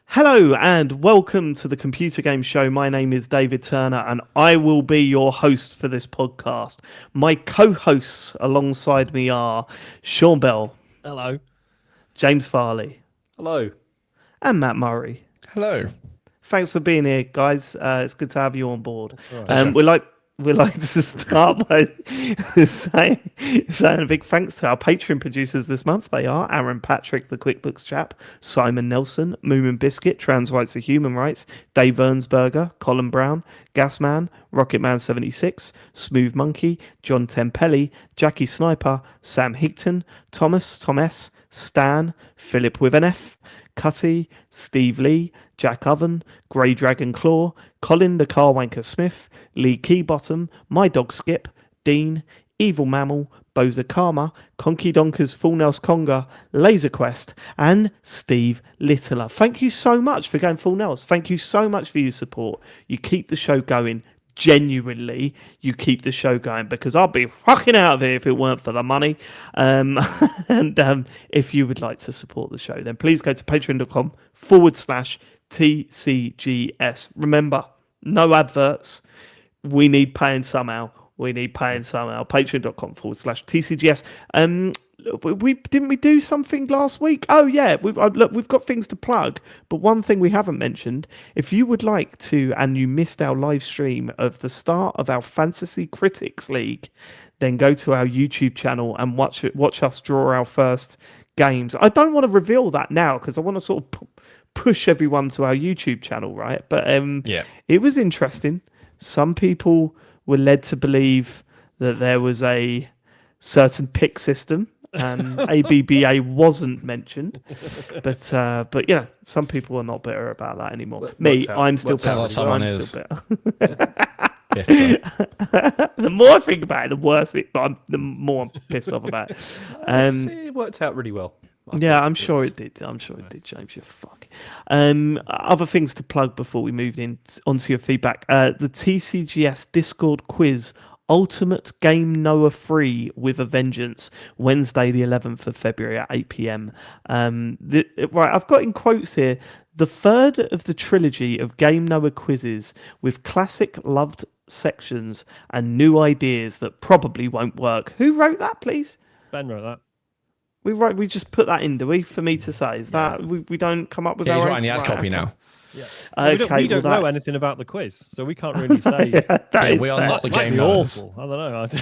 Hello and welcome to the Computer Game Show. My name is David Turner and I will be your host for this podcast. My co-hosts alongside me are Sean Bell, Hello. James Farley, Hello. and Matt Murray. Hello. Thanks for being here, guys. It's good to have you on board. Pleasure. We'd like to start by saying a big thanks to our Patreon producers this month. They are Aaron Patrick, the QuickBooks chap, Simon Nelson, Moomin Biscuit, Trans Rights are Human Rights, Dave Ernsberger, Colin Brown, Gasman, Rocketman76, Smooth Monkey, John Tempelli, Jackie Sniper, Sam Higton, Thomas, Stan, Philip with an F, Cutty, Steve Lee, Jack Oven, Grey Dragon Claw, Colin the Carwanker Smith, Lee Keybottom, My Dog Skip, Dean, Evil Mammal, Boza Karma, Conky Donkers, Full Nels Conga, Laser Quest, and Steve Littler. Thank you so much for going Full Nels. Thank you so much for your support. You keep the show going. Genuinely, you keep the show going because I'll be fucking out of here if it weren't for the money. And if you would like to support the show, then please go to patreon.com/TCGS. Remember, no adverts. We need paying somehow. Patreon.com/TCGS. We do something last week. Oh yeah, we've got things to plug. But one thing we haven't mentioned: if you would like to, and you missed our live stream of the start of our Fantasy Critics League, then go to our YouTube channel and watch us draw our first games. I don't want to reveal that now because I want to sort of push everyone to our YouTube channel, right? But it was interesting. Some people were led to believe that there was a certain pick system and ABBA wasn't mentioned, but some people are not bitter about that anymore. I'm still bitter. Sounds like someone is. Yes, The more I think about it, the worse the more I'm pissed off about it. it worked out really well. I'm sure it did. I'm sure it did, James. You fuck. Other things to plug before we move onto your feedback. The TCGS Discord quiz, Ultimate Game Noah Free with a Vengeance, Wednesday the 11th of February at 8 p.m. Right, I've got in quotes here, the third of the trilogy of Game Noah quizzes with classic loved sections and new ideas that probably won't work. Who wrote that, please? Ben wrote that. We just put that in, do we? For me to say, is that we don't come up with our he's own? writing the ad copy now. Yeah. Okay, we don't know anything about the quiz, so we can't really say. We are not the Might game be knowers. awful. I don't know.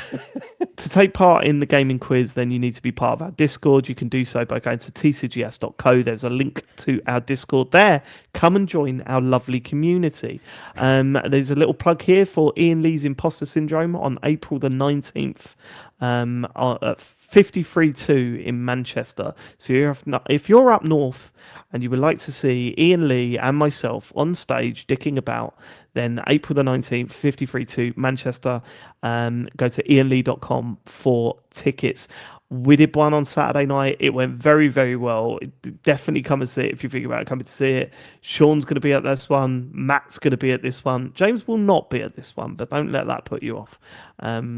To take part in the gaming quiz, then you need to be part of our Discord. You can do so by going to tcgs.co. There's a link to our Discord there. Come and join our lovely community. There's a little plug here for Ian Lee's Imposter Syndrome on April the 19th. At 53.2 in Manchester. So if you're up north and you would like to see Ian Lee and myself on stage dicking about, then April the 19th, 53.2 Manchester, go to ianlee.com for tickets. We did one on Saturday night. It went very, very well. Definitely come and see it if you think about it. Come and see it. Sean's going to be at this one. Matt's going to be at this one. James will not be at this one, but don't let that put you off.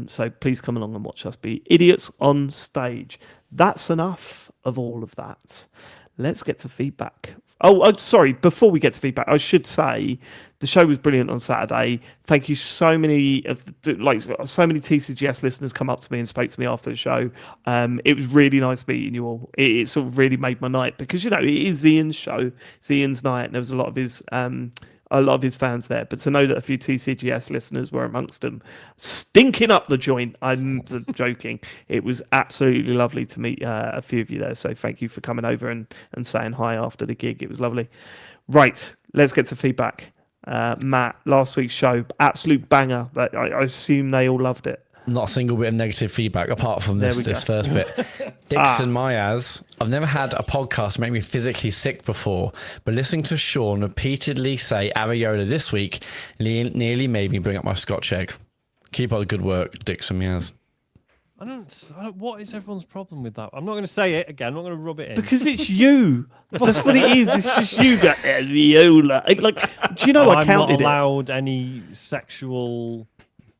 So please come along and watch us be idiots on stage. That's enough of all of that. Let's get to feedback. Oh, sorry. Before we get to feedback, I should say the show was brilliant on Saturday. Thank you. So many TCGS listeners come up to me and spoke to me after the show. It was really nice meeting you all. It sort of really made my night because it is Ian's show. It's Ian's night, and there was a lot of his fans there. But to know that a few TCGS listeners were amongst them, stinking up the joint. I'm joking. It was absolutely lovely to meet a few of you there. So thank you for coming over and saying hi after the gig. It was lovely. Right, let's get to feedback. Matt, last week's show, absolute banger. I assume they all loved it. Not a single bit of negative feedback apart from this first bit. Dixon Myers, I've never had a podcast make me physically sick before, but listening to Sean repeatedly say Areola this week nearly made me bring up my Scotch egg. Keep up the good work, Dixon Myers. I don't. What is everyone's problem with that? I'm not going to say it again. I'm not going to rub it in. Because it's you. That's what it is. It's just you that Viola. Like, do you know I counted I'm not allowed any sexual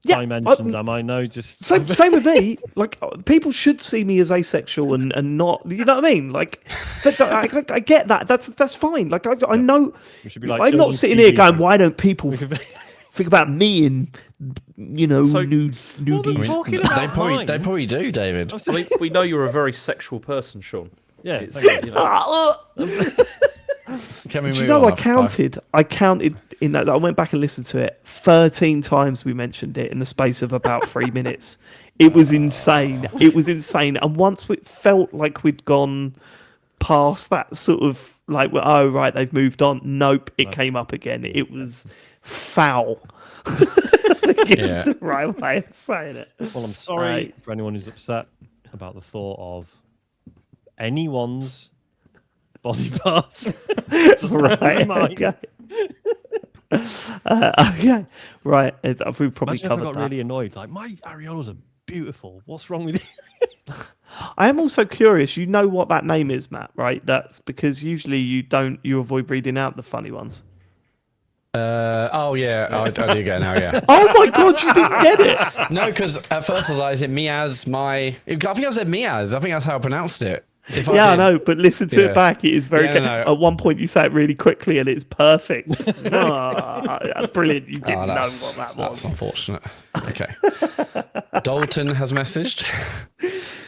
dimensions am I? No, just same with me. Like, people should see me as asexual and not. You know what I mean? Like, I get that. That's fine. Like, I know. we should be like I'm not children's sitting here TV going, shows. why don't people think about me and nudies? Talking about mine. They probably do, David. I mean, we know you're a very sexual person, Sean. Yeah, It's, thank you know, Can we Do move you know, on? I counted in that. I went back and listened to it 13 times. We mentioned it in the space of about 3 minutes. It was insane. It was insane. And once it felt like we'd gone past that sort of like, oh, right, they've moved on. Nope, it came up again. It was foul. Yeah. Right way of saying it. Well, I'm sorry for anyone who's upset about the thought of anyone's body parts. Right. Okay. Okay. Right. We've probably Imagine if I covered got that. really annoyed. Like, my areolas are beautiful. What's wrong with you? I am also curious. You know what that name is, Matt? Right. That's because usually you avoid reading out the funny ones. Oh yeah, I do get it now. Yeah. Oh my god, you didn't get it. No, because at first I was like, is it Miaz? I think I said Miaz. I think that's how I pronounced it. If Yeah, I did- know, but listen to Yeah. it back. It is very Yeah, good. no. At one point, you say it really quickly, and it's perfect. Brilliant! You didn't know what that That's was. unfortunate. Okay. Dalton has messaged.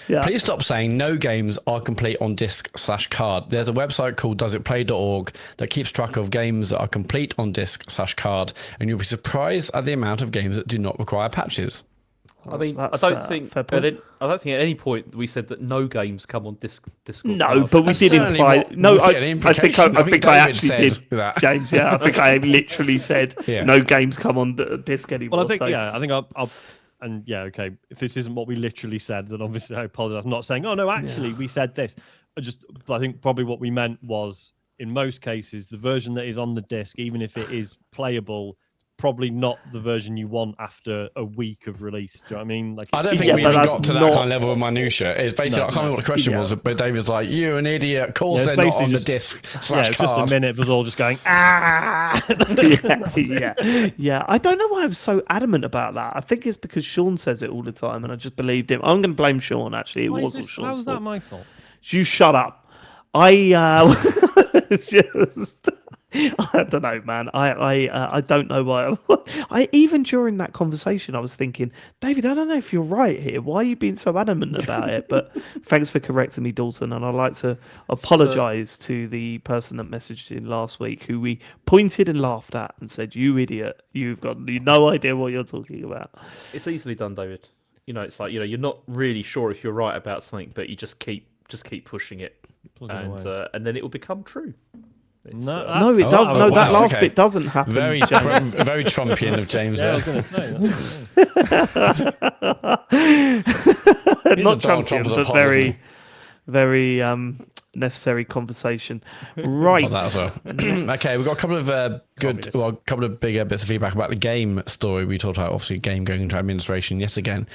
Yeah. Please stop saying no games are complete on disc/card. There's a website called doesitplay.org that keeps track of games that are complete on disc/card, and you'll be surprised at the amount of games that do not require patches. I mean, That's, I don't think fair point. at any point we said that no games come on disc. No, but we That's did certainly imply. what- No, we I get an think implication. I I think think I David actually said did, that. James. Yeah, I think I literally said Yeah. no games come on the disc anymore. Well, I think so. I think I'll and yeah, okay. If this isn't what we literally said, then obviously I apologize. I'm not saying, oh no, actually we said this. I think probably what we meant was, in most cases, the version that is on the disc, even if it is playable, probably not the version you want after a week of release. Do you know what I mean? Like, I don't think Yeah, we but even that's got to that not- kind of level of minutia. It's basically, I can't remember what the question Yeah. was, but David's like, "You an idiot! Of course Yeah, they're it's not on the basically disc yeah, slash it's just card." a minute. It was all just going Yeah. I don't know why I'm so adamant about that. I think it's because Sean says it all the time, and I just believed him. I'm going to blame Sean. Actually, it Why is wasn't this- Sean's How was fault. that my fault? You shut up. I I don't know, man. I don't know why. I even during that conversation, I was thinking, David, I don't know if you're right here. Why are you being so adamant about it? But thanks for correcting me, Dalton. And I'd like to apologise to the person that messaged in last week, who we pointed and laughed at and said, "You idiot! You've got no idea what you're talking about." It's easily done, David. You know, it's like, you know, you're not really sure if you're right about something, but you just keep pushing it, and then it will become true. It's, No, it Oh, does. No, that wow, last okay. bit doesn't happen. Very, James. very Trumpian of James. Yeah, I There. was going to say. Not a Donald Trump Trumpian, of the but pod, isn't very, he? very necessary conversation. Right. Got that as well. Okay, we've got a couple of a couple of bigger bits of feedback about the game story. We talked about, obviously, game going into administration yet again.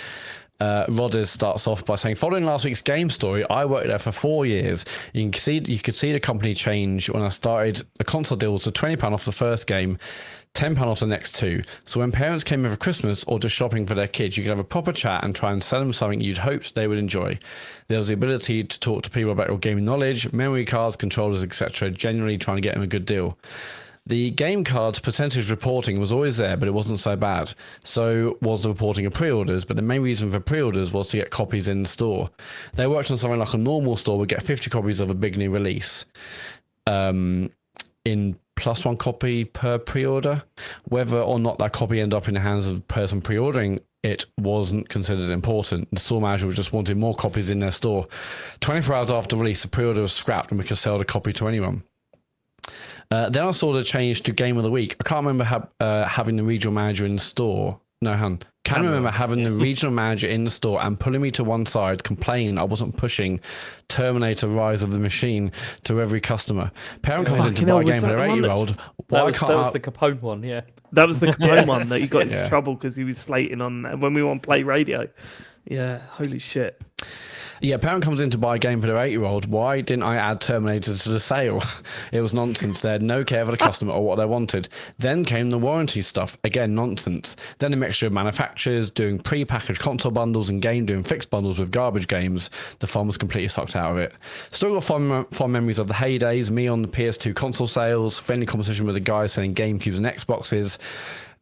Rodders starts off by saying, following last week's game story, I worked there for 4 years. You could see the company change when I started. The console deal was £20 off the first game, £10 off the next two. So when parents came over Christmas or just shopping for their kids, you could have a proper chat and try and sell them something you'd hoped they would enjoy. There was the ability to talk to people about your gaming knowledge, memory cards, controllers, etc., generally trying to get them a good deal. The game cards percentage reporting was always there, but it wasn't so bad. So was the reporting of pre-orders, but the main reason for pre-orders was to get copies in store. They worked on something like a normal store would get 50 copies of a big new release in plus one copy per pre-order. Whether or not that copy ended up in the hands of the person pre-ordering it wasn't considered important. The store manager just wanted more copies in their store. 24 hours after release, the pre-order was scrapped and we could sell the copy to anyone. Then I saw the change to Game of the Week. I can't remember having the regional manager in the store. No, Can remember having the regional manager in the store and pulling me to one side, complaining I wasn't pushing Terminator Rise of the Machine to every customer. Parent comes in to buy a game for their 8-year-old. That was the Capone one, yeah. That was the Capone one that he got into Yeah. trouble because he was slating on when we were on Play Radio. Yeah, holy shit. Yeah, parent comes in to buy a game for their 8-year-old. Why didn't I add Terminator to the sale? It was nonsense. They had no care for the customer or what they wanted. Then came the warranty stuff. Again, nonsense. Then a mixture of manufacturers doing pre-packaged console bundles and game doing fixed bundles with garbage games. The fun was completely sucked out of it. Still got fond memories of the heydays, me on the PS2 console sales, friendly conversation with the guys selling GameCubes and Xboxes.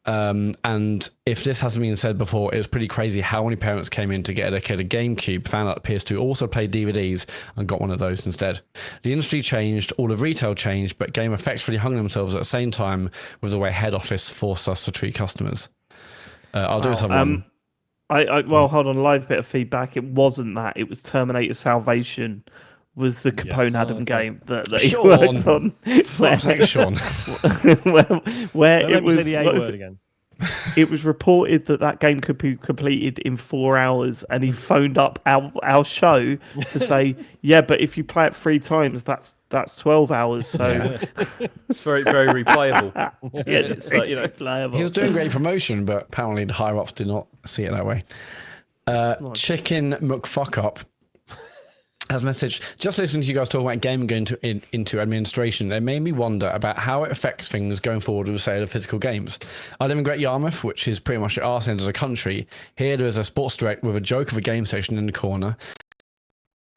And if this hasn't been said before, it was pretty crazy how many parents came in to get a kid a GameCube, found out PS2 also played DVDs, and got one of those instead. The industry changed, all of retail changed, but game effectively hung themselves at the same time with the way head office forced us to treat customers. I'll do someone. Well, hold on, a live bit of feedback. It wasn't that. It was Terminator Salvation was the Capone Adam game that he worked on. Sean. where it was say the A word again. It was reported that game could be completed in 4 hours, and he phoned up our show to say, yeah, but if you play it 3 times, that's 12 hours. So it's very, very replayable. Yeah, it's replayable. He was doing great promotion, but apparently the higher ups did not see it that way. Chicken McFuckup has messaged, just listening to you guys talk about gaming going into administration, it made me wonder about how it affects things going forward with the sale of physical games. I live in Great Yarmouth, which is pretty much the arse end of the country. Here there is a sports direct with a joke of a game section in the corner.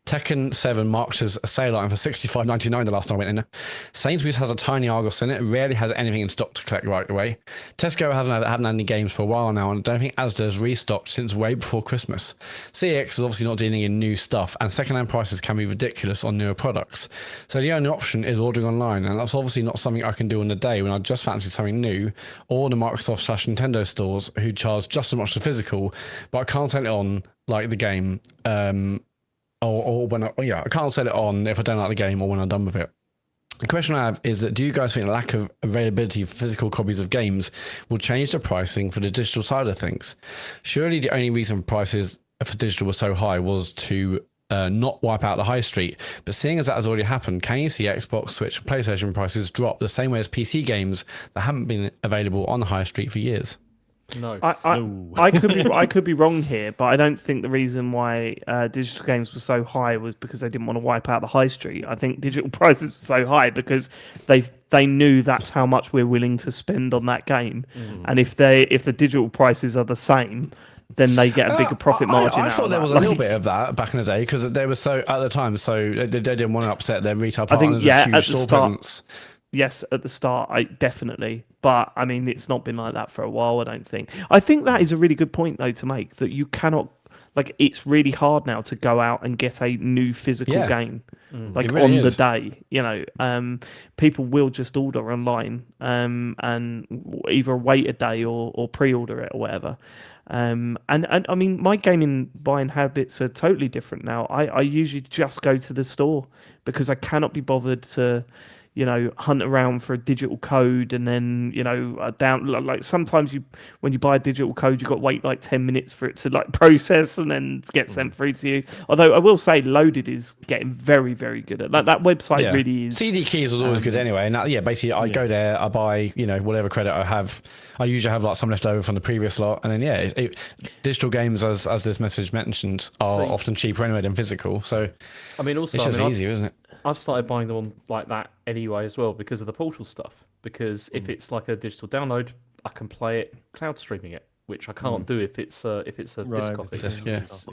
Tekken 7 marked as a sale item for $65.99 the last time I went in there. Sainsbury's has a tiny Argos in it. It rarely has anything in stock to collect right away. Tesco haven't had any games for a while now, and I don't think Asda has restocked since way before Christmas. CX is obviously not dealing in new stuff, and second-hand prices can be ridiculous on newer products. So the only option is ordering online, and that's obviously not something I can do on the day when I just fancy something new, or the Microsoft/Nintendo stores who charge just as much as physical, but I can't sell it on like the game. Or when I can't sell it on if I don't like the game or when I'm done with it. The question I have is that do you guys think the lack of availability for physical copies of games will change the pricing for the digital side of things? Surely the only reason prices for digital were so high was to not wipe out the high street. But seeing as that has already happened, can you see Xbox, Switch, and PlayStation prices drop the same way as PC games that haven't been available on the high street for years? No. I could be wrong here, but I don't think the reason why digital games were so high was because they didn't want to wipe out the high street. I think digital prices were so high because they knew that's how much we're willing to spend on that game, and if the digital prices are the same, then they get a bigger profit margin. I thought there was a little bit of that back in the day because they were so at the time, so they didn't want to upset their retail partners. I think huge store presence. Yes, at the start, definitely. But, I mean, it's not been like that for a while, I don't think. I think that is a really good point, though, to make, that you cannot... Like, it's really hard now to go out and get a new physical game. Like, really on the day, people will just order online and either wait a day or pre-order it or whatever. And I mean, my gaming buying habits are totally different now. I usually just go to the store because I cannot be bothered to... hunt around for a digital code and then, down like sometimes when you buy a digital code, you've got to wait like 10 minutes for it to like process and then get sent through to you. Although I will say Loaded is getting very, very good at that. That website really is. CD Keys was always good anyway. And basically I go there, I buy, whatever credit I have. I usually have like some left over from the previous lot. And then, digital games, as this message mentioned, are often cheaper anyway than physical. So I mean, also, it's just easier, isn't it? I've started buying them on like that anyway as well because of the Portal stuff. Because if it's like a digital download, I can play it cloud streaming it, which I can't do if it's a disc copy.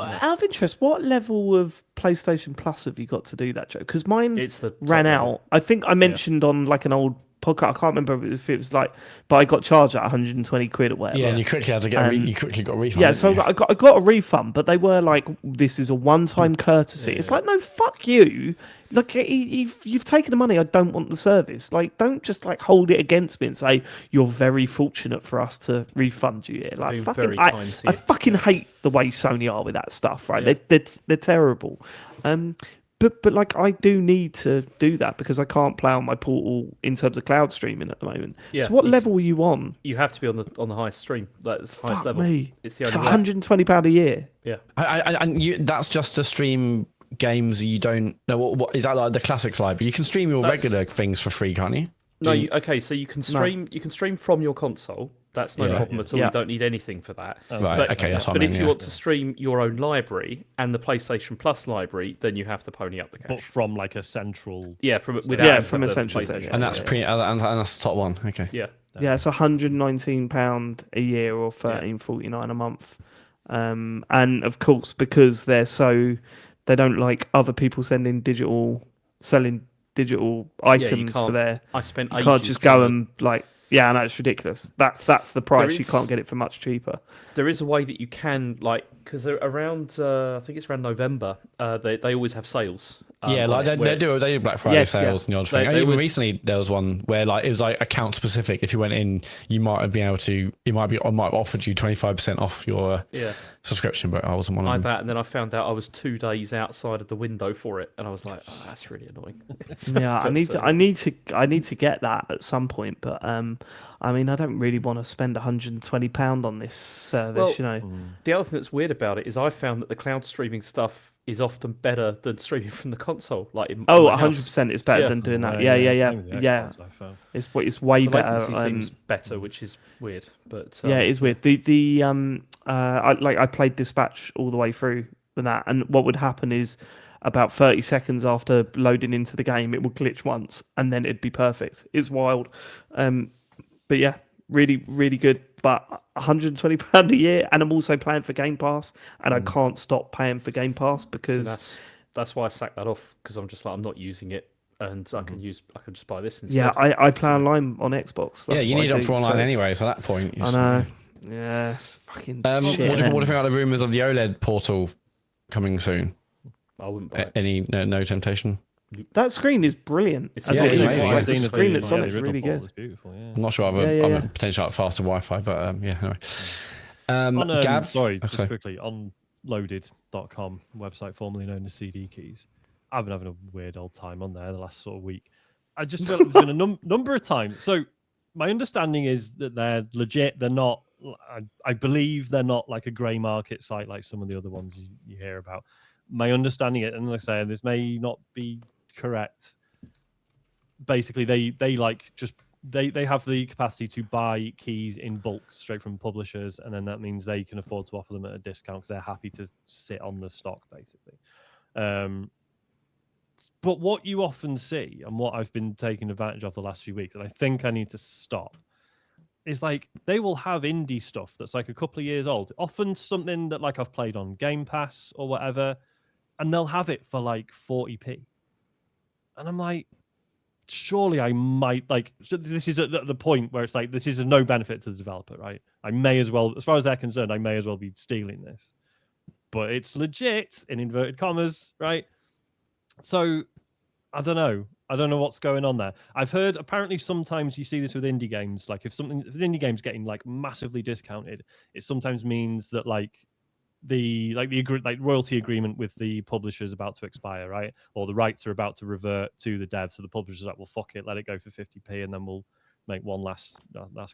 Out of interest, what level of PlayStation Plus have you got to do that, Joe? Because mine ran out. I think I mentioned on like an old podcast. I can't remember if it was like, but I got charged at 120 quid or whatever. Yeah, and you quickly had to get you quickly got a refund. Yeah, so I got a refund, but they were like, "This is a one-time courtesy." It's like, no, fuck you. Look, you've taken the money. I don't want the service. Like, don't just like hold it against me and say you're very fortunate for us to refund you here. Like, I fucking hate the way Sony are with that stuff. Right? Yeah. They're terrible. But like I do need to do that because I can't play on my Portal in terms of cloud streaming at the moment. Yeah, so what level are you on? You have to be on the highest stream, like the highest level. Me. It's the only £120 a year. Yeah, that's just to stream games you don't know. What is that like the classics library? You can stream your regular things for free, can't you? So you can stream. You can stream from your console, That's no problem at all. You don't need anything for that. Right. Okay. That's what But I mean, if you want to stream your own library and the PlayStation Plus library, then you have to pony up the cash. But from like a central. From a central thing, and that's and that's the top one. Okay. Yeah. Yeah, it's £119 a year or £13.49 a month. And of course, because they don't like other people selling digital items for their. I spent. You can't just go and like. Yeah, no, it's ridiculous. That's the price. You can't get it for much cheaper. There is a way that you can because around I think it's around November. They always have sales. They do Black Friday sales and the odd thing. Even recently there was one where it was account specific. If you went in, you might have been able to. It might have offered you 25% off your subscription, but I wasn't one of them. That, and then I found out I was 2 days outside of the window for it, and I was like, oh, that's really annoying. I need to get that at some point, but I mean, I don't really want to spend £120 on this service, The other thing that's weird about it is I found that the cloud streaming stuff is often better than streaming from the console. 100% it's better than doing that. Yeah. It's way the better. Latency seems better, which is weird. But it is weird. I played Dispatch all the way through with that, and what would happen is about 30 seconds after loading into the game, it would glitch once, and then it'd be perfect. It's wild. But yeah, really, really good. But £120 a year, and I'm also paying for Game Pass, and I can't stop paying for Game Pass because that's why I sacked that off, because I'm just like, I'm not using it, and I can just buy this instead. Yeah, I play online on Xbox. That's you need it for online anyway. So at that point, I know. Yeah, it's fucking shit. What do you think about the rumours of the OLED portal coming soon? I wouldn't buy it. Any no temptation? That screen is brilliant. It's amazing. The screen that's on it's really good. It's beautiful, yeah. I'm not sure I'm potentially faster Wi-Fi, but anyway. Gav, sorry, just quickly, on loaded.com, website formerly known as CD Keys, I've been having a weird old time on there the last sort of week. I just feel like there's been a number of times. So my understanding is that they're legit. They're not, I believe they're not like a grey market site like some of the other ones you hear about. My understanding, and like I say, this may not be correct. Basically, they have the capacity to buy keys in bulk straight from publishers, and then that means they can afford to offer them at a discount because they're happy to sit on the stock, basically. But what you often see, and what I've been taking advantage of the last few weeks, and I think I need to stop, is like they will have indie stuff that's like a couple of years old, often something that like I've played on Game Pass or whatever, and they'll have it for like 40p. And I'm like, surely I might, like, this is at the point where it's like, this is of no benefit to the developer, right? I may as well, as far as they're concerned, I may as well be stealing this. But it's legit, in inverted commas, right? So, I don't know. I don't know what's going on there. I've heard, apparently sometimes you see this with indie games, like if an indie game's getting like massively discounted, it sometimes means that like, the royalty agreement with the publisher is about to expire, right? Or the rights are about to revert to the dev, so the publisher's like, well, fuck it, let it go for 50p, and then we'll make one last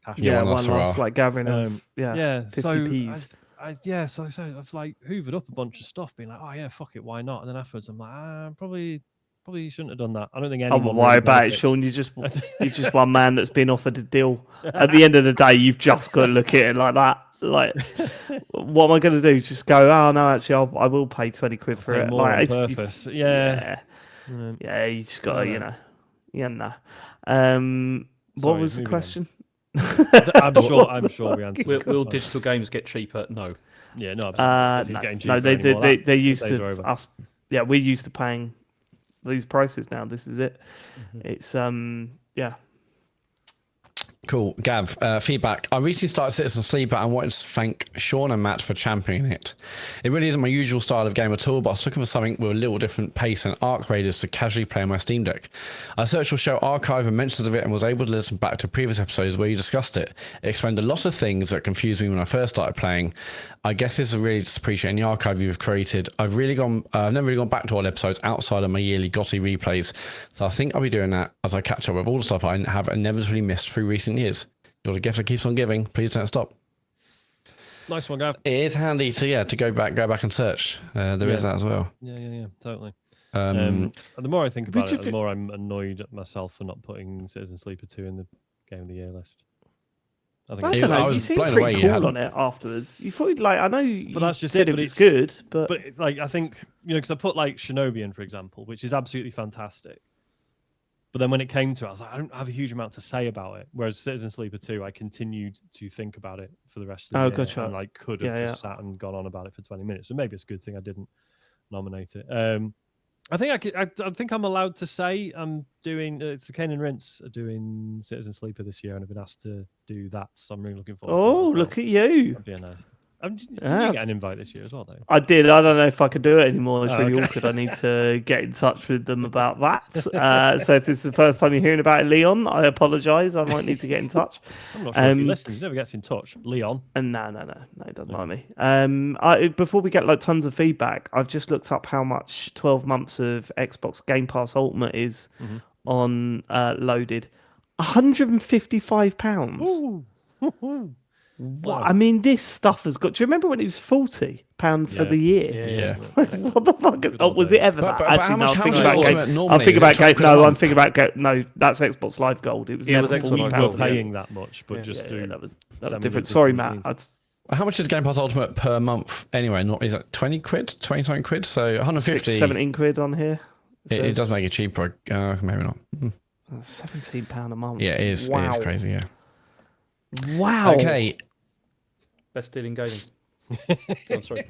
cash. Yeah, one last like gathering of 50p's. So I've like hoovered up a bunch of stuff, being like, oh yeah, fuck it, why not? And then afterwards, I'm like, probably shouldn't have done that. I don't think anyone. I'm worried about it, Sean. You're just one man that's been offered a deal. At the end of the day, you've just got to look at it like that. Like, what am I going to do? Just go, oh no, actually, I will pay 20 quid for it. More like, on purpose. Yeah. You just got to, what was the question? I'm sure we answered. Will digital games get cheaper? No. Yeah, no, absolutely. No, they used to us. Yeah, we're used to paying these prices now. This is it. It's Cool. Gav, feedback. I recently started Citizen Sleeper and wanted to thank Sean and Matt for championing it. It really isn't my usual style of game at all, but I was looking for something with a little different pace and Arc Raiders to casually play on my Steam Deck. I searched your show archive and mentions of it and was able to listen back to previous episodes where you discussed it. It explained a lot of things that confused me when I first started playing. I guess this is really just appreciating the archive you've created. I've never really gone back to all episodes outside of my yearly GOTY replays, so I think I'll be doing that as I catch up with all the stuff I have inevitably missed through recent years. You're the gift that keeps on giving. Please don't stop. Nice one, Gav. It is handy to go back and search. There is that as well. Yeah, totally. And the more I think about it, the more I'm annoyed at myself for not putting Citizen Sleeper 2 in the Game of the Year list. I I think. don't know. was You seemed blown pretty away, cool yeah. on it afterwards. You thought, like, I know you But that's just said it, it but was it's- good, but But like, I think because I put like Shinobi in, for example, which is absolutely fantastic. But then when it came to it, I was like, I don't have a huge amount to say about it. Whereas Citizen Sleeper 2, I continued to think about it for the rest of the year, gotcha. and like could have just sat and gone on about it for 20 minutes. So maybe it's a good thing I didn't nominate it. I think I think I'm allowed to say I'm doing. It's Kane and Rince are doing Citizen Sleeper this year, and I've been asked to do that. So I'm really looking forward. to that as well. look at you! That'd be a nice. Did you Yeah. get an invite this year as well, though? I did. I don't know if I could do it anymore. It's Oh, really okay. awkward. I need to get in touch with them about that. So if this is the first time you're hearing about it, Leon, I apologise. I might need to get in touch. I'm not sure if he listens. He never gets in touch. Leon. And no, he doesn't like me. Before we get like tons of feedback, I've just looked up how much 12 months of Xbox Game Pass Ultimate is on loaded. £155. Ooh. What? I mean, this stuff has got. Do you remember when it was £40 for Yeah. the year? Yeah. What the fuck? Oh, was it ever But- that? but how much- no, how I'm much thinking about is Game. Ultimate I'm normally? thinking Is it about Game. 20 quid a No, I'm month? thinking about Game. No, that's Xbox Live Gold. It was Yeah, it never was Xbox £40. Live We're Gold, paying that much, but just through. that was semi different. digital Sorry, Matt. means. How much is Game Pass Ultimate per month anyway? Not, is it 20 quid? 20 something quid? So 150. 17 quid on here. It does make it cheaper. Maybe not. £17 a month. Yeah, it is. Wow. It is crazy. Yeah. Wow. Okay. Best deal in gaming. I'm sorry.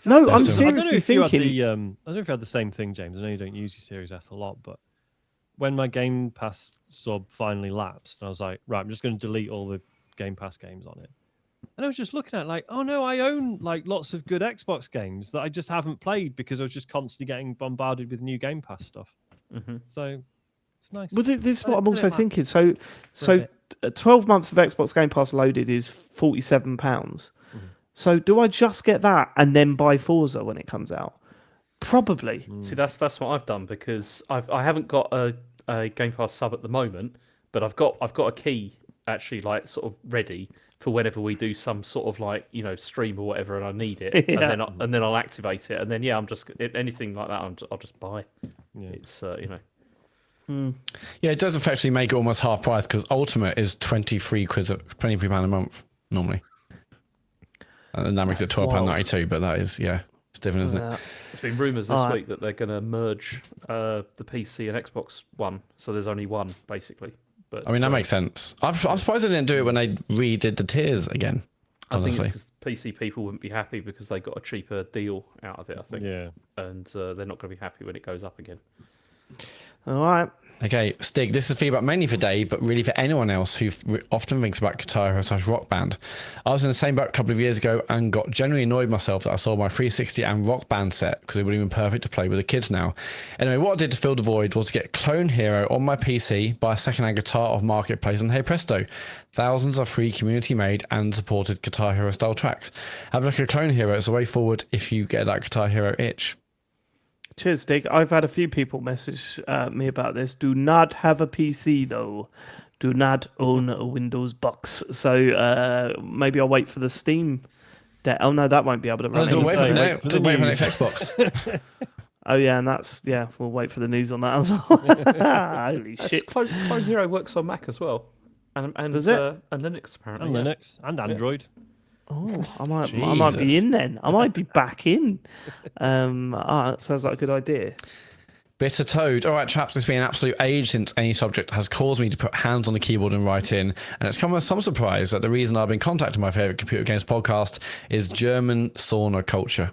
No, I'm That's I don't know seriously if you had thinking. the. I don't know if you had the same thing, James. I know you don't use your Series S a lot, but when my Game Pass sub finally lapsed, and I was like, right, I'm just going to delete all the Game Pass games on it. And I was just looking at it like, oh no, I own like lots of good Xbox games that I just haven't played because I was just constantly getting bombarded with new Game Pass stuff. So it's nice. Well, this is what I'm Put it also back thinking. for a So bit. 12 months of Xbox Game Pass loaded is £47. So do I just get that and then buy Forza when it comes out? Probably. See, that's what I've done because I haven't got a Game Pass sub at the moment, but I've got a key actually like sort of ready for whenever we do some sort of like stream or whatever, and I need it, Yeah. and then I'll activate it, and then I'm just anything like that I'll just buy. Yeah. It's Yeah, it does effectively make it almost half price because Ultimate is £23 a month normally. And that makes it £12.92, but that is, it's different, isn't it? There's been rumours this week that they're going to merge the PC and Xbox One, so there's only one basically. But I mean, that makes sense. I'm surprised they didn't do it when they redid the tiers again. Honestly. I think it's because PC people wouldn't be happy because they got a cheaper deal out of it, I think. Yeah. And they're not going to be happy when it goes up again. All right. Okay, Stig, this is feedback mainly for Dave, but really for anyone else who often thinks about Guitar Hero / Rock Band. I was in the same boat a couple of years ago and got genuinely annoyed myself that I sold my 360 and Rock Band set because it would have been perfect to play with the kids now. Anyway, what I did to fill the void was to get Clone Hero on my PC, buy a second-hand guitar off Marketplace, and hey presto, thousands of free community-made and supported Guitar Hero style tracks. Have a look at Clone Hero. It's a way forward if you get that Guitar Hero itch. Cheers, Dick. I've had a few people message me about this. Do not have a PC, though. Do not own a Windows box. So maybe I'll wait for the Steam. Oh, no, that won't be able to run it. Wait for wait for the the next news. Xbox. Oh, yeah, and we'll wait for the news on that as well. Holy shit. Clone Hero works on Mac as well, and Does it? and Linux apparently. And yeah. Linux and Android. Oh, I might be in then. I might be back in. That sounds like a good idea. Bitter Toad. All right, chaps, it's been an absolute age since any subject has caused me to put hands on the keyboard and write in, and it's come as some surprise that the reason I've been contacting my favourite computer games podcast is German sauna culture.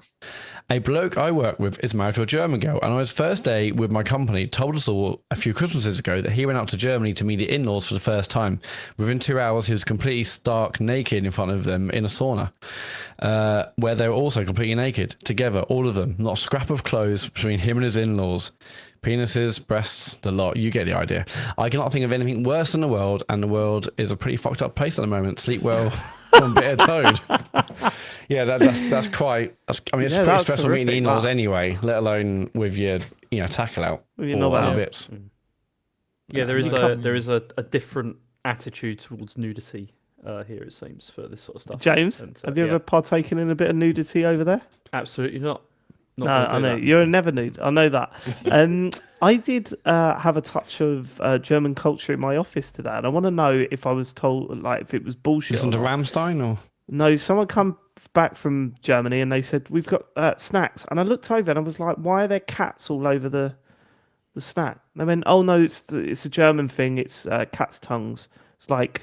A bloke I work with is married to a German girl, and on his first day with my company told us all a few Christmases ago that he went out to Germany to meet the in-laws for the first time. Within 2 hours, he was completely stark naked in front of them in a sauna, where they were also completely naked, together, all of them, not a scrap of clothes between him and his in-laws. Penises, breasts, the lot. You get the idea. I cannot think of anything worse in the world, and the world is a pretty fucked up place at the moment. Sleep well from Bitter Toad. Yeah, that's quite. I mean, it's pretty that's stressful meeting horrific, in-laws that. anyway, let alone with your tackle out With your or knob out. other bits. Yeah, there is Couple- there is a different attitude towards nudity here. It seems for this sort of stuff. James, And, have you yeah. ever partaken in a bit of nudity over there? Absolutely not. Not No, gonna I do know that. you're a never nude. I know that. I did have a touch of German culture in my office today, and I want to know if I was told, like, if it was bullshit. Listen or to not. Rammstein or No, someone come back from Germany and they said we've got snacks, and I looked over and I was like, why are there cats all over the snack? And they went, oh no, it's a German thing. It's cat's tongues. It's like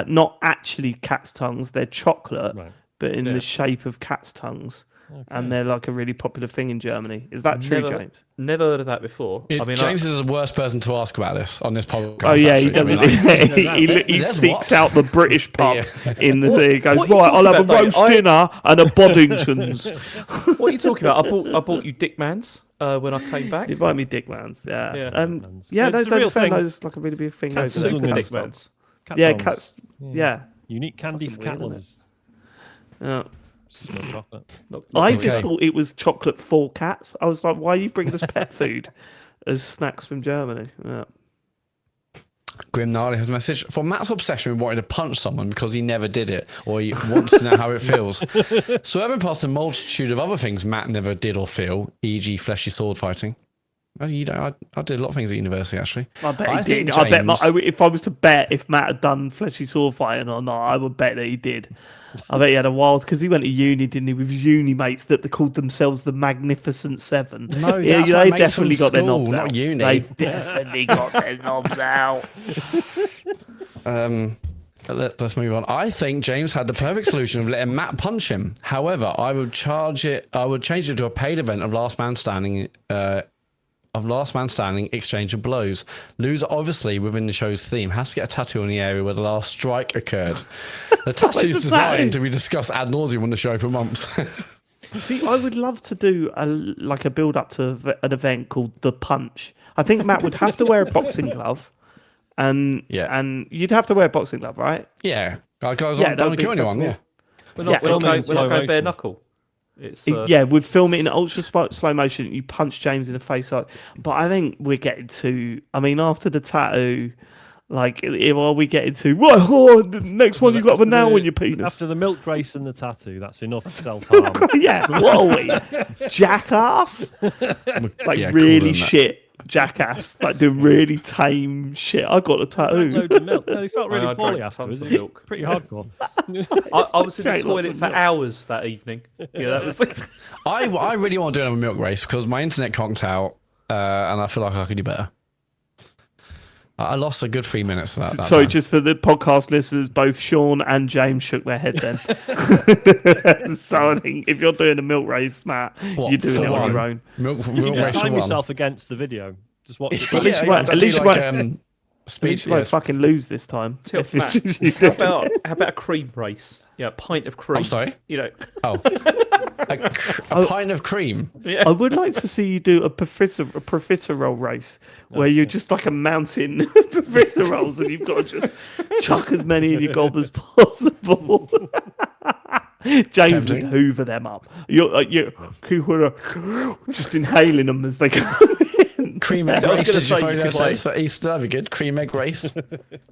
not actually cat's tongues. They're chocolate, Right. but in Yeah. the shape of cat's tongues. Okay. And they're like a really popular thing in Germany. Is that true, James? Never heard of that before. I mean, James is the worst person to ask about this on this podcast. Oh yeah, he actually. doesn't. I mean, he There's seeks what? out the British pub in the thing. He goes, what are you right, I'll talking have a about, roast Dave? dinner and a Boddington's. what are you talking about? I bought you Dick Mans when I came back. Invite me Dick Mans. Yeah. Yeah. Yeah, It's a they're real saying thing. those like a really big thing. Cats over are there. super Dick Cat stuff. Mans. Cat Yeah, tongues. cats. Yeah. Unique candy for cat Fucking weird, lovers. Yeah. It's just no chocolate. I just Okay. thought it was chocolate for cats. I was like, why are you bringing us pet food as snacks from Germany? Yeah. Grim Gnarly has a message. For Matt's obsession with wanting to punch someone because he never did it, or he wants to know how it feels. Swerving past a multitude of other things Matt never did or feel, e.g. fleshy sword fighting. Well, I did a lot of things at university, actually. I bet he think did. I bet James- if I was to bet if Matt had done fleshy sword fighting or not, I would bet that he did. I bet he had a wild because he went to uni, didn't he, with uni mates that they called themselves the Magnificent Seven. No, yeah, that's they my mates definitely from got their school, knobs not out. uni. They definitely got their knobs out. Let's move on. I think James had the perfect solution of letting Matt punch him. However, I would change it to a paid event of last man standing. Exchange of blows. Loser, obviously within the show's theme, has to get a tattoo on the area where the last strike occurred. The tattoo is designed to be discussed ad nauseum on the show for months. See, I would love to do a build up to an event called The Punch. I think Matt would have to wear a boxing glove, and you'd have to wear a boxing glove, right? Yeah, guys, Yeah, don't that'd kill be anyone. Yeah, acceptable. We're not Yeah, going slow bare motion. knuckle. It's Yeah, we'd film it in ultra slow motion. You punch James in the face, but I think we're getting to. I mean, after the tattoo, like, are we getting to? Whoa, the next one you got a nail in your penis. After the milk race and the tattoo, that's enough self-harm. Yeah, what are we, jackass? Like Yeah, cooler really than that. shit jackass, like doing really tame shit. I got a tattoo. Loads of milk. No, he felt really I poorly drank afterwards. tons of It was milk. pretty hardcore. I was in the Straight lots toilet of for milk. hours that evening. Yeah, that was. I really want to do another milk race because my internet conked out, and I feel like I could do better. I lost a good 3 minutes of that. Sorry, time. just for the podcast listeners, both Sean and James shook their head then. So I think if you're doing a milk race, Matt, What, you're doing for it on one? your own. milk You race for time one. yourself against the video. Just watch it. At least you won't- to at see least you like, won't- At speed. least you won't fucking lose this time. Tell If it's Matt, just you how doing it. about a cream race? Yeah, a pint of cream. I'm sorry. You know, Oh, a pint of cream. I would like to see you do a profiterole race where you're just like a mountain of profiteroles and you've got to just chuck as many of your gob as possible. James would Tempting. hoover them up. You're just inhaling them as they go. Cream egg I was race. gonna Did you say find you out could, like- for Easter? That'd be good. Cream egg race.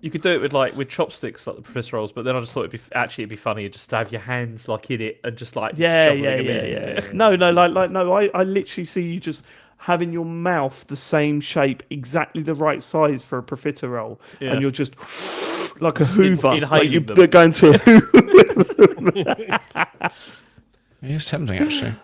you could do it with chopsticks, like the profiteroles. But then I just thought it'd be funnier just to have your hands like in it and just like Yeah. shoveling them in. No, I literally see you just having your mouth the same shape, exactly the right size for a profiterole, Yeah. and you're just like a hoover, like inhaling you're them. going to a hoover. It's tempting, actually.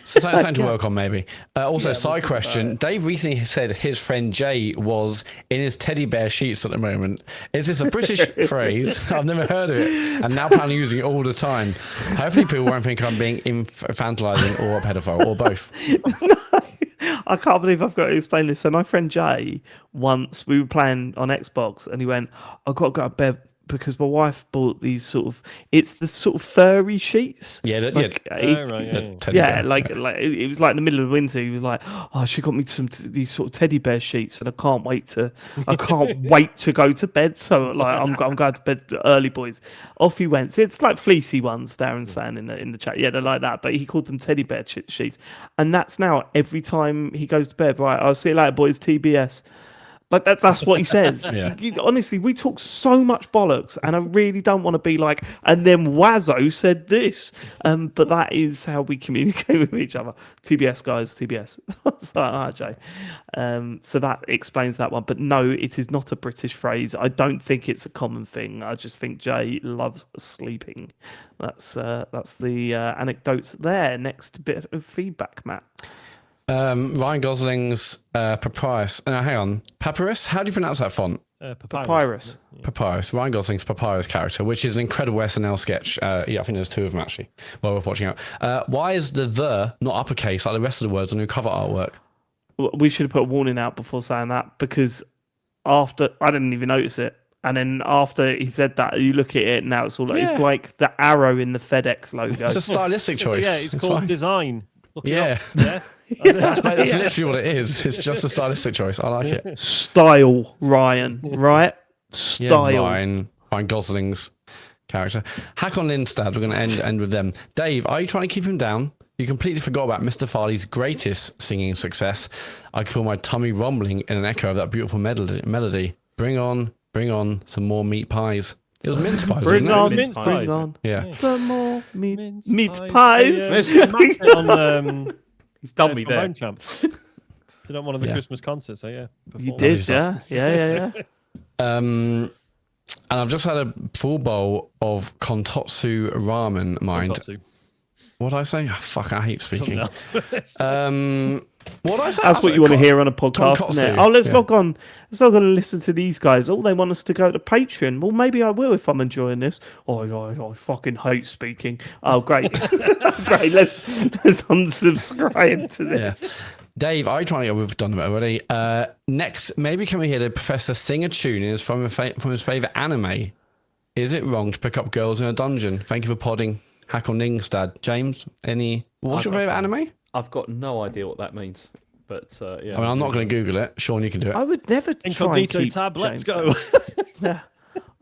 Something to work on, maybe. Also, side question. Dave recently said his friend Jay was in his teddy bear sheets at the moment. Is this a British phrase? I've never heard of it, and now plan on using it all the time. Hopefully people won't think I'm being infantilizing or a pedophile, or both. I can't believe I've got to explain this. So my friend Jay, once we were playing on Xbox, and he went, "I've got to go to bed because my wife bought these it's the sort of furry sheets." Yeah, Like, Oh, he- right, yeah, yeah. teddy yeah, bear. like it was like in the middle of the winter. He was like, "Oh, she got me these sort of teddy bear sheets, and I can't wait to go to bed." So like, I'm going to bed early, boys. Off he went. So it's like fleecy ones. Darren's saying in the chat, yeah, they're like that. But he called them teddy bear sheets, and that's now every time he goes to bed. Right, I'll see you later, boys. TBS. Like that's what he says. Yeah. Honestly, we talk so much bollocks, and I really don't want to be like, and then Wazzo said this. But that is how we communicate with each other. TBS, guys, TBS. So, Jay. So that explains that one. But no, it is not a British phrase. I don't think it's a common thing. I just think Jay loves sleeping. That's the anecdotes there. Next bit of feedback, Matt. Ryan Gosling's Papyrus. Hang on. Papyrus? How do you pronounce that font? Papyrus. Yeah. Papyrus. Ryan Gosling's Papyrus character, which is an incredible SNL sketch. Yeah, I think there's two of them actually while we're watching out. Why is the not uppercase like the rest of the words on your cover artwork? We should have put a warning out before saying that, because after I didn't even notice it. And then after he said that, you look at it now, it's all like, it's like the arrow in the FedEx logo. It's a stylistic choice. Yeah, it's called fine. design. Look it Yeah. up. Yeah. That's literally what it is. It's just a stylistic choice. I like it. Style, Ryan, right? Style. Yeah, Ryan Gosling's character. Hack on Lindstad. We're going to end with them. Dave, are you trying to keep him down? You completely forgot about Mr. Farley's greatest singing success. I can feel my tummy rumbling in an echo of that beautiful melody. Bring on some more meat pies. It was mince pies. Bring on, Mince pies. bring on. Yeah. Some more meat pies. pies. He's done me there. Champ. Did on one of the Christmas concerts, so yeah. You did, yeah. And I've just had a full bowl of kontotsu ramen, mind. Kontotsu. What did I say? Oh, fuck, I hate speaking. What did I say? That's what you want to hear on a podcast, tonkotsu, isn't it? Oh, let's log on. Let's log on and listen to these guys. Oh, they want us to go to Patreon. Well, maybe I will if I'm enjoying this. Oh, I fucking hate speaking. Oh, great. Great. Let's unsubscribe to this. Yeah. Dave, are you trying to get? We've done it already. Next, maybe can we hear the professor sing a tune from his favourite anime? Is it wrong to pick up girls in a dungeon? Thank you for podding. Hack on Ningstad. James, what's your favourite anime? I've got no idea what that means, but yeah. I mean, I'm not going to Google it. Sean, you can do it. I would never try and Incognito keep tab, let's James go. Yeah.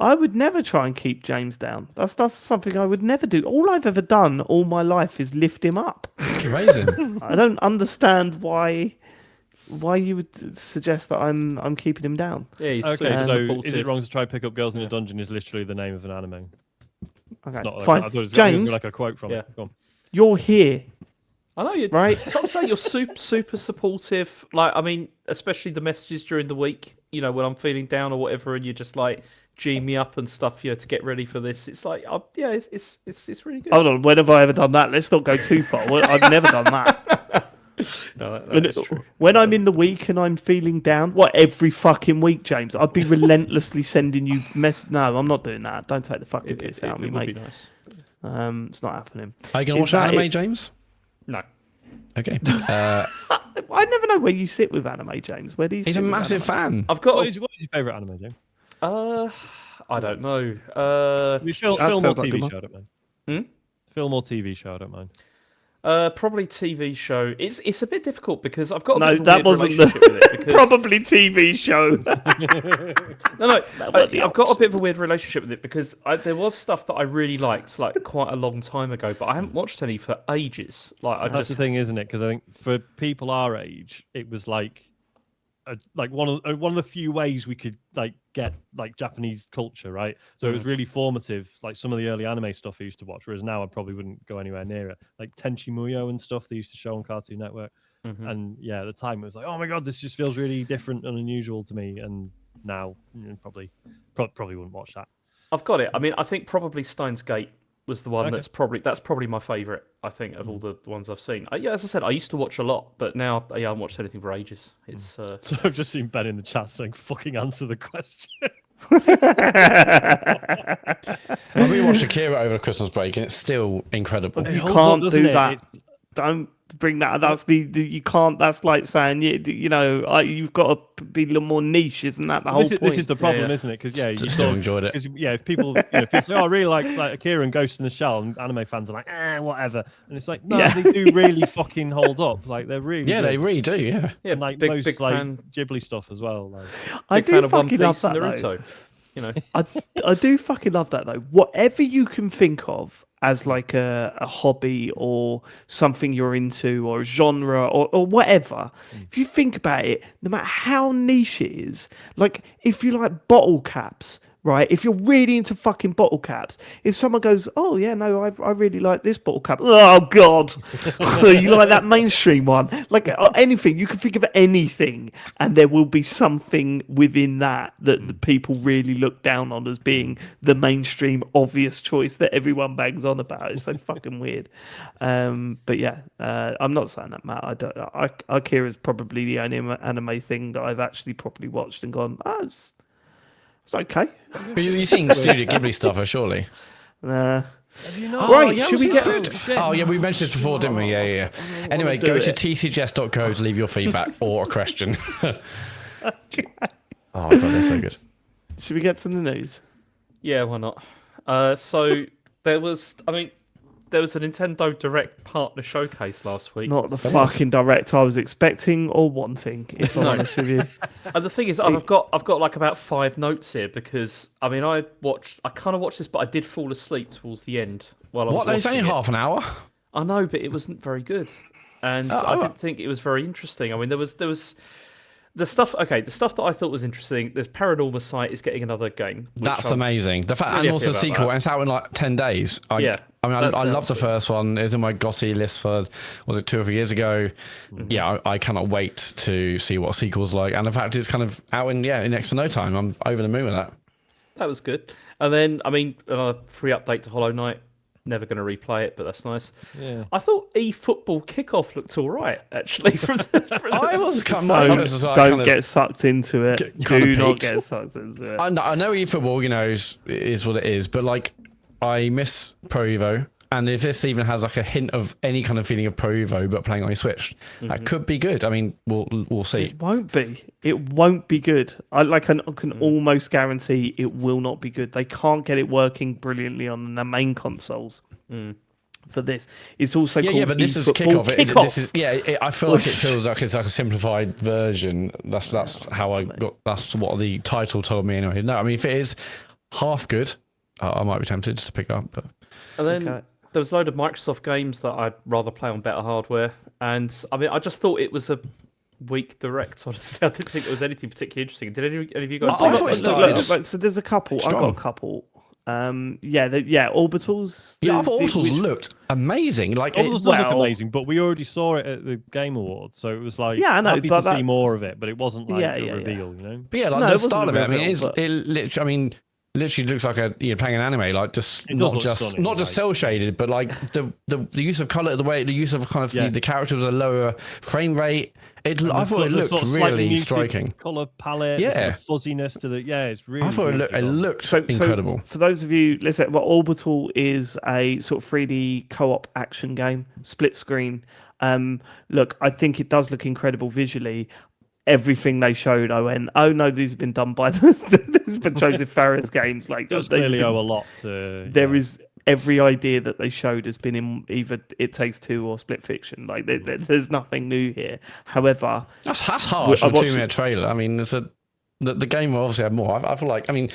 I would never try and keep James down. That's something I would never do. All I've ever done all my life is lift him up. It's amazing. I don't understand why you would suggest that I'm keeping him down. Yeah, he's Okay, so supportive. is it wrong to try and pick up girls in a dungeon is literally the name of an anime? Okay, Not like, fine. I thought it was James, like a quote from Yeah. it. Go on. you're here, I know you're right? So I'm saying you're super supportive. Like, I mean, especially the messages during the week. You know, when I'm feeling down or whatever, and you're just like G me up and stuff. You know, to get ready for this. It's like, yeah, it's really good. Hold on, when have I ever done that? Let's not go too far. I've never done that. No, that is true. When I'm in the week and I'm feeling down, every fucking week, James, I'd be relentlessly sending you No, I'm not doing that. Don't take the fucking piss out of me, it would mate. be nice. It's not happening. Are you going to watch anime, James? No. Okay. I never know where you sit with anime, James. Where do you He's sit a with massive anime? fan. I've got. What is your favourite anime, James? I don't know. Film that or sounds like TV good one. show, I don't mind. Film or TV show, I don't mind. Probably TV show. It's a bit difficult because I've got a No, bit of a that weird wasn't relationship with it. Because... Probably TV show. No, wasn't the I've got a bit of a weird relationship with it because there was stuff that I really liked like quite a long time ago, but I haven't watched any for ages. Like That's the thing, isn't it? Because I think for people our age, it was like one of the few ways we could like get like Japanese culture, right? So it was really formative, like some of the early anime stuff I used to watch, whereas now I probably wouldn't go anywhere near it. Like Tenchi Muyo and stuff they used to show on Cartoon Network. And yeah, at the time it was like, oh my god, this just feels really different and unusual to me. And now probably wouldn't watch that. I've got it. I mean, I think probably Steins Gate was the one Okay. that's probably my favourite. I think of all the ones I've seen. Yeah, as I said, I used to watch a lot, but now I haven't watched anything for ages. It's So I've just seen Ben in the chat saying, "Fucking answer the question." I rewatched Akira over the Christmas break, and it's still incredible. You holds can't up, do doesn't it? that. Don't bring that. That's you can't. That's like saying you've got to be a little more niche, isn't that the whole point? This is the problem, Yeah. isn't it? Because you Still enjoyed it. Because if people say, "Oh, I really like Akira and Ghost in the Shell," and anime fans are like, whatever, and it's like, no, they do really fucking hold up. Like they're really, Yeah, good. they really do. Yeah. yeah, And, like big most big like fan. Ghibli stuff as well. Like, I Big fan do of One fucking Piece love and that though. Naruto. You know, I do fucking love that though. Whatever you can think of as like a hobby or something you're into or a genre or whatever, if you think about it, no matter how niche it is, like if you like bottle caps, right? If you're really into fucking bottle caps, if someone goes, oh yeah, no, I really like this bottle cap. Oh God, you like that mainstream one? Like anything, you can think of anything, and there will be something within that the people really look down on as being the mainstream obvious choice that everyone bangs on about. It's so fucking weird. But yeah, I'm not saying that, Matt. Akira is probably the only anime thing that I've actually properly watched and gone, oh, it's okay. But you've seen Studio Ghibli stuff, surely? Have you not? Right, yeah, should we get... Oh, yeah, we mentioned this before, didn't we? Yeah. Anyway, go to tcgs.co to leave your feedback or a question. Oh, my God, they're so good. Should we get to the news? Yeah, why not? So there was a Nintendo Direct partner showcase last week. Not the fucking Direct I was expecting or wanting, if I'm honest with you. And the thing is, I've got like about 5 notes here because I kind of watched this, but I did fall asleep towards the end while I was watching It's only half an hour. I know, but it wasn't very good, and I didn't think it was very interesting. I mean, there was the stuff. Okay, the stuff that I thought was interesting. There's Paranormal Sight is getting another game. That's amazing. The fact, really and also a happy about sequel, that. and it's out in like 10 days. I mean, I love the first one. It was in my GOTY list for, was it 2 or 3 years ago? Mm-hmm. Yeah, I cannot wait to see what a sequel's like. And the fact it's kind of out in next to no time. I'm over the moon with that. That was good. And then, I mean, another free update to Hollow Knight. Never going to replay it, but that's nice. Yeah. I thought eFootball Kickoff looked all right, actually. I was kind of don't get sucked into it. Do not get sucked into it. I know eFootball, is what it is, but like, I miss Pro Evo. And if this even has like a hint of any kind of feeling of Pro Evo, but playing on your Switch, that could be good. I mean, we'll see. It won't be. It won't be good. I can almost guarantee it will not be good. They can't get it working brilliantly on the main consoles for this. It's also called but this is Kickoff. I feel like it feels like it's like a simplified version. That's how I got. That's what the title told me anyway. No, I mean if it is half good, I might be tempted to pick up. But and then. There was a load of Microsoft games that I'd rather play on better hardware. And I mean, I just thought it was a weak Direct, honestly. I didn't think it was anything particularly interesting. Did any of you guys so there's a couple. I've got a couple. Orbitals. I thought Orbitals looked amazing. Like Orbitals does look amazing, but we already saw it at the Game Awards, so it was like I know, happy to see more of it, but it wasn't like a reveal, you know. But the style of it. I mean, literally looks like playing an anime, like just not just cell shaded, but like the use of color, the use of kind of the character was a lower frame rate. I thought it looked really striking. Color palette, fuzziness to the it's really. I thought it looked incredible. So for those of you, listen, Orbital is a sort of 3D co-op action game, split screen. Look, I think it does look incredible visually. Everything they showed, I went, oh no, these have been done by the Joseph Fares games. Like, does clearly owe a lot to. There is every idea that they showed has been in either It Takes Two or Split Fiction. Like, there's nothing new here. However, that's harsh. A 2-minute trailer. I mean, the game will obviously have more. I feel like, I mean,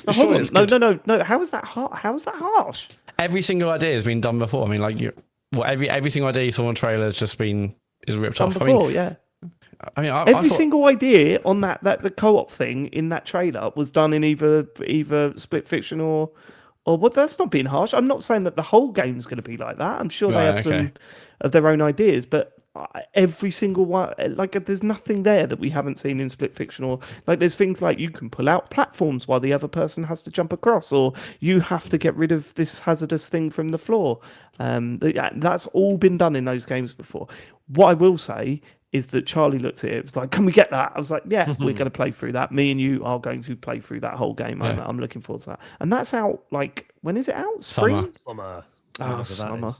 no. How is that harsh? Every single idea has been done before. I mean, like, every single idea you saw on a trailer is ripped off. Before, every single idea on that the co-op thing in that trailer was done in either Split Fiction or what. That's not being harsh. I'm not saying that the whole game's going to be like that. I'm sure they have some of their own ideas, but every single one, like, there's nothing there that we haven't seen in Split Fiction, or like there's things like you can pull out platforms while the other person has to jump across, or you have to get rid of this hazardous thing from the floor. That's all been done in those games before. What I will say is that Charlie looked at it, was like, can we get that? I was like, yeah, we're going to play through that. Me and you are going to play through that whole game. Yeah. I'm looking forward to that. And that's out, like, when is it out? Spring? Summer. Summer.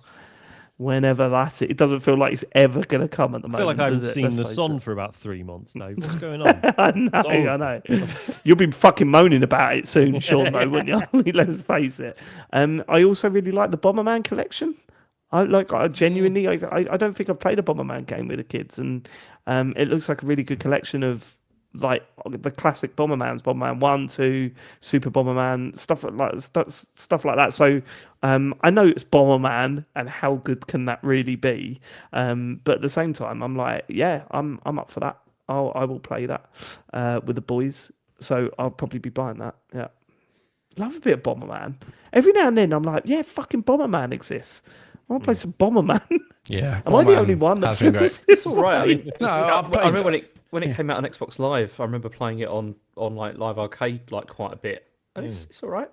Whenever that's it. It doesn't feel like it's ever going to come at the moment. I feel like I haven't seen the sun for about 3 months now. What's going on? I know. You'll be fucking moaning about it soon, Sean, though, wouldn't you? Let's face it. I also really like the Bomberman collection. I genuinely, I don't think I've played a Bomberman game with the kids, and it looks like a really good collection of like the classic Bombermans, Bomberman 1, 2, Super Bomberman, stuff like that. So I know it's Bomberman, and how good can that really be? But at the same time, I'm like, yeah, I'm up for that. I will play that with the boys. So I'll probably be buying that. Yeah. Love a bit of Bomberman. Every now and then I'm like, yeah, fucking Bomberman exists. I want to play some Bomberman. Yeah. Am I the only one that has been feels great. this It's all right. I mean, No, I remember when it came out on Xbox Live. I remember playing it on like Live Arcade like quite a bit. And it's all right.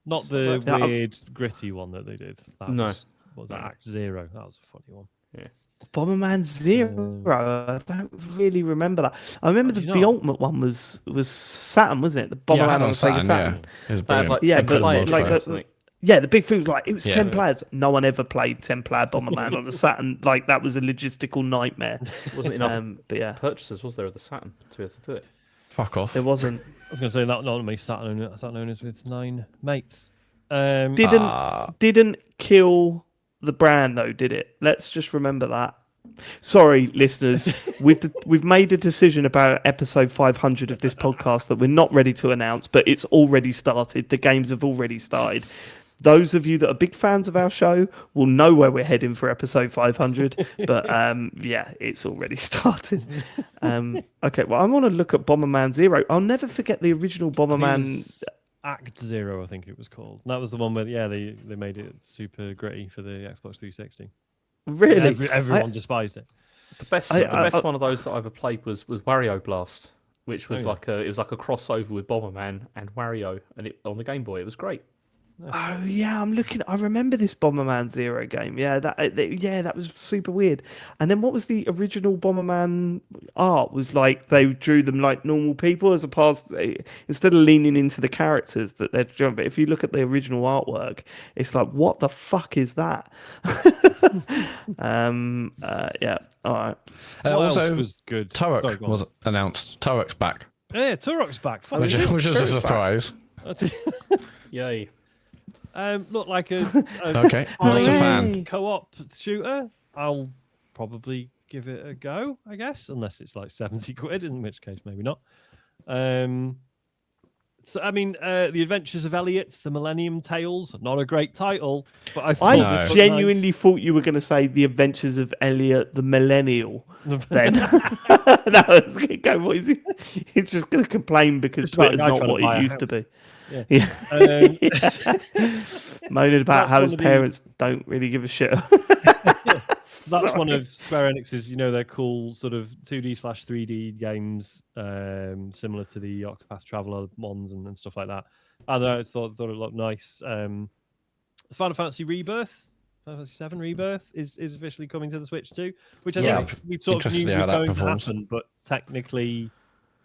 Not It's the not bad. weird gritty one that they did. That No. was that Act Zero. That was a funny one. Yeah. Bomberman Zero. I don't really remember that. I remember do you the not? ultimate one was Saturn, wasn't it? The Bomberman Yeah, I had on on Sega Saturn, Saturn. It was They had, brilliant. like, Yeah, 10 but players like or the, something. yeah, the big thing was like it was Yeah. 10 players. No one ever played 10-player Bomberman on the Saturn. Like that was a logistical nightmare. Wasn't enough But yeah, purchases, was there, of the Saturn to be able to do it? Fuck off. there wasn't. I was going to say that not many Saturn owners with 9 mates. Didn't kill the brand though, did it? Let's just remember that. Sorry, listeners, we've made a decision about episode 500 of this podcast that we're not ready to announce, but it's already started. The games have already started. Those of you that are big fans of our show will know where we're heading for episode 500, but yeah, it's already started. Okay, well, I want to look at Bomberman Zero. I'll never forget the original Bomberman. Act Zero, I think it was called. And that was the one where they made it super gritty for the Xbox 360. Really, Everyone despised it. The best one of those that I ever played was Wario Blast, which was like a crossover with Bomberman and Wario, and on the Game Boy. It was great. Oh yeah, I'm looking. I remember this Bomberman Zero game. Yeah, that was super weird. And then what was the original Bomberman art? Was like they drew them like normal people, as opposed instead of leaning into the characters that they're drawing. But if you look at the original artwork, it's like, what the fuck is that? Yeah. All right. What Also, else was good? Turok Sorry, go on. was announced. Turok's back, Yeah, Turok's back. which was a surprise. Yay! Look like a Okay, what's a fan? co-op shooter. I'll probably give it a go, I guess, unless it's like 70 quid, in which case maybe not. So I mean, The Adventures of Elliot, The Millennium Tales, not a great title, but I thought I this looked genuinely thought you were going to say The Adventures of Elliot the Millennial. Then that was going to go. What is he? He's just going to complain because It's like Twitter's a guy not trying to what buy it a used to be. Yeah. Moaning about That's how one his of the- parents don't really give a shit. That's one of Square Enix's, their cool sort of 2D/3D games, similar to the Octopath Traveler ones and stuff like that. I thought it looked nice. Final Fantasy Rebirth, Final Fantasy 7 Rebirth is officially coming to the Switch too, which I think we sort of knew interested was how that going to performs. happen, but technically,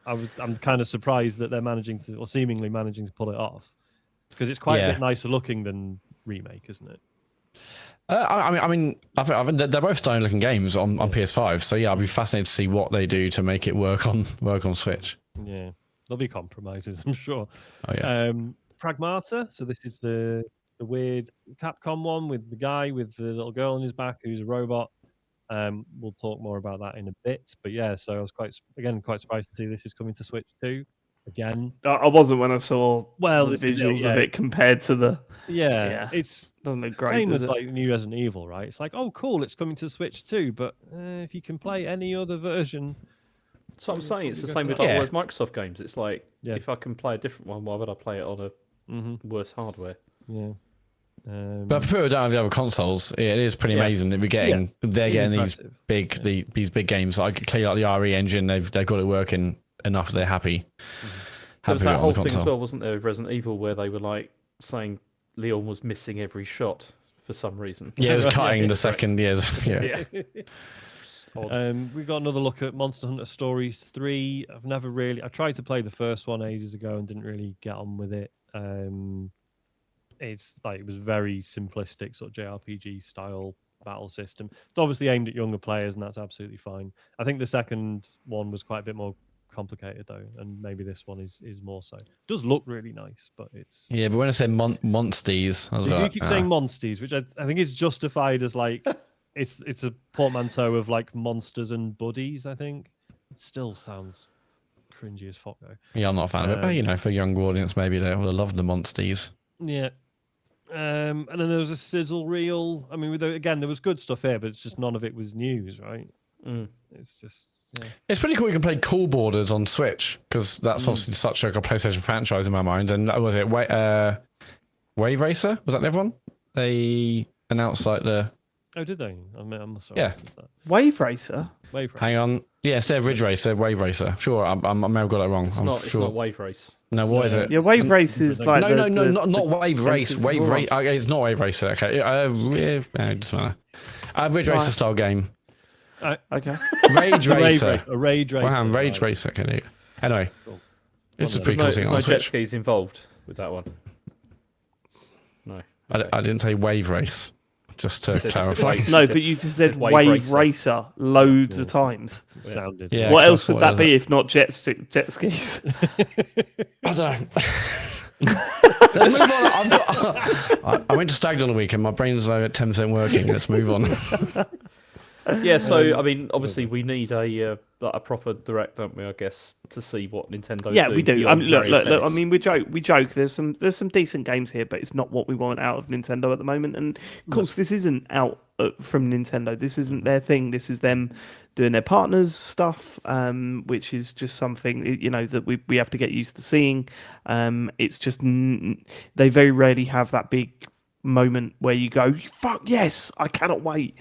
I'm kind of surprised that they're seemingly managing to pull it off, because it's quite a bit nicer looking than Remake, isn't it? I mean, they're both stunning looking games on PS5. So yeah, I'll be fascinated to see what they do to make it work on Switch. Yeah, there'll be compromises, I'm sure. Oh yeah. Pragmata. So this is the weird Capcom one with the guy with the little girl on his back who's a robot. We'll talk more about that in a bit. But yeah, so I was quite surprised to see this is coming to Switch too. Again, I wasn't when I saw the this is it, visuals of it compared to the. It's Doesn't look great. same Does as it? like new Resident Evil, right? It's like, oh, cool, it's coming to Switch too. But if you can play any other version, That's what I'm saying. It's the go same for with that. all those Microsoft games. It's like, Yeah. if I can play a different one, why would I play it on a worse hardware? yeah. But for people who don't have the other consoles, it is pretty amazing that they're getting impressive. these big games. Like clearly, like the RE engine, they've got it working enough that they're happy. There was Happy that on whole the thing as console. well, wasn't there, with Resident Evil, where they were like saying Leon was missing every shot for some reason. Yeah, it was Yeah, cutting the correct. second years. Yeah. We've got another look at Monster Hunter Stories 3. I tried to play the first one ages ago and didn't really get on with it. It's like it was very simplistic sort of JRPG style battle system. It's obviously aimed at younger players, and that's absolutely fine. I think the second one was quite a bit more complicated though, and maybe this one is more so. It does look really nice, but it's Yeah, but when I said Monsties, I was you like, keep saying Monsties, which I think is justified as like it's a portmanteau of like monsters and buddies. I think it still sounds cringy as fuck though. Yeah, I'm not a fan of it. But, you know, for a younger audience, maybe they will love the monsters. Yeah. And then there was a sizzle reel. I mean, again, there was good stuff here, but it's just none of it was news, right? It's just... Yeah. It's pretty cool you can play Cool Borders on Switch, because that's obviously such like a PlayStation franchise in my mind. And was it Wave Racer? Was that the other one? They announced like the... Oh, did they? I'm sorry. Yeah. Wave Racer? Wave Racer. Hang on. Yeah, instead of Ridge Racer, Wave Racer. Sure, I may have got that wrong. It's not Wave Race. No, what is it? Yeah, Wave Race is like not Wave Race. Wave Race. Okay, it's not Wave Racer. Okay, it doesn't matter. Ridge Racer style game. Okay. Rage Racer. A Rage Racer. Wow, Rage Racer. Okay, there you go. Anyway, it's a pretty cool thing on no jet Switch. skis involved with that one. No. I didn't say Wave Race. Just to clarify. No, but you just said Wave Racer loads of times. Sounded. Yeah, what else would that be if not jet skis? I don't know. Let's move on. I went to Stag on the weekend. My brain's like at 10% working. Let's move on. Yeah, so I mean, obviously, we need a proper direct, don't we? I guess to see what Nintendo. Yeah, we do. Look. I mean, we joke. There's some decent games here, but it's not what we want out of Nintendo at the moment. And of course, this isn't out from Nintendo. This isn't their thing. This is them doing their partners stuff, which is just something that we have to get used to seeing. It's just they very rarely have that big moment where you go, fuck yes, I cannot wait.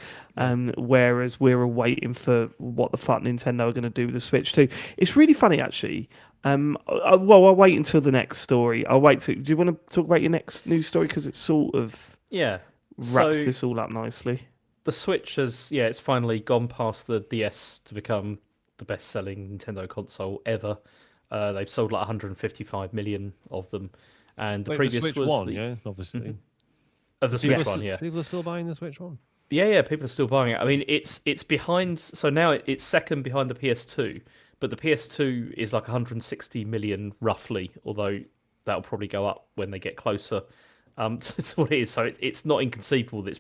Whereas we're all waiting for what the fuck Nintendo are going to do with the Switch 2. It's really funny, actually. I'll wait until the next story. Do you want to talk about your next news story? Because it sort of wraps this all up nicely. The Switch it's finally gone past the DS to become the best-selling Nintendo console ever. They've sold like 155 million of them. And the previous Switch was One, obviously. Mm-hmm. Of the Switch One, yeah. People are still buying the Switch One. Yeah, people are still buying it. I mean, it's behind. So now it's second behind the PS2, but the PS2 is like 160 million roughly. Although that'll probably go up when they get closer. To what it is. So it's not inconceivable that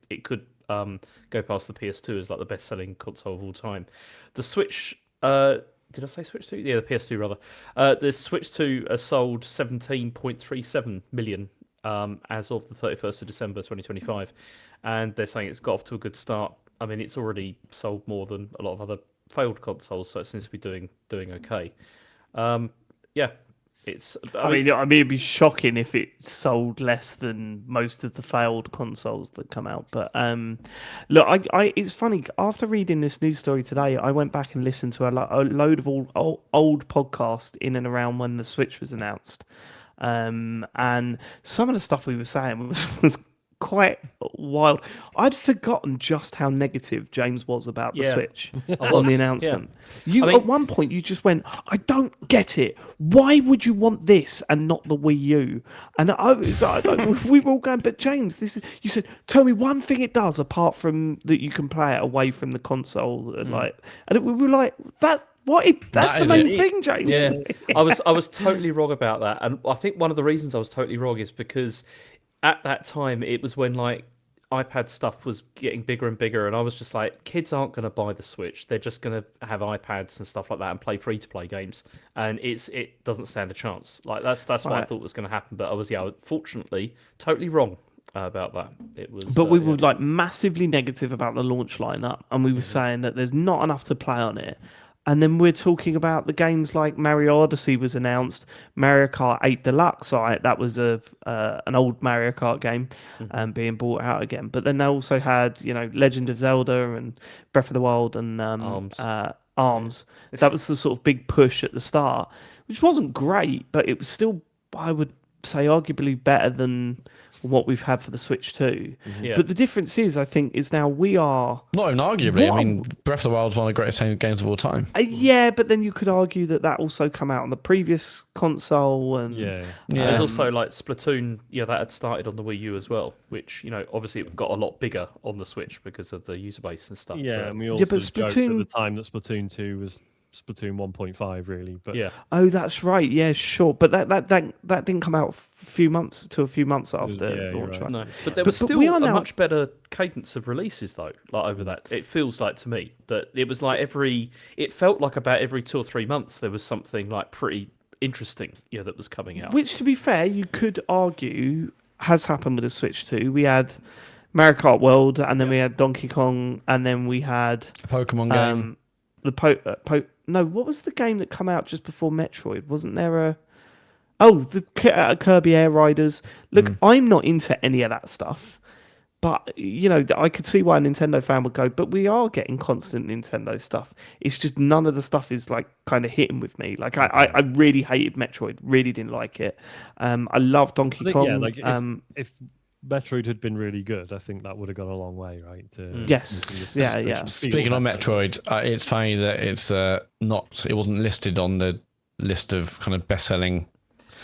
it could go past the PS2 as like the best-selling console of all time. The Switch. Did I say Switch 2? Yeah, the PS2 rather. The Switch 2 has sold 17.37 million. As of the 31st of December 2025, and they're saying it's got off to a good start. I mean, it's already sold more than a lot of other failed consoles, so it seems to be doing okay. I mean, it'd be shocking if it sold less than most of the failed consoles that come out. But look, it's funny. After reading this news story today, I went back and listened to a load of old podcasts in and around when the Switch was announced. And some of the stuff we were saying was quite wild. I'd forgotten just how negative James was about the Switch on the announcement. Yeah. At one point you just went, I don't get it. Why would you want this and not the Wii U? And we were all going, but James, you said, tell me one thing it does apart from that you can play it away from the console. And we were like, that's the main thing, James. Yeah, I was totally wrong about that, and I think one of the reasons I was totally wrong is because at that time it was when like iPad stuff was getting bigger and bigger, and I was just like, kids aren't going to buy the Switch; they're just going to have iPads and stuff like that and play free-to-play games, and it doesn't stand a chance. Like that's what I thought was going to happen, but I was fortunately totally wrong about that. It was, but we were like massively negative about the launch lineup, and we were saying that there's not enough to play on it. And then we're talking about the games like Mario Odyssey was announced, Mario Kart 8 Deluxe. That was an old Mario Kart game being brought out again. But then they also had, Legend of Zelda and Breath of the Wild and Arms. That was the sort of big push at the start, which wasn't great, but it was still, I would say, arguably better than what we've had for the Switch 2. Yeah. But the difference is now we are... Not even arguably. I mean, Breath of the Wild is one of the greatest games of all time. Yeah, but then you could argue that also come out on the previous console. And there's also like Splatoon, that had started on the Wii U as well, which, obviously it got a lot bigger on the Switch because of the user base and stuff. Yeah, and we also joked at the time that Splatoon 2 was Splatoon 1.5 really, but Yeah. Oh, that's right. Yeah, sure. But that didn't come out a few months after you're launch, right. right? No, but there But- was but still we are a now- much better cadence of releases though. Like over that, it feels like to me that it was like it felt like about every 2 or 3 months there was something like pretty interesting, that was coming out. Which, to be fair, you could argue has happened with the Switch 2. We had Mario Kart World, and then we had Donkey Kong, and then we had Pokemon game. no, what was the game that come out just before Metroid? Wasn't there a? Oh, the Kirby Air Riders. Look, I'm not into any of that stuff, but I could see why a Nintendo fan would go. But we are getting constant Nintendo stuff. It's just none of the stuff is like kind of hitting with me. Like I really hated Metroid. Really didn't like it. I love Donkey Kong. Yeah, like if Metroid had been really good, I think that would have gone a long way, right? Yes, yeah. Speaking of Metroid, it's funny that it's it wasn't listed on the list of kind of best-selling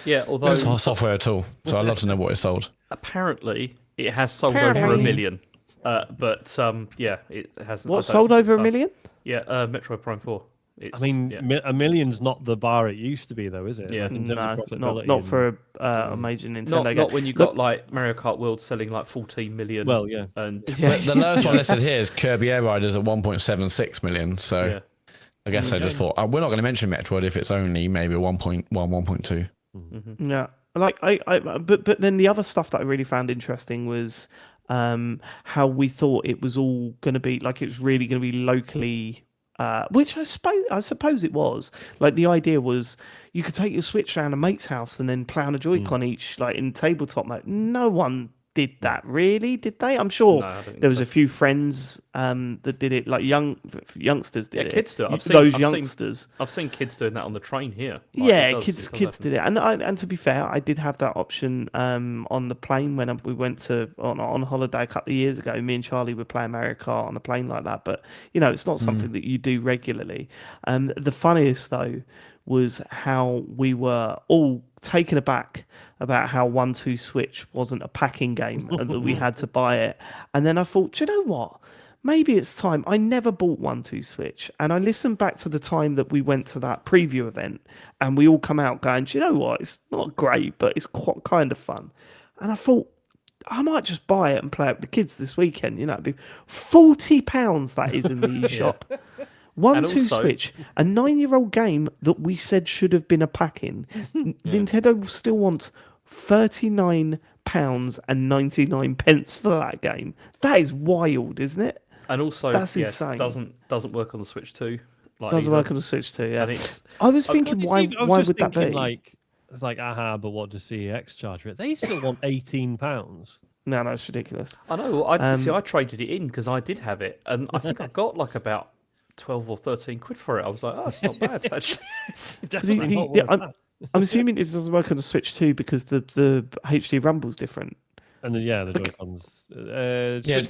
software at all. So I'd love to know what it sold. Apparently, it has sold over 1 million. But it hasn't. What sold over 1 million? Yeah, Metroid Prime 4. I mean, a million's not the bar it used to be, though, is it? Yeah. Like, in terms of profitability not for a major Nintendo game. Not when you got like Mario Kart World selling like 14 million. Well, yeah. And The lowest one listed here is Kirby Air Riders at 1.76 million. So I guess they just thought, we're not going to mention Metroid if it's only maybe 1.1, 1.2. Yeah, like but then the other stuff that I really found interesting was how we thought it was all going to be, like it was really going to be locally. Which I suppose it was. Like the idea was you could take your Switch around a mate's house and then play on a Joy-Con each, like in tabletop mode. No one did that, really, did they? I'm sure there was a few friends that did it, like youngsters did it. Kids do it. I've seen kids doing that on the train here. Like, kids did it, and to be fair, I did have that option on the plane when we went on holiday a couple of years ago. Me and Charlie were playing Mario Kart on a plane like that, but it's not something that you do regularly. The funniest though was how we were all taken aback about how 1-2 Switch wasn't a packing game and that we had to buy it. And then I thought, do you know what? Maybe it's time. I never bought 1-2 Switch. And I listened back to the time that we went to that preview event and we all come out going, do you know what? It's not great, but it's quite kind of fun. And I thought, I might just buy it and play it with the kids this weekend. It'd be £40 that is in the eShop. 1-2 Switch, a 9-year-old game that we said should have been a pack-in. Nintendo still wants £39.99 for that game. That is wild, isn't it? And also, that's insane. Doesn't work on the Switch 2. Doesn't work on the Switch 2. Yeah. And I was thinking, why would that be? It's like, but what does CEX charge for it? They still want £18. No, it's ridiculous. I know. I traded it in because I did have it, and I think I got like about 12 or 13 quid for it. I was like, it's not bad actually. I'm assuming it doesn't work on the Switch 2 because the HD rumble's different. And the Joy-Cons.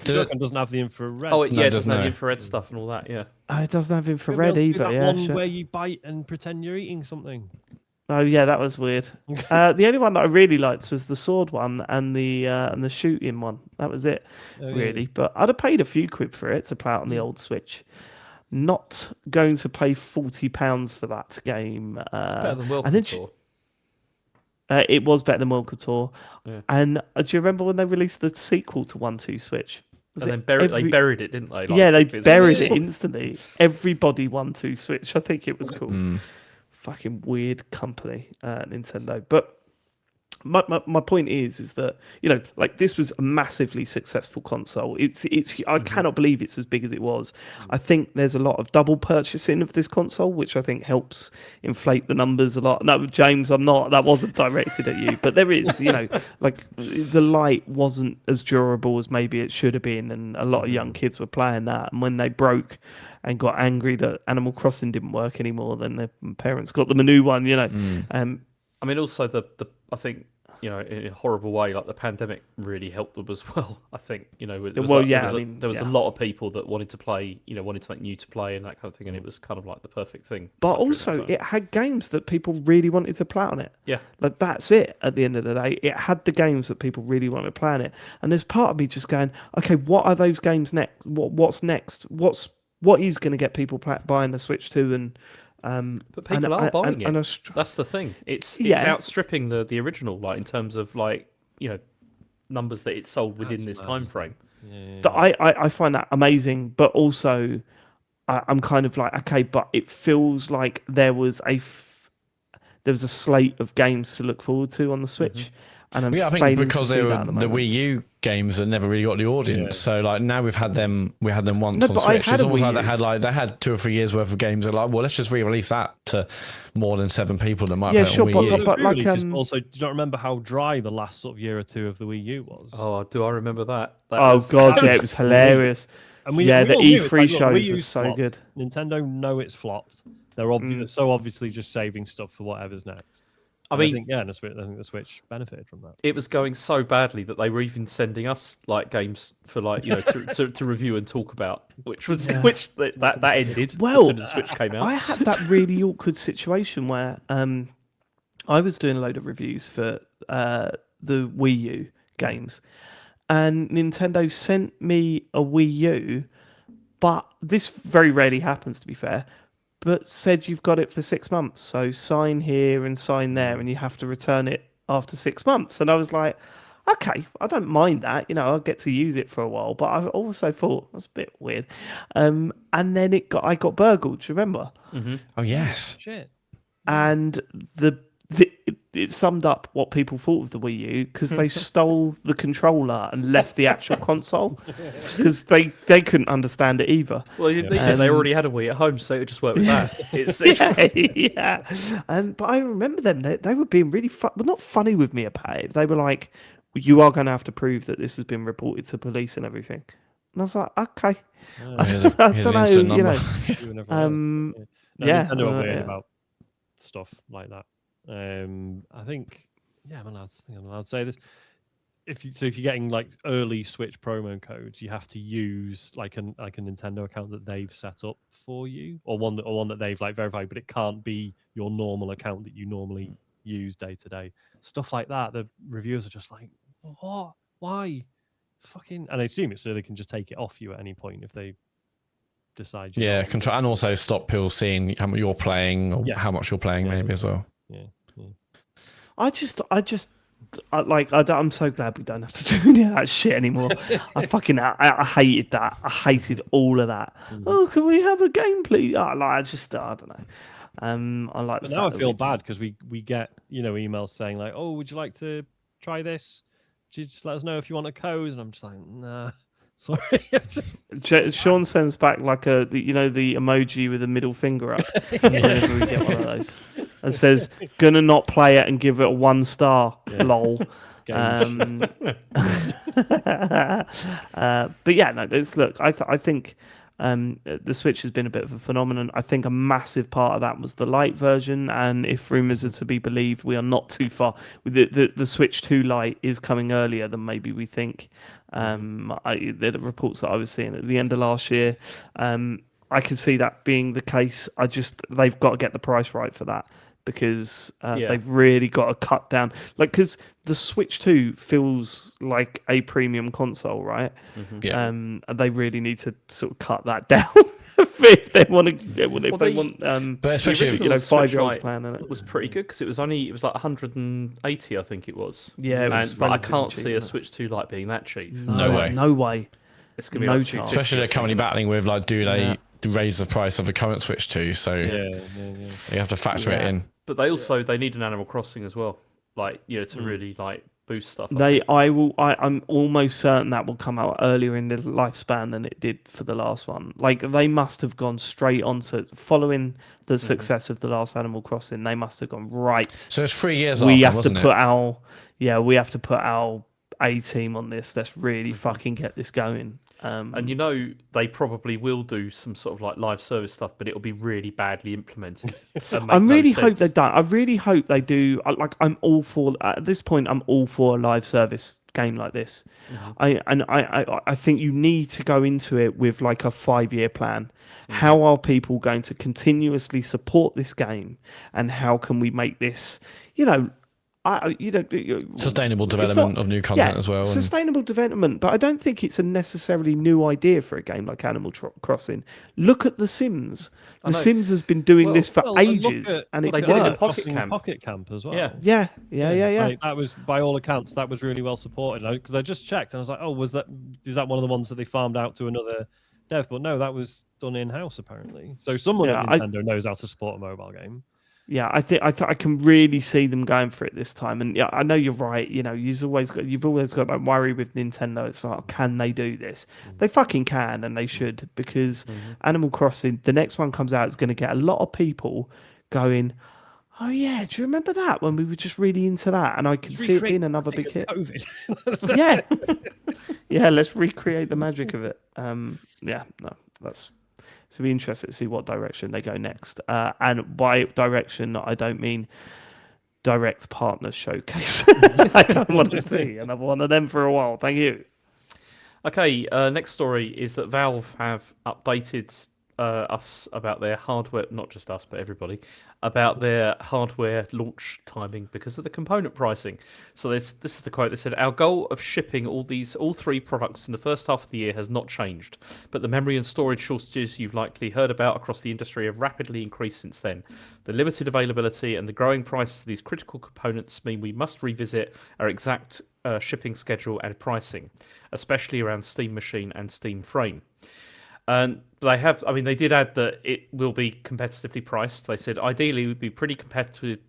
Joy-Con doesn't have the infrared. Oh, it doesn't have the infrared stuff and all that. Yeah. It doesn't have infrared either. That one where you bite and pretend you're eating something. Oh yeah, that was weird. The only one that I really liked was the sword one and the shooting one. That was it, really. Yeah. But I'd have paid a few quid for it to play out on the old Switch. Not going to pay £40 for that game. It's better than World Tour. It was better than World Tour. Yeah. And do you remember when they released the sequel to 1-2 Switch? They buried it, didn't they? They buried it instantly. Everybody 1-2 Switch. I think it was cool. Fucking weird company, Nintendo. But my point is that like this was a massively successful console. It's I cannot believe it's as big as it was. I think there's a lot of double purchasing of this console, which I think helps inflate the numbers a lot. No, James, that wasn't directed at you, but there is, like the Lite wasn't as durable as maybe it should have been, and a lot of young kids were playing that, and when they broke and got angry that Animal Crossing didn't work anymore, then their parents got them a new one. I mean, also I think, in a horrible way, like the pandemic really helped them as well. I think, there was a lot of people that wanted to play, wanted something new to play and that kind of thing, and it was kind of like the perfect thing. But also, it had games that people really wanted to play on it. Yeah, like that's it. At the end of the day, it had the games that people really wanted to play on it. And there's part of me just going, okay, what are those games next? What's next? What is going to get people buying the Switch 2 But people are buying it. That's the thing. It's outstripping the original, like in terms of like numbers that it sold within this time frame. Yeah. I find that amazing, but also I'm kind of like, okay, but it feels like there was a slate of games to look forward to on the Switch. And I think because they were the Wii U games that never really got the audience. So like now we've had them once on Switch. It's almost like they had 2 or 3 years worth of games. They're like, well, let's just re-release that to more than 7 people that might play it on Wii U. But like, also, do you not remember how dry the last sort of year or 2 of the Wii U was? Oh, do I remember that? It was hilarious. And the E3 shows was so good. Nintendo know it's flopped. They're so obviously just saving stuff for whatever's next. I think the Switch benefited from that. It was going so badly that they were even sending us like games for like to review and talk about, which that ended as soon as the Switch came out. I had that really awkward situation where I was doing a load of reviews for the Wii U games, and Nintendo sent me a Wii U, but this very rarely happens, to be fair. But said you've got it for 6 months, so sign here and sign there, and you have to return it after 6 months. And I was like, okay, I don't mind that, I'll get to use it for a while. But I also thought that's a bit weird. And then I got burgled. Do you remember? Mm-hmm. Oh yes. Shit. And it summed up what people thought of the Wii U, because they stole the controller and left the actual console, because they couldn't understand it either. Well, they already had a Wii at home, so it just worked with that. But I remember them. They were being really not funny with me about it. They were like, "You are going to have to prove that this has been reported to police and everything." And I was like, "Okay." I don't know. Nintendo are weird about stuff like that. I think, I'm allowed to say this. If you're getting like early Switch promo codes, you have to use like a Nintendo account that they've set up for you, or one that they've like verified, but it can't be your normal account that you normally use day to day. Stuff like that. The reviewers are just like, what? Why? Fucking, and I assume it's so they can just take it off you at any point if they decide. Control, and also stop people seeing how much you're playing or how much you're playing, maybe as well. I'm so glad we don't have to do any of that shit anymore. I hated that. I hated all of that. Oh, can we have a game, please? I don't know. I like. But now I feel bad because we get emails saying like, oh, would you like to try this? Just let us know if you want a code, and I'm just like, nah. Sorry. Sean sends back like the emoji with the middle finger up whenever we get one of those, and says, "Gonna not play it and give it a 1 star." Lol. But look, I think the Switch has been a bit of a phenomenon. I think a massive part of that was the Lite version, and if rumours are to be believed, we are not too far. The Switch 2 Lite is coming earlier than maybe we think. The reports that I was seeing at the end of last year, I can see that being the case. They've got to get the price right for that, because they've really got to cut down. Because the Switch 2 feels like a premium console, right? Mm-hmm. And they really need to sort of cut that down if they want to. But especially 5-year-olds plan. It was pretty good because it was like 180, I think it was. Yeah, but I can't see a Switch 2 Lite being that cheap. No way. It's gonna be no like chance. Especially they're currently battling with like, do they raise the price of the current Switch 2? So you have to factor it in. But they need an Animal Crossing as well, to really boost stuff. I'm almost certain that will come out earlier in the lifespan than it did for the last one. They must have gone straight on to following the success of the last Animal Crossing. They must have gone right. So it's 3 years. We have to put our A team on this. Let's really fucking get this going. And they probably will do some sort of live service stuff, but it'll be really badly implemented. I really hope they don't. I really hope they do. I'm all for at this point. I'm all for a live service game like this. Mm-hmm. I think you need to go into it with a 5-year plan. Mm-hmm. How are people going to continuously support this game, and how can we make this, Sustainable development of new content as well. Sustainable development, but I don't think it's a necessarily new idea for a game like Animal Crossing. Look at The Sims. The Sims has been doing this for ages, and they it did it in works. Pocket Camp as well. Yeah. Yeah. Like, that was, by all accounts, that was really well supported. Because I just checked and I was like, oh, is that one of the ones that they farmed out to another dev? But no, that was done in house apparently. So someone at Nintendo knows how to support a mobile game. Yeah, I think I can really see them going for it this time, and yeah, I know you're right. You've always got that worry with Nintendo. It's like, can they do this? They fucking can, and they should, because Animal Crossing, the next one comes out, is going to get a lot of people going, oh yeah, do you remember that when we were just really into that? And I can see it being another big hit. Yeah, yeah, let's recreate the magic of it. That's. So be interested to see what direction they go next. And by direction, I don't mean direct partner showcase. I don't want to see another one of them for a while. Thank you. Okay, next story is that Valve have updated us about their hardware, not just us, but everybody, about their hardware launch timing because of the component pricing. So this is the quote. They said, our goal of shipping all three products in the first half of the year has not changed, but the memory and storage shortages you've likely heard about across the industry have rapidly increased since then. The limited availability and the growing prices of these critical components mean we must revisit our exact shipping schedule and pricing, especially around Steam Machine and Steam Frame. And they did add that it will be competitively priced. They said ideally it would be pretty competitive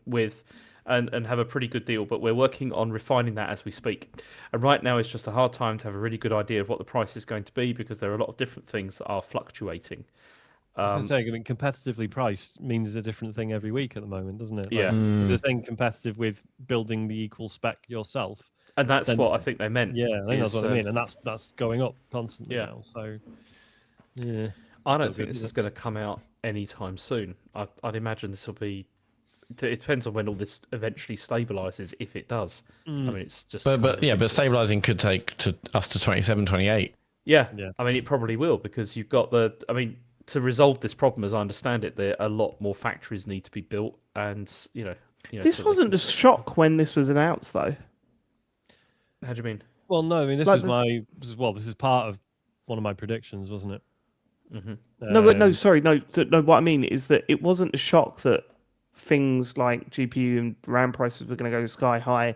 with and have a pretty good deal, but we're working on refining that as we speak. And right now it's just a hard time to have a really good idea of what the price is going to be because there are a lot of different things that are fluctuating. I was going to say, competitively priced means a different thing every week at the moment, doesn't it? Yeah. The thing competitive with building the equal spec yourself. And that's what I think they meant. Yeah, I think that's what I mean. And that's going up constantly now. So, yeah. I don't think this is going to come out anytime soon. I'd imagine this will be... It depends on when all this eventually stabilises, if it does. I mean, it's just... But stabilising could take us to 27, 28. Yeah. I mean, it probably will, because you've got to resolve this problem, as I understand it, there a lot more factories need to be built, and this wasn't a shock when this was announced, though. How do you mean? Well, no, I mean this is part of one of my predictions, wasn't it? Mm-hmm. No. What I mean is that it wasn't a shock that things like GPU and RAM prices were going to go sky high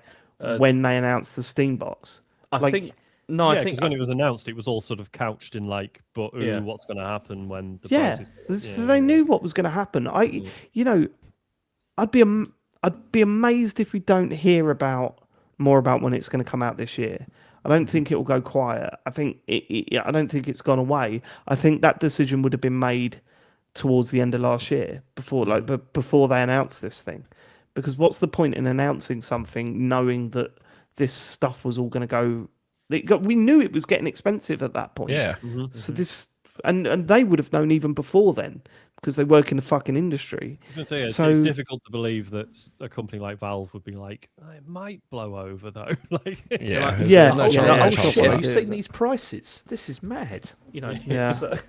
when they announced the Steam box. I think when it was announced, it was all sort of couched in what's going to happen when the prices. They knew what was going to happen. I'd be amazed if we don't hear more about when it's going to come out this year. I don't think it will go quiet. I think I don't think it's gone away. I think that decision would have been made towards the end of last year, before they announced this thing. Because what's the point in announcing something knowing that this stuff was all going to go? We knew it was getting expensive at that point. Yeah. So this and they would have known even before then, because they work in the fucking industry. I was going to say, it's difficult to believe that a company like Valve would be like, it might blow over though. Have you seen these prices? This is mad.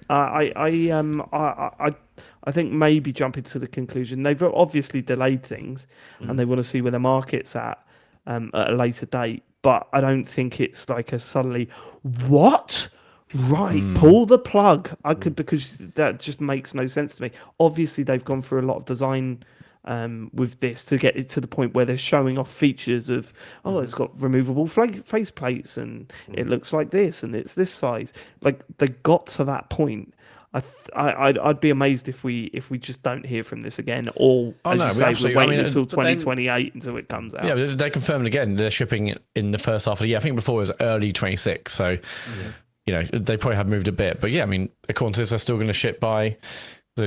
I think maybe jumping to the conclusion, they've obviously delayed things, and they want to see where the market's at a later date. But I don't think it's like a suddenly what. Right, pull the plug. Because that just makes no sense to me. Obviously, they've gone through a lot of design with this to get it to the point where they're showing off features of, it's got removable face plates and it looks like this and it's this size. Like they got to that point. I'd be amazed if we just don't hear from this again, or we're waiting until 2028 until it comes out. Yeah, they confirmed again they're shipping it in the first half of the year. I think before it was early 26, so. They probably have moved a bit, but according to this, they're still going to ship by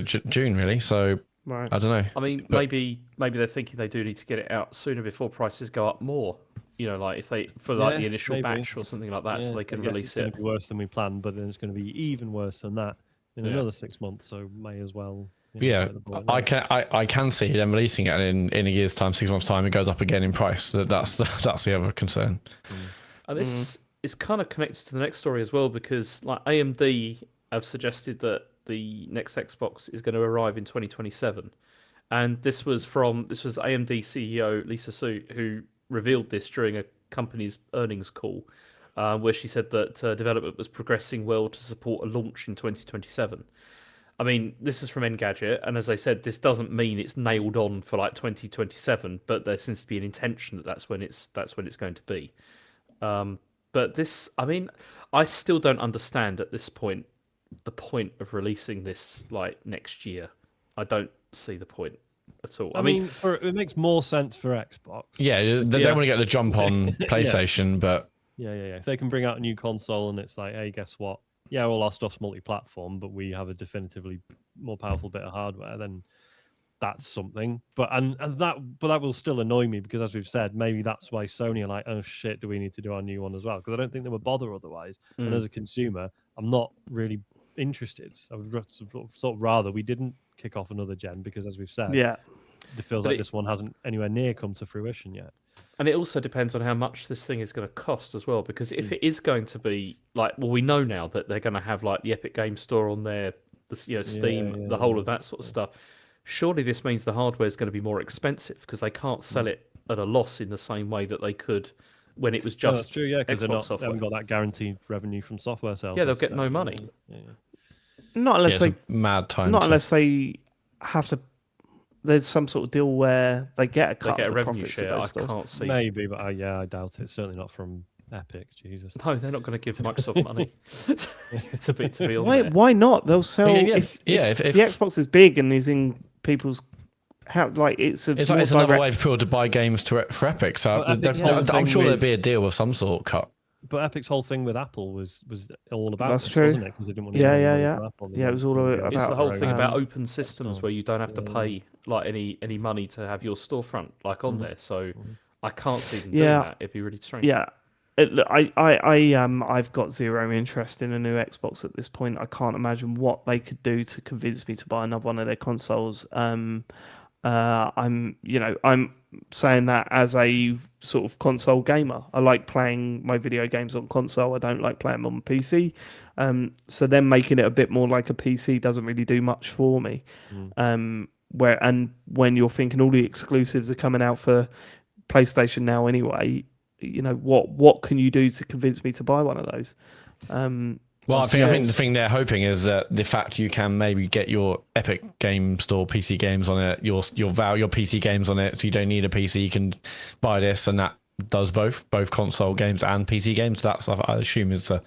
June, really. So right. I don't know. I mean, maybe they're thinking they do need to get it out sooner before prices go up more. Like if they the initial batch or something like that, so they can release it. It's going to be worse than we planned, but then it's going to be even worse than that in another 6 months. So may as well. I can see them releasing it, and in a year's time, 6 months' time, it goes up again in price. That's the other concern. And this. It's kind of connected to the next story as well, because like AMD have suggested that the next Xbox is going to arrive in 2027, And this was AMD CEO Lisa Su who revealed this during a company's earnings call, where she said that development was progressing well to support a launch in 2027. I mean, this is from Engadget, and as I said, this doesn't mean it's nailed on for like 2027, but there seems to be an intention that that's when it's going to be. But this, I mean, I still don't understand at this point the point of releasing this like next year. I don't see the point at all. I mean, it makes more sense for Xbox. Yeah, they don't want to get the jump on PlayStation, but yeah. If they can bring out a new console and it's like, hey, guess what? Yeah, all our stuff's multi-platform, but we have a definitively more powerful bit of hardware, then that's something. But that will still annoy me because, as we've said, maybe that's why Sony are like, oh shit, do we need to do our new one as well? Because I don't think they would bother otherwise. And as a consumer, I'm not really interested. I would sort of rather we didn't kick off another gen because, as we've said, it feels like this one hasn't anywhere near come to fruition yet. And it also depends on how much this thing is going to cost as well. Because if it is going to be like, well, we know now that they're going to have like the Epic Game Store on there, Steam, the whole of that sort of stuff. Surely this means the hardware is going to be more expensive because they can't sell it at a loss in the same way that they could when it was just that's true, yeah, because they haven't got that guaranteed revenue from software sales. Yeah, they'll get no money. Not unless they mad time. Not unless they have to. There's some sort of deal where they get a cut. They get of a the revenue profits share. of I those stores. can't see. Maybe, but I doubt it. Certainly not from Epic. Jesus. No, they're not going to give Microsoft money to be on Why? there. Why not? They'll sell. If the Xbox is big and is in people's house, like it's another way for people to buy games for Epic. So I'm sure there'd be a deal of some sort cut. But Epic's whole thing with Apple was all about that's this, true, wasn't it? Because they didn't want to Apple. Yeah, it was all about. It's the whole thing about open systems where you don't have to pay like any money to have your storefront like on there. So I can't see them doing that. It'd be really strange. Yeah. I've got zero interest in a new Xbox at this point. I can't imagine what they could do to convince me to buy another one of their consoles. I'm saying that as a sort of console gamer. I like playing my video games on console. I don't like playing them on PC. So then making it a bit more like a PC doesn't really do much for me. When you're thinking all the exclusives are coming out for PlayStation now anyway, what can you do to convince me to buy one of those? Well, I think the thing they're hoping is that the fact you can maybe get your Epic Game Store PC games on it, your PC games on it, so you don't need a PC. You can buy this, and that does both console games and PC games. That's, I assume, is the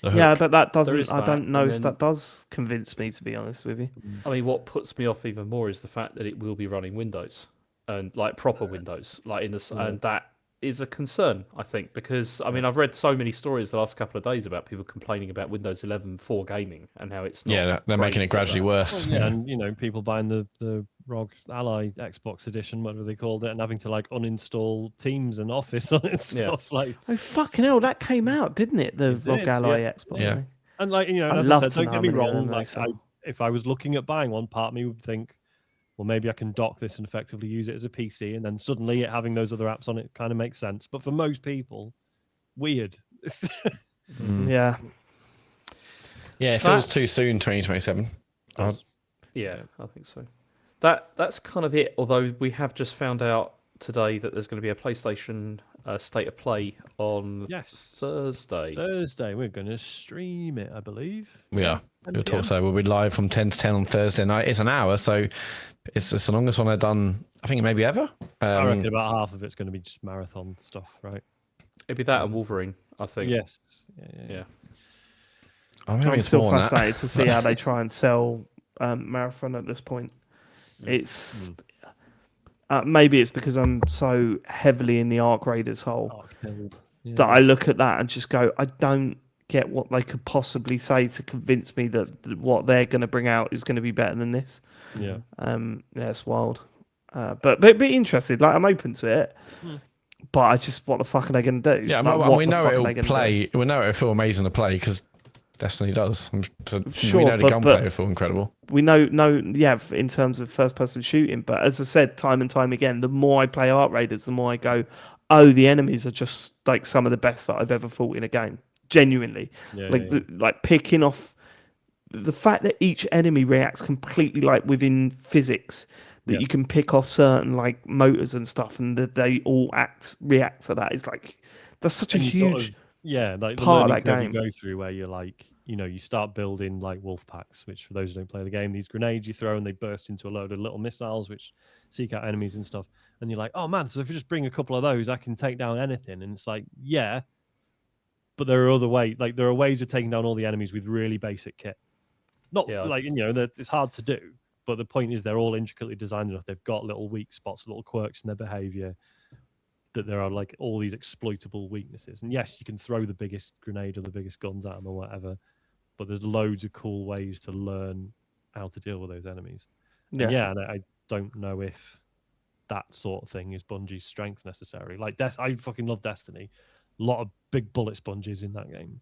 hook. Yeah, but that doesn't. I don't know if that does convince me, to be honest with you. I mean, what puts me off even more is the fact that it will be running Windows and like proper Windows, like and that is a concern, I think, because I mean I've read so many stories the last couple of days about people complaining about Windows 11 for gaming and how it's not. Yeah, they're making it gradually worse. Well, and people buying the ROG Ally Xbox edition, whatever they called it, and having to like uninstall Teams and Office and stuff like. Oh fucking hell, that came out, didn't it? The ROG Ally Xbox. Yeah. And like as I said, don't get me wrong. Like if I was looking at buying one, part of me would think, well, maybe I can dock this and effectively use it as a PC, and then suddenly having those other apps on it kind of makes sense. But for most people, weird. Yeah. Yeah, it feels too soon, 2027. Yeah, I think so. That's kind of it. Although we have just found out today that there's going to be a PlayStation State of Play on Thursday. We're going to stream it, I believe. We are. We'll be live from 10 to 10 on Thursday night. It's an hour, so it's the longest one I've done, I think, maybe ever. I reckon about half of it's going to be just marathon stuff, right? It'd be that and Wolverine, I think. Yes. Yeah. I'm still fascinated to see how they try and sell marathon at this point. It's maybe it's because I'm so heavily in the Arc Raiders hole that I look at that and just go, I don't get what they could possibly say to convince me that what they're going to bring out is going to be better than this. Yeah. It's wild. But be interested. Like, I'm open to it. But I just, what the fuck are they going to do? Yeah, like, we know it'll play. We know it'll feel amazing to play because Destiny does. Sure, we know the gunplay will feel incredible. We know, in terms of first-person shooting. But as I said, time and time again, the more I play Arc Raiders, the more I go, oh, the enemies are just like some of the best that I've ever fought in a game. Genuinely, like picking off the fact that each enemy reacts completely like within physics. that you can pick off certain like motors and stuff, and that they all react to that. It's like that's such a huge like the part of learning that curve game. you go through where you're like, you start building like wolf packs, which for those who don't play the game, these grenades you throw and they burst into a load of little missiles which seek out enemies and stuff. And you're like, oh man, so if you just bring a couple of those, I can take down anything. And it's like, yeah, but there are other ways. Like there are ways of taking down all the enemies with really basic kit. Not like it's hard to do, but the point is they're all intricately designed enough. They've got little weak spots, little quirks in their behavior, that there are like all these exploitable weaknesses. And yes, you can throw the biggest grenade or the biggest guns at them or whatever, but there's loads of cool ways to learn how to deal with those enemies. And I don't know if that sort of thing is Bungie's strength necessarily. Like I fucking love Destiny. A lot of big bullet sponges in that game.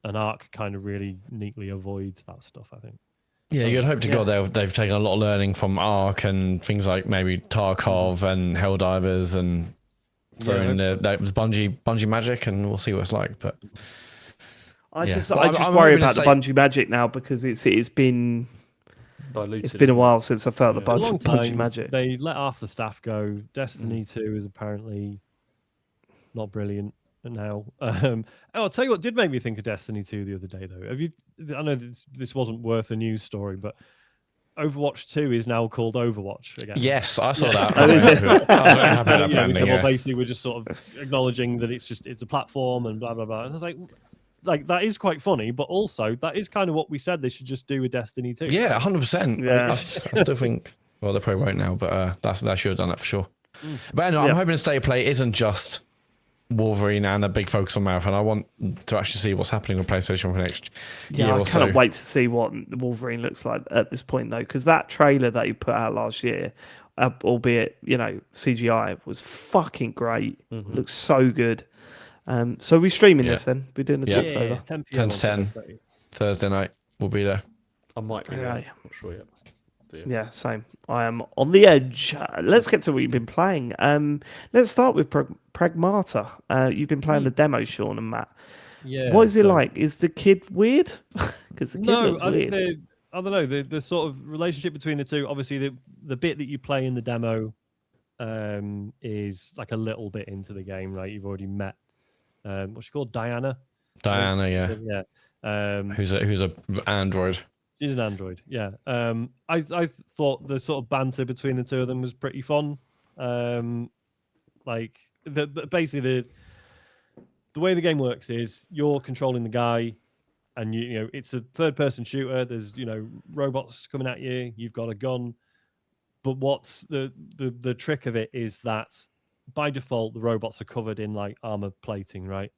And Ark kind of really neatly avoids that stuff, I think. Yeah, you'd hope to God they've taken a lot of learning from Ark and things like maybe Tarkov and Helldivers and throw in the Bungie magic, and we'll see what it's like. But I just worry about the Bungie magic now because it's been diluted. It's been a while since I felt the Bungie magic. They let half the staff go. Destiny 2 is apparently not brilliant now. I'll tell you what did make me think of Destiny 2 the other day, though. I know this wasn't worth a news story, but Overwatch 2 is now called Overwatch again. Yes, I saw that. I was very happy well, basically, we're just sort of acknowledging that it's a platform and blah blah blah. And I was like that is quite funny, but also that is kind of what we said they should just do with Destiny 2. Yeah, 100%. Yeah, I still think. Well, they probably won't now, but they should have done that for sure. But anyway, I'm hoping the state of play isn't just Wolverine and a big focus on Marathon. I want to actually see what's happening with PlayStation for next year or so. I cannot wait to see what Wolverine looks like at this point, though, because that trailer that you put out last year, albeit CGI, was fucking great. Looks so good. So we're streaming this then. We're doing the talks over 10 to 10 Thursday night. We'll be there. I might be there. I'm not sure yet. Yeah, same. I am on the edge. Let's get to what you've been playing. Let's start with Pragmata. You've been playing the demo, Sean and Matt. Yeah. What is it like? Is the kid weird? Because the kid looks weird. I don't know. The sort of relationship between the two. Obviously, the bit that you play in the demo is like a little bit into the game, right? You've already met what's she called? Diana, yeah. Who's a android. She's an android, yeah. I thought the sort of banter between the two of them was pretty fun. Basically the way the game works is you're controlling the guy, and it's a third-person shooter. There's robots coming at you. You've got a gun, but what's the trick of it is that by default the robots are covered in like armor plating, right?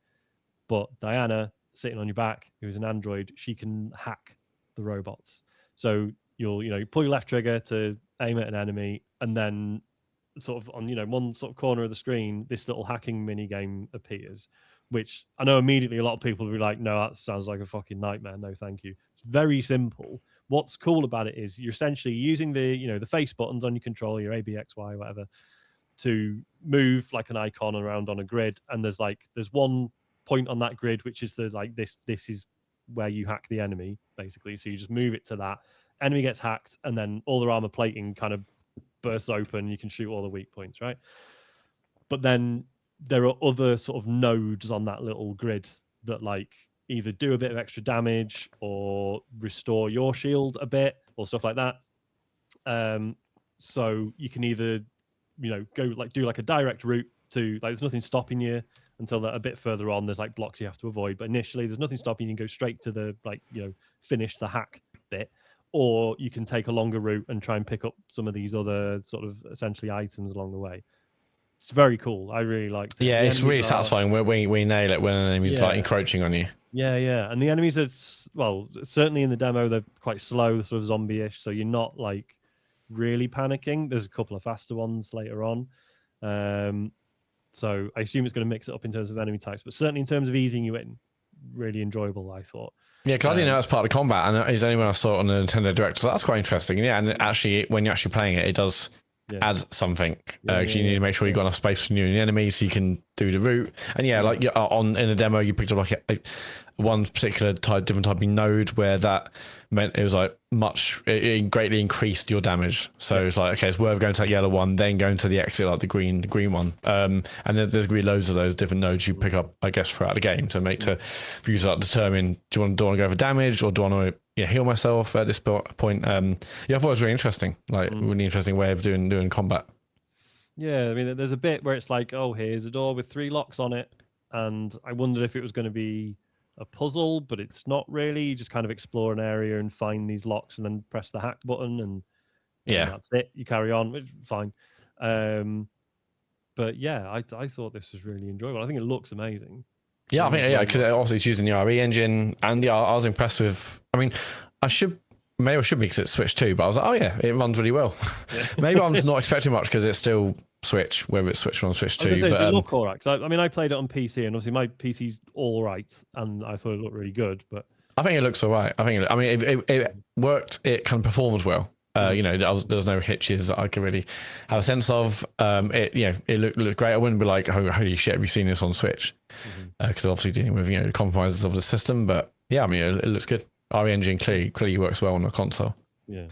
But Diana, sitting on your back, who's an android, she can hack the robots. So you'll pull your left trigger to aim at an enemy, and then sort of on one sort of corner of the screen this little hacking mini game appears, which I know immediately a lot of people will be like, no, that sounds like a fucking nightmare, no thank you. It's very simple. What's cool about it is you're essentially using the the face buttons on your controller, your A, B, X, Y, whatever, to move like an icon around on a grid, and there's one point on that grid which is this is where you hack the enemy, basically. So you just move it to that. Enemy gets hacked, and then all their armor plating kind of bursts open. You can shoot all the weak points, right? But then there are other sort of nodes on that little grid that either do a bit of extra damage or restore your shield a bit or stuff like that. So you can either, go do a direct route to there's nothing stopping you until that a bit further on there's blocks you have to avoid, but initially there's nothing stopping you. You can go straight to the finish the hack bit, or you can take a longer route and try and pick up some of these other sort of essentially items along the way. It's very cool. I really liked it. Yeah, it's really satisfying when we nail it when an enemy's encroaching on you. Yeah, and the enemies are certainly in the demo they're quite slow, they're sort of zombie-ish, so you're not really panicking. There's a couple of faster ones later on. So I assume it's going to mix it up in terms of enemy types, but certainly in terms of easing you in, really enjoyable, I thought. Yeah, because I didn't know that's part of combat, and it's only when I saw it on the Nintendo Direct, so that's quite interesting. Yeah, and actually, when you're actually playing it, it does add something. Yeah, You need to make sure you've got enough space between you and the enemy so you can do the route. And like in the demo, you picked up like one particular different type of node where that meant it was like it greatly increased your damage. So it's like, okay, it's worth going to that yellow one, then going to the exit, like the green one. And there's going to be loads of those different nodes you pick up, I guess, throughout the game to for you to like determine, do I want to go for damage or do I want to heal myself at this point? I thought it was really interesting, like really interesting way of doing combat. Yeah, I mean, there's a bit where it's like, oh, here's a door with 3 locks on it, and I wondered if it was going to be a puzzle, but it's not really. You just kind of explore an area and find these locks, and then press the hack button, and that's it. You carry on, which is fine. But yeah, I thought this was really enjoyable. I think it looks amazing. Yeah, I think because obviously it's using the RE engine, and I was impressed with. I mean, I should be because it's Switch 2, but I was like, oh yeah, it runs really well. Yeah. Maybe I'm just not expecting much because it's still Switch, whether it's Switch 1 or Switch 2. But it look all right. I mean, I played it on PC, and obviously my PC's all right, and I thought it looked really good. But I think it looks all right. It worked. It kind of performed well. There was no hitches that I could really have a sense of. It looked great. I wouldn't be like, oh, holy shit, have you seen this on Switch? Because obviously dealing with the compromises of the system. But yeah, I mean, it looks good. RE engine clearly works well on the console. Yeah.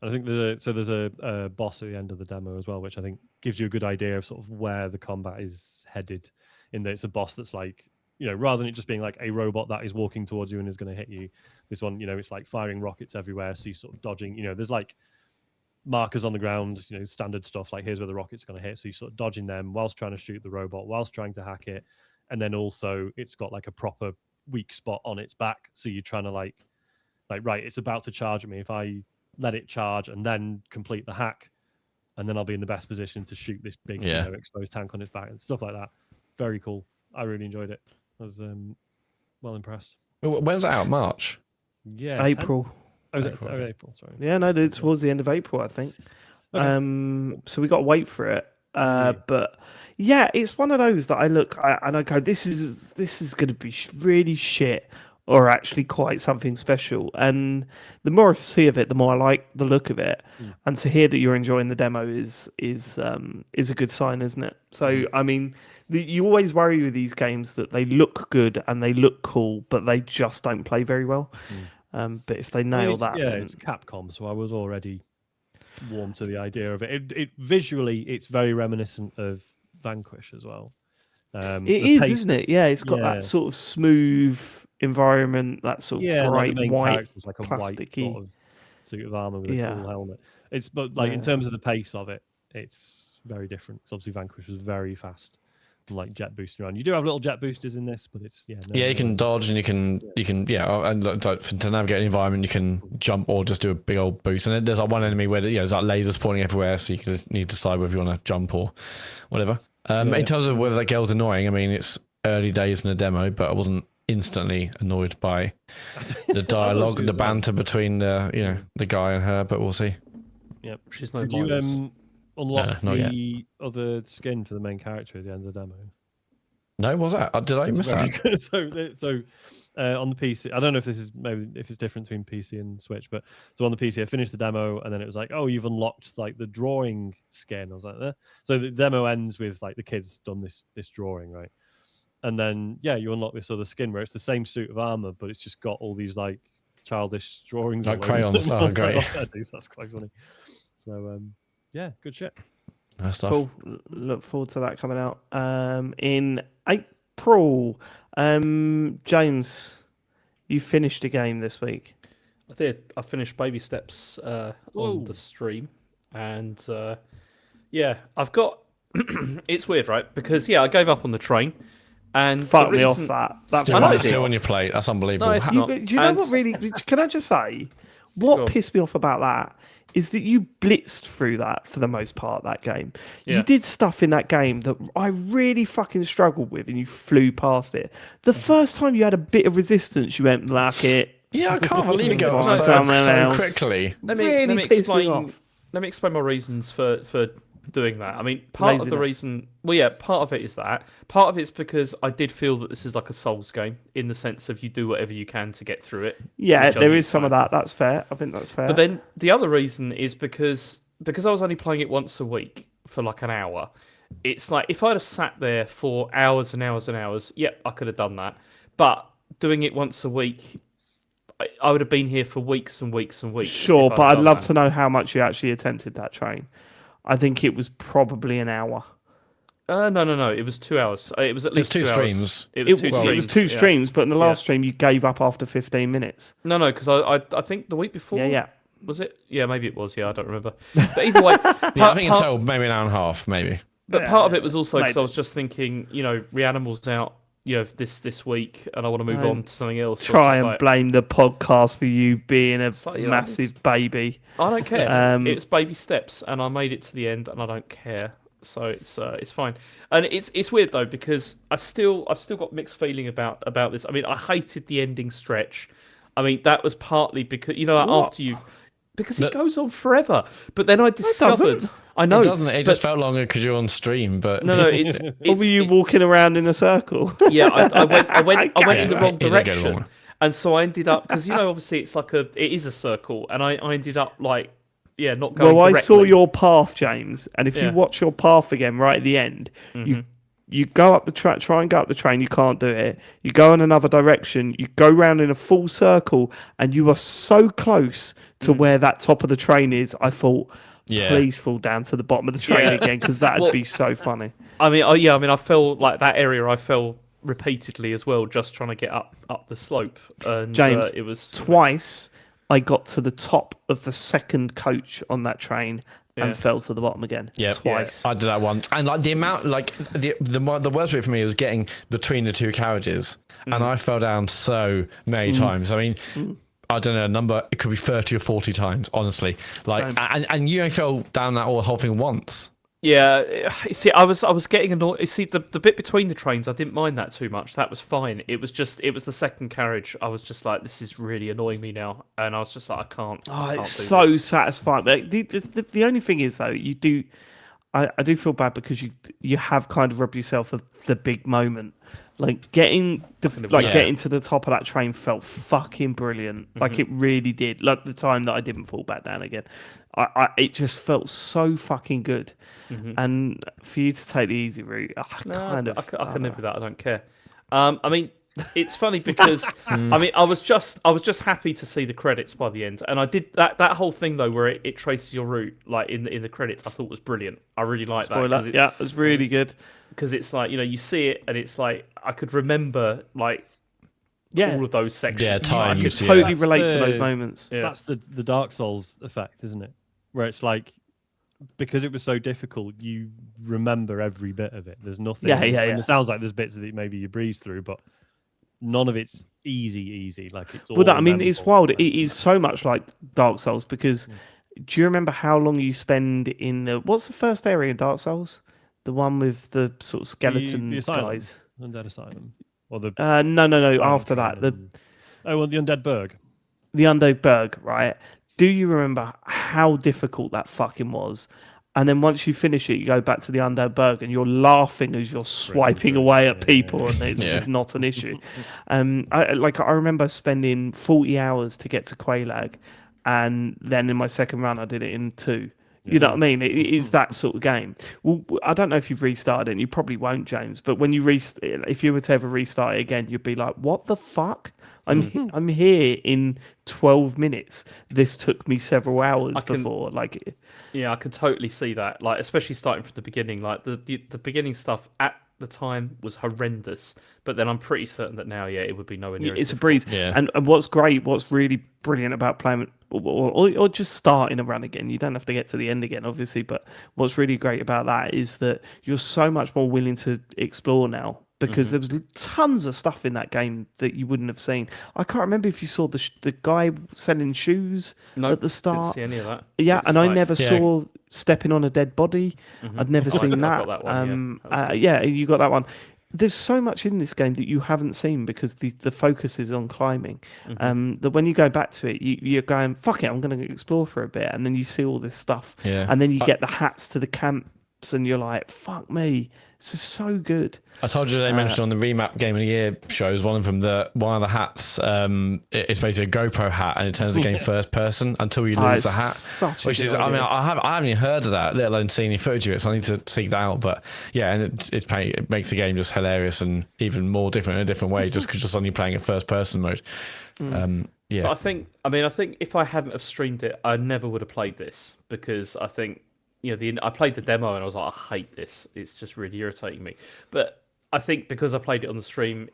And I think there's a boss at the end of the demo as well, which I think gives you a good idea of sort of where the combat is headed. In that it's a boss that's like, rather than it just being like a robot that is walking towards you and is going to hit you, this one, it's like firing rockets everywhere. So you sort of dodging, there's like markers on the ground, standard stuff like here's where the rocket's going to hit. So you sort of dodging them whilst trying to shoot the robot, whilst trying to hack it. And then also it's got like a proper weak spot on its back. So you're trying to like, right, it's about to charge at me. If I let it charge and then complete the hack, and then I'll be in the best position to shoot this big exposed tank on its back and stuff like that. Very cool. I really enjoyed it. I was well impressed. When's it out? March? Yeah, April. April. Sorry. Yeah, no, towards the end of April, I think. Okay. So we got to wait for it. But yeah, it's one of those that I go, this is going to be really shit, or actually quite something special. And the more I see of it, the more I like the look of it. And to hear that you're enjoying the demo is a good sign, isn't it? So I mean, you always worry with these games that they look good and they look cool, but they just don't play very well. But if they nail that, it's Capcom, so I was already warm to the idea of it. It visually, it's very reminiscent of Vanquish as well. It is, isn't it? Yeah, it's got that sort of smooth environment, that sort of bright white, like a plasticky white sort of suit of armor with a cool helmet. In terms of the pace of it, it's very different. So obviously Vanquish was very fast, and like jet boosting around. You do have little jet boosters in this, but it's you can dodge and you can and to navigate an environment you can jump or just do a big old boost. And there's like one enemy where there's like lasers pointing everywhere, so you can just need to decide whether you want to jump or whatever. In terms of whether that girl's annoying, I mean, it's early days in the demo, but I wasn't instantly annoyed by the dialogue and the banter between the guy and her, but we'll see. Yep. She's no. Did you unlock the other skin for the main character at the end of the demo? No, was that? Did I miss that? So on the PC, I don't know if it's different between PC and Switch, but so on the PC, I finished the demo, and then it was like, oh, you've unlocked like the drawing skin. I was like, there. So the demo ends with like the kid's done this drawing, right? And then you unlock this other skin where it's the same suit of armor, but it's just got all these like childish drawings, like crayons. Oh, great! That's quite funny. So good shit. Nice stuff. Cool. Look forward to that coming out in April. James, you finished a game this week. I did. I finished Baby Steps on the stream, and I've got. It's weird, right? Because I gave up on the train. And fuck me off that. That's still on your plate. That's unbelievable. No, it's not. Do you know what really? Can I just say, what pissed me off about that is that you blitzed through that for the most part. That game, you did stuff in that game that I really fucking struggled with, and you flew past it. The first time you had a bit of resistance, you went like it. Yeah, I can't believe it got so quickly. Let me explain my reasons for doing that. I mean, part of the reason, part of it is that. Part of it's because I did feel that this is like a Souls game in the sense of you do whatever you can to get through it. Yeah, there is some of that. That's fair. I think that's fair. But then the other reason is because because I was only playing it once a week for like an hour, it's like if I'd have sat there for hours and hours and hours, yep, I could have done that. But doing it once a week, I would have been here for weeks and weeks and weeks. Sure, but I'd love to know how much you actually attempted that train. I think it was probably an hour. No. It was 2 hours. It was at least 2 streams. It was two streams. It was two streams, but in the last stream, you gave up after 15 minutes. No, because I think the week before. Yeah. Was it? Yeah, maybe it was. Yeah, I don't remember. But either way, I think in total maybe an hour and a half, maybe. But part of it was also because I was just thinking, Reanimal's out, this week, and I want to move on to something else. Try and blame the podcast for you being a massive baby. I don't care. It's baby steps, and I made it to the end, and I don't care. So it's fine. And it's weird though, because I've still got mixed feeling about this. I mean, I hated the ending stretch. I mean, that was partly because after you. Because it goes on forever. But then I discovered... I know. It doesn't. It just felt longer because you're on stream, but... No, it's... Or were you walking around in a circle? Yeah, I went in the wrong direction. And so I ended up... Because, obviously it's like it is a circle. And I ended up not going directly. Well, I saw your path, James. And if you watch your path again right at the end, you go up the track, try and go up the train, you can't do it. You go in another direction, you go round in a full circle, and you are so close to where that top of the train is. I thought, please fall down to the bottom of the train again, because that would be so funny. I fell like that area. I fell repeatedly as well, just trying to get up the slope. And James, it was twice. I got to the top of the second coach on that train and fell to the bottom again. Yeah, twice. I did that once, and like the amount, like the worst bit for me was getting between the two carriages, and I fell down so many times. I mean. I don't know a number. It could be 30 or 40 times, honestly. Like, and you only fell down that whole thing once. Yeah, you see, I was getting annoyed. You see, the bit between the trains, I didn't mind that too much. That was fine. It was the second carriage. I was just like, this is really annoying me now, and I was just like, I can't. It's so satisfying. The only thing is though, you do. I do feel bad because you have kind of robbed yourself of the big moment. Like getting to the top of that train felt fucking brilliant. Like it really did. Like the time that I didn't fall back down again, it just felt so fucking good. And for you to take the easy route, I can live with that. I don't care. I mean, it's funny because I mean, I was just happy to see the credits by the end, and I did that whole thing though where it traces your route like in the credits. I thought was brilliant. I really liked that. Yeah, it was really good. Because it's like, you see it and it's like I could remember like all of those sections. Yeah, time. I could totally relate to those moments. Yeah. That's the Dark Souls effect, isn't it? Where it's like, because it was so difficult, you remember every bit of it. There's nothing. Yeah. It sounds like there's bits that maybe you breeze through, but none of it's easy. Like it's all. Well, it's wild. It is so much like Dark Souls because do you remember how long you spend in what's the first area in Dark Souls? The one with the sort of skeleton the guys. Undead Asylum. Or the no. After that, the Undead Burg. The Undead Burg, right? Do you remember how difficult that fucking was? And then once you finish it, you go back to the Undead Burg, and you're laughing as you're swiping away at people, and it's just not an issue. I remember spending 40 hours to get to Quelaag, and then in my second run, I did it in 2. You know what I mean? It is that sort of game. Well, I don't know if you've restarted it, and you probably won't, James. But when you if you were to ever restart it again, you'd be like, "What the fuck? I'm here in 12 minutes. This took me several hours before." Like, yeah, I could totally see that. Like, especially starting from the beginning. Like the beginning stuff at the time was horrendous, but then I'm pretty certain that now, it would be nowhere near. It's a breeze. Yeah. And what's really brilliant about playing, or just starting a run again. You don't have to get to the end again, obviously. But what's really great about that is that you're so much more willing to explore now. Because there was tons of stuff in that game that you wouldn't have seen. I can't remember if you saw the guy selling shoes at the start. Didn't see any of that. Yeah, and I never saw stepping on a dead body. I'd never seen that. Got that one, you got that one. There's so much in this game that you haven't seen because the focus is on climbing. That when you go back to it, you're going, fuck it, I'm going to explore for a bit. And then you see all this stuff. Yeah. And then you get the hats to the camp maps, and you're like, fuck me, this is so good. I told you they mentioned on the Remap Game of the Year shows, one of the hats, it's basically a GoPro hat, and it turns the game first person until you lose the hat. Which is, I mean, I haven't even heard of that, let alone seen any footage of it, so I need to seek that out. But yeah, and it makes the game just hilarious and even more different in a different way, just because you're suddenly playing in first person mode. Yeah, but I think if I hadn't have streamed it, I never would have played this, because I think, I played the demo and I was like, I hate this. It's just really irritating me. But I think because I played it on the stream,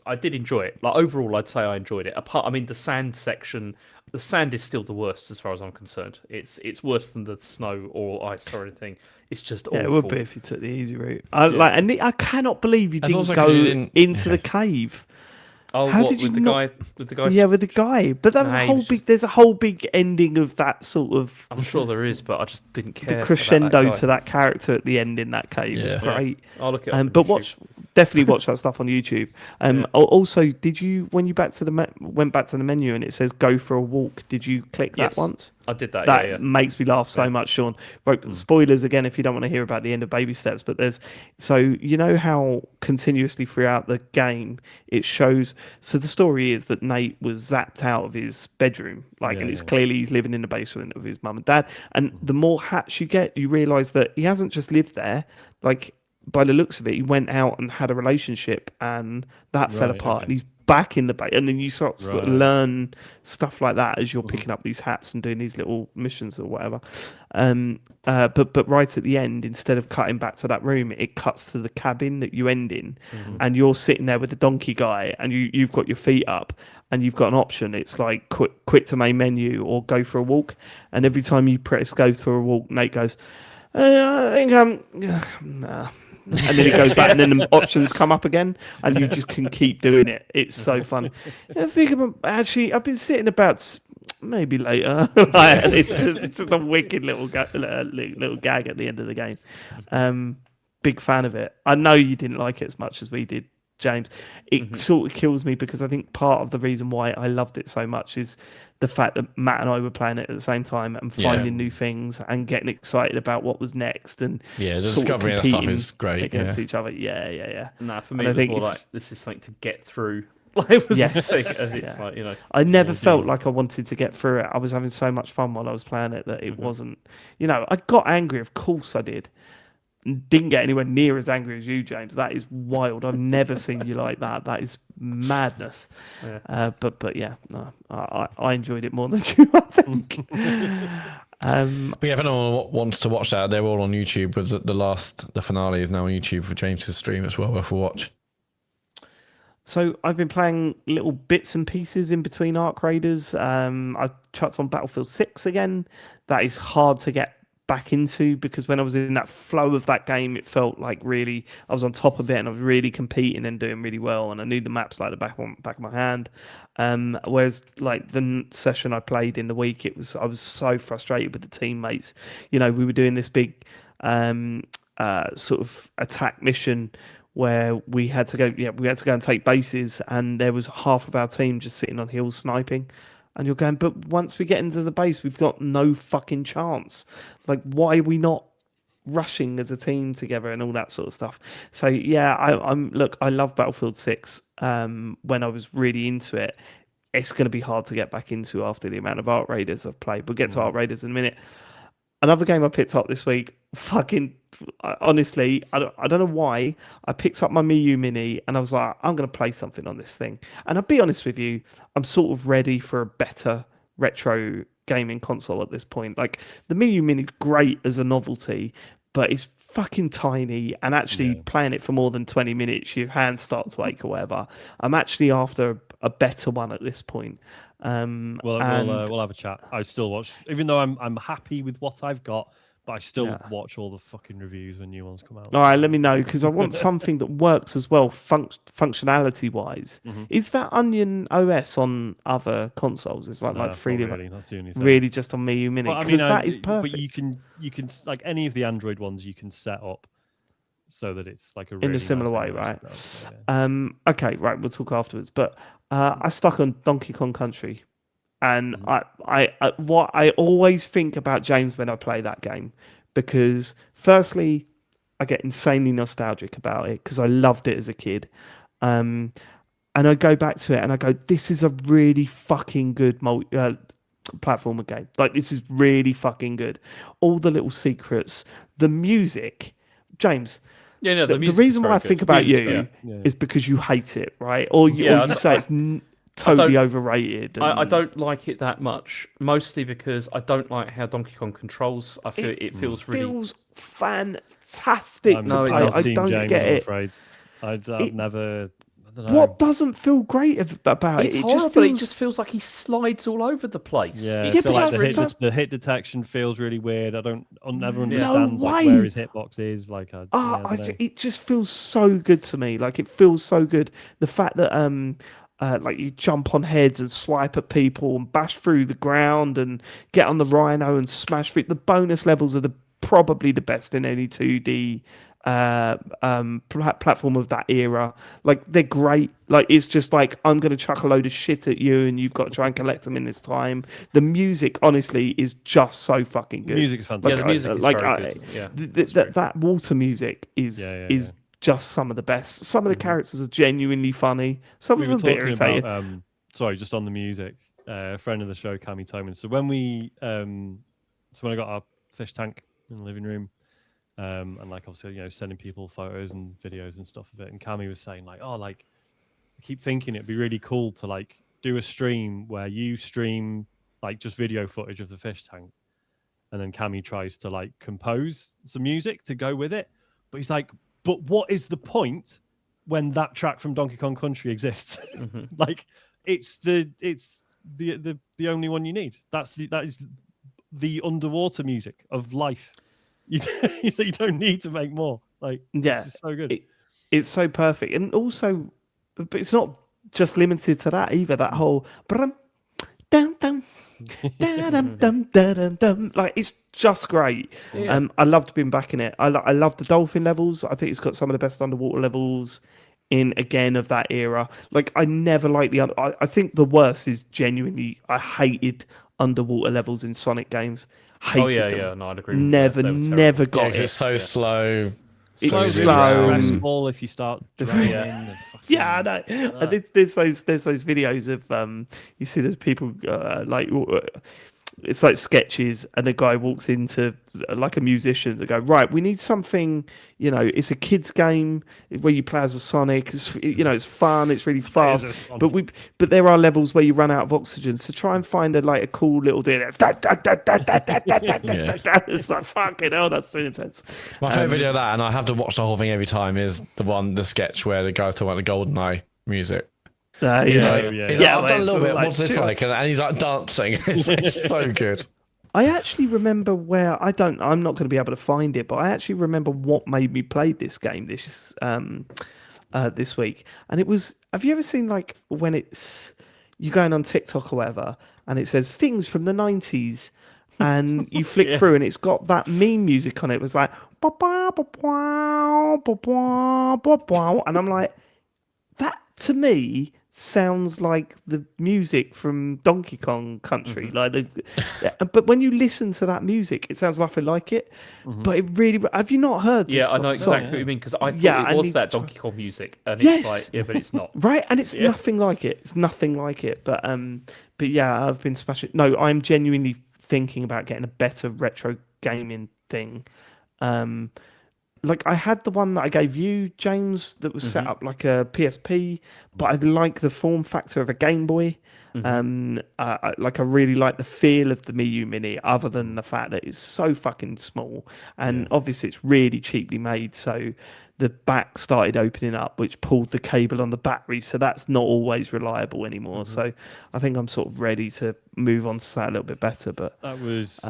I did enjoy it. Like overall, I'd say I enjoyed it. The sand section, the sand is still the worst as far as I'm concerned. It's worse than the snow or ice or anything. It's just awful. It would be if you took the easy route. I cannot believe you didn't go into the cave. Oh, how what, did you with not... the guy? Yeah, with the guy. But that was there's a whole big ending of that sort of. I'm sure there is, but I just didn't care. The crescendo to that character at the end in that cave is great. Yeah. I'll look it up. But definitely watch that stuff on YouTube. Also, did you when you went back to the menu and it says go for a walk? Did you click that once? I did that. That makes me laugh so much, Sean. Spoilers again if you don't want to hear about the end of Baby Steps, but you know how continuously throughout the game it shows. So the story is that Nate was zapped out of his bedroom, and it's clearly he's living in the basement of his mum and dad. And the more hats you get, you realise that he hasn't just lived there. Like by the looks of it, he went out and had a relationship, and that fell apart, and he's back in the base, and then you sort of learn stuff like that as you're picking up these hats and doing these little missions or whatever. But right at the end, instead of cutting back to that room, it cuts to the cabin that you end in, and you're sitting there with the donkey guy, and you've got your feet up, and you've got an option. It's like quit to main menu or go for a walk, and every time you press go for a walk, Nate goes, I think nah. And then it goes back, and then the options come up again, and you just can keep doing it. It's so fun. I think I've been sitting about maybe later. It's just a wicked little gag at the end of the game. Big fan of it. I know you didn't like it as much as we did, James. It sort of kills me because I think part of the reason why I loved it so much is the fact that Matt and I were playing it at the same time and finding new things and getting excited about what was next, and the discovery of that stuff is great against each other. Yeah. Nah, for me, it was more like this is something to get through. It was the thing, as it's like, I never felt like I wanted to get through it. I was having so much fun while I was playing it that it wasn't. I got angry, of course I did. Didn't get anywhere near as angry as you, James. That is wild. I've never seen you like that. That is madness. But yeah, no, I enjoyed it more than you, I think. But yeah, if anyone wants to watch that, they're all on YouTube. With the finale is now on YouTube for James's stream as well. Worth a watch. So I've been playing little bits and pieces in between Arc Raiders. I've chucked on Battlefield 6 again. That is hard to get back into because when I was in that flow of that game, it felt like really I was on top of it and I was really competing and doing really well, and I knew the maps like the back of my hand. Whereas like the session I played in the week, I was so frustrated with the teammates. We were doing this big sort of attack mission where we had to go and take bases, and there was half of our team just sitting on hills sniping. And you're going, but once we get into the base, we've got no fucking chance. Like, why are we not rushing as a team together and all that sort of stuff? So yeah, I love Battlefield 6. When I was really into it, it's going to be hard to get back into after the amount of Arc Raiders I've played. We'll get to Arc Raiders in a minute. Another game I picked up this week, honestly, I don't know why. I picked up my Miu Mini and I was like, I'm going to play something on this thing. And I'll be honest with you, I'm sort of ready for a better retro gaming console at this point. Like, the Miu Mini is great as a novelty, but it's fucking tiny, and actually playing it for more than 20 minutes, your hands start to ache or whatever. I'm actually after a better one at this point. We'll have a chat. I still watch, even though I'm happy with what I've got, but I still watch all the fucking reviews when new ones come out. All right, let me know, because I want something that works as well, functionality wise. Is that Onion OS on other consoles? It's like freely, really. That's the only thing. Really just on Miu Mini, because that is perfect. But you can like any of the Android ones, you can set up so that it's like a really in a similar way, right? So, yeah. Okay, right. We'll talk afterwards. But I stuck on Donkey Kong Country, and I what I always think about James when I play that game, because firstly, I get insanely nostalgic about it because I loved it as a kid. And I go back to it and I go, this is a really fucking good platformer game. Like, this is really fucking good. All the little secrets, the music. James, Yeah, no, the music's reason why very I good. think about Music's you great. is because you hate it, right? Or you say it's totally overrated. I don't like it that much, mostly because I don't like how Donkey Kong controls. I feel it feels really... feels fantastic to No, it play. doesn't. I don't James, get I'm it. afraid. I've never. I don't know. What doesn't feel great about It's it? It horrible. just feels... It just feels like he slides all over the place. Yeah, It's so like that's the hit detection feels really weird. I'll never No understand like way. where his hitbox is. Like, I don't know. it just feels so good to me. Like, it feels so good. The fact that like you jump on heads and swipe at people and bash through the ground and get on the rhino and smash through. The bonus levels are probably the best in any 2D platform of that era. Like, they're great. Like, it's just like, I'm gonna chuck a load of shit at you and you've got to try and collect them in this time. The music honestly is just so fucking good. Music is Yeah, fantastic. the music is very good. Yeah, That water music is just some of the best. Some of the characters are genuinely funny. Some We of were them a bit talking irritating. about sorry, just on the music. A friend of the show, Cami Toman. So when I got our fish tank in the living room, and like obviously sending people photos and videos and stuff of it, and Cami was saying like, oh, like I keep thinking it'd be really cool to like do a stream where you stream like just video footage of the fish tank, and then Cami tries to like compose some music to go with it, but he's like, but what is the point when that track from Donkey Kong Country exists? Like, it's the only one you need. That is the underwater music of life. You don't need to make more. Like, Yeah, it's so good. It's so perfect, and also, but it's not just limited to that either. That whole brum, dum, dum, da-dum, dum, da-dum, dum. Like, it's just great. Yeah. I loved being back in it. I love the dolphin levels. I think it's got some of the best underwater levels in again of that era. Like, I never liked I think the worst is genuinely I hated underwater levels in Sonic games. Hated them. No, I'd agree with that. They were terrible. Never got Yeah, 'cause it. it's so slow. It's Really slow. stressful if you start drowning. Yeah, I know. And there's those videos of you see those people like it's like sketches, and a guy walks into like a musician. They go, right, we need something. It's a kids game where you play as a Sonic. It's fun. It's really fast. But there are levels where you run out of oxygen. So try and find a cool little deal. It's like, fucking hell, that's so intense. My favorite video of that, and I have to watch the whole thing every time, is the sketch where the guy's talking about the GoldenEye music. He's like, He's like, I've done a little bit. like, What's this like? And he's like dancing. It's so good. I actually remember where I'm not going to be able to find it, but I actually remember what made me play this game this week, and it was. Have you ever seen like when you're going on TikTok or whatever, and it says things from the 90s, and you flick through, and it's got that meme music on it. It was like, and I'm like, that to me sounds like the music from Donkey Kong Country. But when you listen to that music, it sounds nothing like it. But it really, have you not heard this? Yeah, I know exactly what you mean, because I thought it was that Donkey Kong music, and it's like, yeah, but it's not. Right, and it's nothing like it. It's nothing like it. But yeah, I've been smashing. No, I'm genuinely thinking about getting a better retro gaming thing. Like, I had the one that I gave you, James, that was set up like a PSP, but I like the form factor of a Game Boy. I really like the feel of the Mii Mini, other than the fact that it's so fucking small, and obviously it's really cheaply made. So the back started opening up, which pulled the cable on the battery, so that's not always reliable anymore. So I think I'm sort of ready to move on to something a little bit better. But that was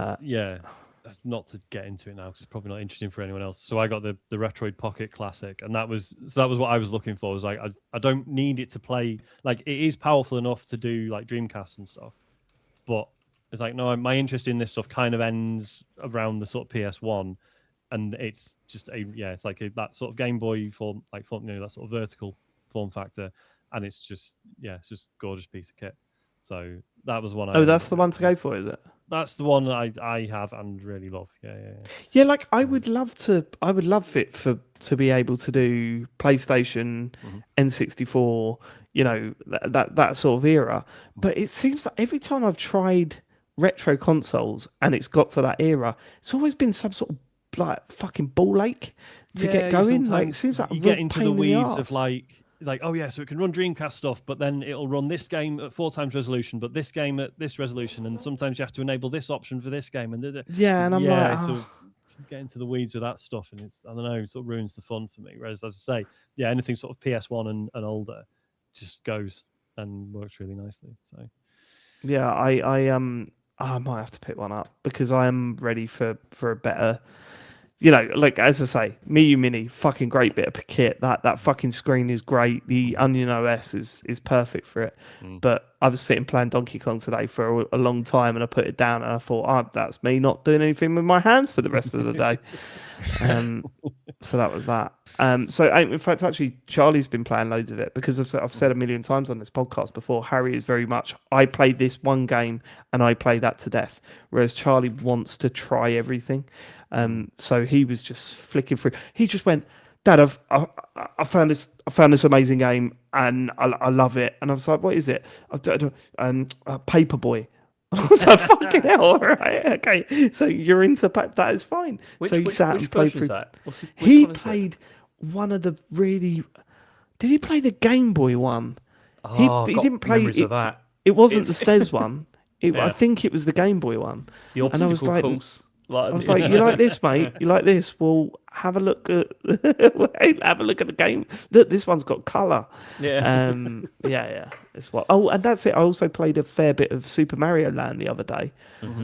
not to get into it now because it's probably not interesting for anyone else. So I got the Retroid Pocket Classic, and that was what I was looking for. Was like, I don't need it to play, like, it is powerful enough to do like Dreamcast and stuff, but it's like, no, my interest in this stuff kind of ends around the sort of PS1, and it's just it's like that sort of Game Boy form, that sort of vertical form factor, and it's just gorgeous piece of kit. So That was one. Oh, that's the one to go for, is it? That's the one I have and really love. Yeah. Yeah, like I would love it to be able to do PlayStation, N64, that sort of era. But it seems like every time I've tried retro consoles and it's got to that era, it's always been some sort of like fucking ball ache to get going. Like it seems like you a get real into pain the in weeds the of arse. like, oh yeah, so it can run Dreamcast stuff, but then it'll run this game at 4x resolution, but this game at this resolution, and sometimes you have to enable this option for this game, and Yeah, and I'm like, it's sort of get into the weeds with that stuff, and it's, I don't know, it sort of ruins the fun for me. Whereas, as I say, yeah, anything sort of PS1 and older just goes and works really nicely. So yeah, I might have to pick one up because I am ready for a better. Like as I say, Miyu Mini, fucking great bit of kit. That fucking screen is great. The Onion OS is perfect for it. But I was sitting playing Donkey Kong today for a long time, and I put it down, and I thought, oh, that's me not doing anything with my hands for the rest of the day. So that was that. So in fact, actually, Charlie's been playing loads of it because I've said a million times on this podcast before. Harry is very much I play this one game and I play that to death, whereas Charlie wants to try everything. So he was just flicking through. He just went, Dad, I found this amazing game and I love it. And I was like, what is it? Paperboy. I was like, fucking hell, all right, okay. So you're into that is fine. Which so he sat and played version is through. that? He played one of the really. Did he play the Game Boy one? Oh, he didn't play memories of that. It wasn't the SNES one. I Yeah. think it was the Game Boy one. The And I was obstacle like, course. I was like, you like this, mate? You like this? Well, have a look at have a look at the game. Look, this one's got colour. Yeah. Yeah. It's what. Oh, and that's it. I also played a fair bit of Super Mario Land the other day,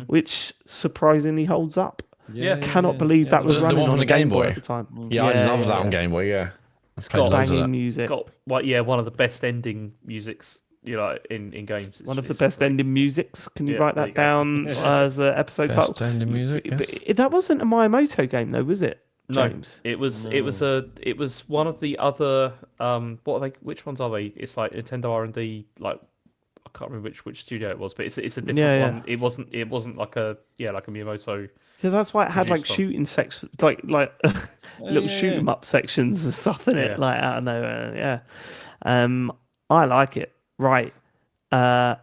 which surprisingly holds up. Yeah. Cannot believe that was The running one on for the the Game Game Boy Boy? at the time. Yeah, I love that on Game Boy. Yeah, I've played loads of Banging that. music. Got one of the best ending musics, in games. One of the best ending musics. Can you Yeah, write there that you go. down as an episode title? Best ending music. Yes. But that wasn't a Miyamoto game, though, was it, James? No, it was one of the other what are they? Which ones are they? It's like Nintendo R&D. Like I can't remember which studio it was, but it's a different one. It wasn't like a Miyamoto. So that's why it had like Produced shooting like little shoot 'em up sections and stuff in it, Yeah. like out of nowhere. Yeah, I like it. Right, a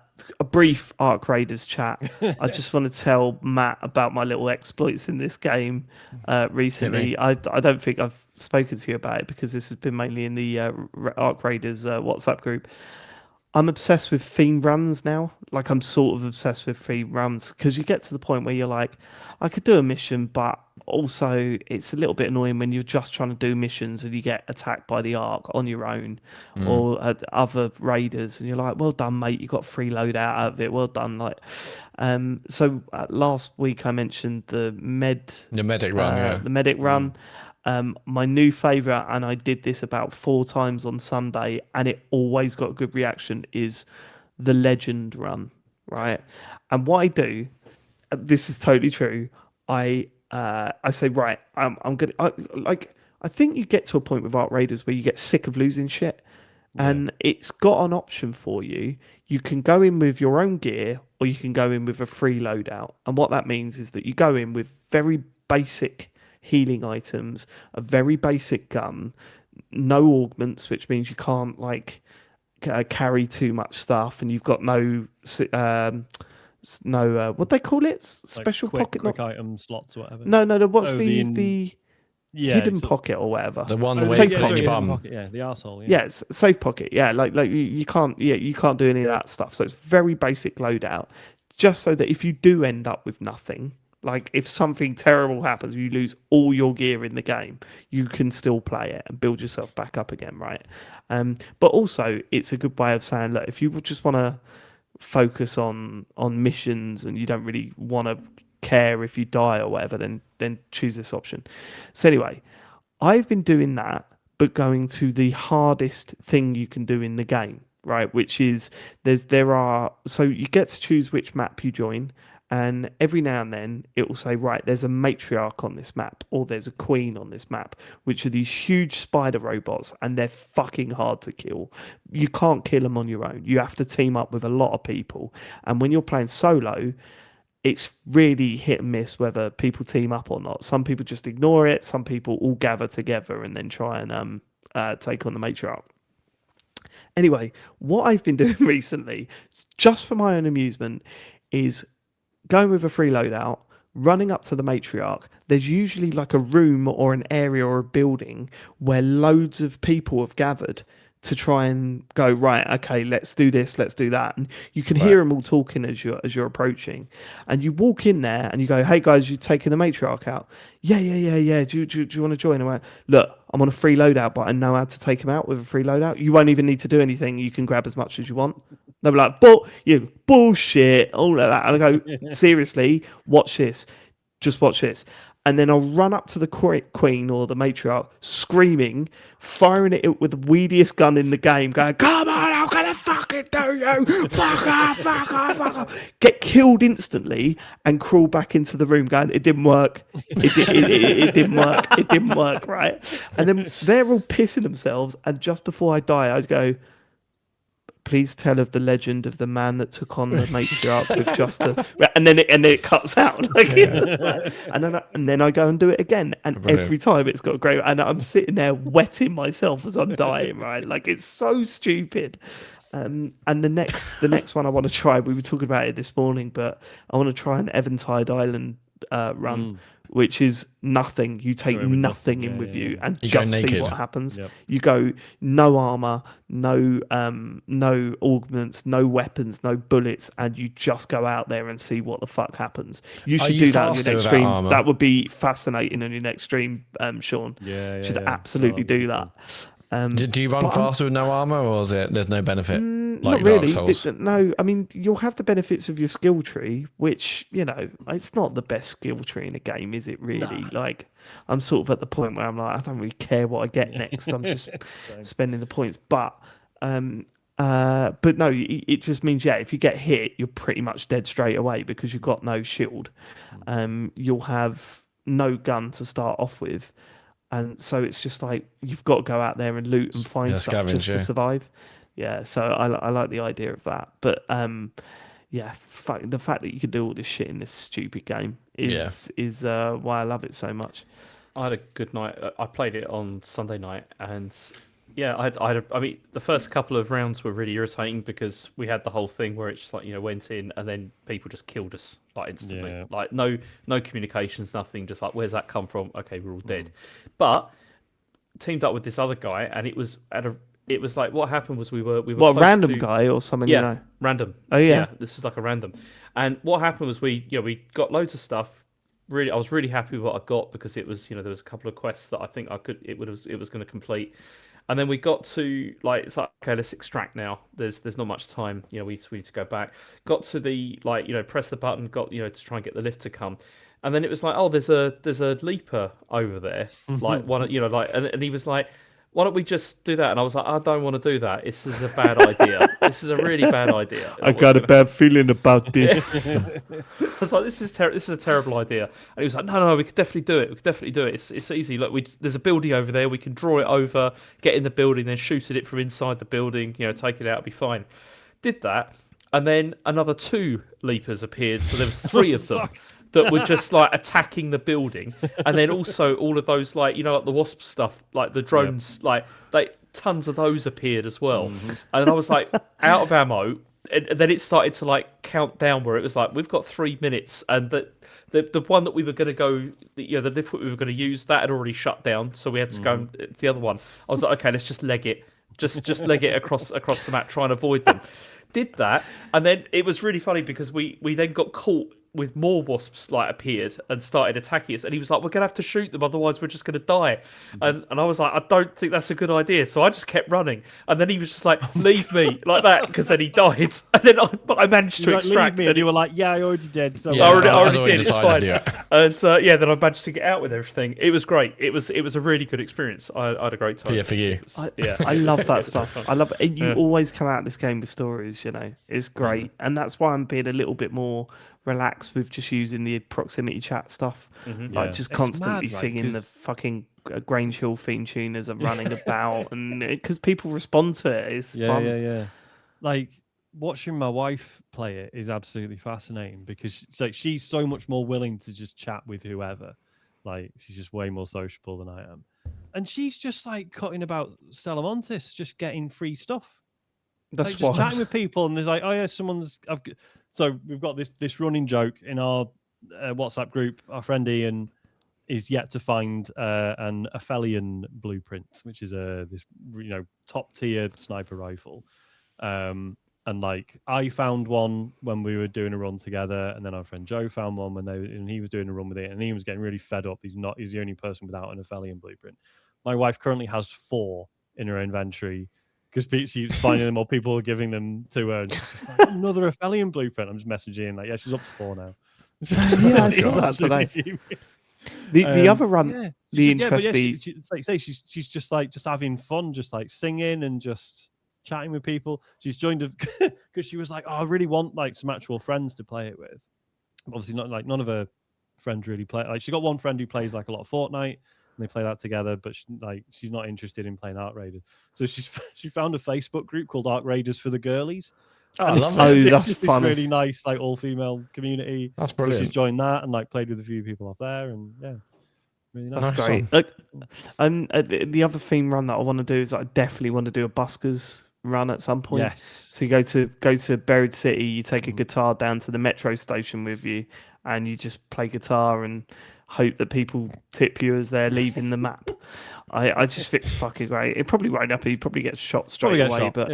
brief Arc Raiders chat. I just want to tell Matt about my little exploits in this game recently. I don't think I've spoken to you about it because this has been mainly in the Arc Raiders WhatsApp group. I'm obsessed with theme runs now. Like I'm sort of obsessed with theme runs because you get to the point where you're like, I could do a mission, but also it's a little bit annoying when you're just trying to do missions and you get attacked by the Ark on your own or other raiders, and you're like, well done, mate. You got free load out of it. Well done. Like, so last week I mentioned the medic run. the medic run. My new favourite, and I did this about 4 times on Sunday, and it always got a good reaction, is the legend run, right? And what I do, this is totally true. I say, right, I'm gonna I think you get to a point with Arc Raiders where you get sick of losing shit, and it's got an option for you. You can go in with your own gear, or you can go in with a free loadout. And what that means is that you go in with very basic healing items, a very basic gun, no augments, which means you can't carry too much stuff, and you've got no what they call it, special pocket, quick item slots or whatever. No. What's the the hidden pocket or whatever? The one where where you you put put in your bum. Pocket, yeah, the arsehole. Yeah, it's safe pocket. Yeah, like you can't do any of that stuff. So it's very basic loadout, just so that if you do end up with nothing, like if something terrible happens, you lose all your gear in the game, you can still play it and build yourself back up again, right? But also it's a good way of saying, look, if you just want to focus on missions and you don't really want to care if you die or whatever, then choose this option. So anyway, I've been doing that, but going to the hardest thing you can do in the game, right? Which is so you get to choose which map you join, And every now and then it will say, right, there's a matriarch on this map, or there's a queen on this map, which are these huge spider robots, and they're fucking hard to kill. You can't kill them on your own. You have to team up with a lot of people. And when you're playing solo, it's really hit and miss whether people team up or not. Some people just ignore it. Some people all gather together and then try and take on the matriarch. Anyway, what I've been doing recently, just for my own amusement, is going with a free loadout, running up to the matriarch. There's usually like a room or an area or a building where loads of people have gathered to try and go, right, okay, let's do this, let's do that. And you can hear them all talking as you're approaching. And you walk in there and you go, hey guys, you taking the matriarch out? Yeah. Do you want to join? I went, look, I'm on a free loadout, but I know how to take him out with a free loadout. You won't even need to do anything. You can grab as much as you want. They'll be like, bullshit, all of that. And I go, seriously, watch this. Just watch this. And then I'll run up to the queen or the matriarch, screaming, firing it with the weediest gun in the game, going, come on, I'm going to fucking do you. Fuck off. Get killed instantly and crawl back into the room going, it didn't work. It didn't work. It didn't work, right? And then they're all pissing themselves. And just before I die, I'd go, please tell of the legend of the man that took on the matriarch with just a... And then it cuts out. And then I go and do it again. And every time it's got great... And I'm sitting there wetting myself as I'm dying, right? Like, it's so stupid. And the next one I want to try, we were talking about it this morning, but I want to try an Eventide Island run, which is nothing. You take nothing in with you and just see what happens. Yep. You go no armor, no augments, no weapons, no bullets, and you just go out there and see what the fuck happens. You should do that on your next stream. That would be fascinating on your next stream, Sean. You should absolutely do that. Do you run faster with no armor, or is it there's no benefit? Not really. No, I mean, you'll have the benefits of your skill tree, which, it's not the best skill tree in a game, is it really? No. Like, I'm sort of at the point where I'm like, I don't really care what I get next. I'm just spending the points. But no, it just means, if you get hit, you're pretty much dead straight away because you've got no shield. You'll have no gun to start off with. And so it's just like you've got to go out there and loot and find stuff just to survive. Yeah, so I like the idea of that. But the fact that you can do all this shit in this stupid game is why I love it so much. I had a good night. I played it on Sunday night, and I mean, the first couple of rounds were really irritating because we had the whole thing where it just like went in and then people just killed us like instantly. Like no communications, nothing. Just like, where's that come from? Okay, we're all dead. But teamed up with this other guy, and it was like what happened was we were a random guy or something. Random. Oh yeah, this is like a random. And what happened was we got loads of stuff. Really, I was really happy with what I got because it was there was a couple of quests that I think it was going to complete. And then we got to it's like, okay, let's extract now. There's not much time. We need to go back. Got to the press the button. Got to try and get the lift to come. And then it was like, oh, there's a leaper over there. Like one, and he was like, why don't we just do that? And I was like, I don't want to do that. This is a bad idea. This is a really bad idea. I got a bad feeling about this. I was like, this is a terrible idea. And he was like, no, we could definitely do it. It's easy. Look, there's a building over there. We can draw it over, get in the building, then shoot at it from inside the building. Take it out, it'll be fine. Did that, and then another 2 leapers appeared. So there was 3 of them. That were just like attacking the building, and then also all of those like the wasp stuff, like the drones, tons of those appeared as well. And I was like out of ammo, and then it started to like count down where it was like we've got 3 minutes, and the one that we were going to go, the lift we were going to use that had already shut down, so we had to go to the other one. I was like, okay, let's just leg it, just leg it across the map, try and avoid them. Did that, and then it was really funny because we then got caught with more wasps appeared and started attacking us, and he was like, we're gonna have to shoot them, otherwise we're just gonna die. And I was like, I don't think that's a good idea. So I just kept running, and then he was just like, leave me, like that, because then he died. And then I managed to extract me, and you were like, yeah, I already did. So I already did, it's fine. And then I managed to get out with everything. It was great. It was a really good experience. I had a great time. For you. I love that stuff. I love it. You always come out of this game with stories, it's great. And that's why I'm being a little bit more relax with just using the proximity chat stuff. Mhm. Like Yeah. just It's constantly mad, right? singing the 'Cause- fucking Grange Hill theme tune as I'm running about, and because people respond to it, it's fun. Yeah. Like watching my wife play it is absolutely fascinating because it's like she's so much more willing to just chat with whoever. Like she's just way more sociable than I am, and she's just like cutting about Salamontis, just getting free stuff. That's Like just chatting wild. with people, and there's like, oh yeah, so we've got this running joke in our WhatsApp group. Our friend Ian is yet to find an Aphelion blueprint, which is this top tier sniper rifle. And like I found one when we were doing a run together, and then our friend Joe found one and he was doing a run with it, and he was getting really fed up. He's the only person without an Aphelion blueprint. My wife currently has 4 in her inventory because she's finding them or people are giving them to her. And she's just like, another Aphelion blueprint. I'm just messaging like, yeah, she's up to 4 now. Yeah, I saw that today. The other run, yeah, the but interest yeah, be like say she's just like just having fun, just like singing and just chatting with people. She's joined because she was like, oh, I really want like some actual friends to play it with. Obviously, not like none of her friends really play. Like she got one friend who plays like a lot of Fortnite, and they play that together. But she's not interested in playing Arc Raiders. So she found a Facebook group called Arc Raiders for the Girlies. Oh, I And love Oh, it. that's just funny. this really nice like all female community. That's So brilliant. she's joined that and like played with a few people off there, and yeah, really nice. That's Nice great. one. Like, the other theme run that I want to do is I definitely want to do a buskers run at some point. Yes. So you go to Buried City, you take a Mhm. guitar down to the metro station with you, and you just play guitar and hope that people tip you as they're leaving the map. I just think it's fucking great. It probably won't happen. You probably get shot straight Probably get away, shot. but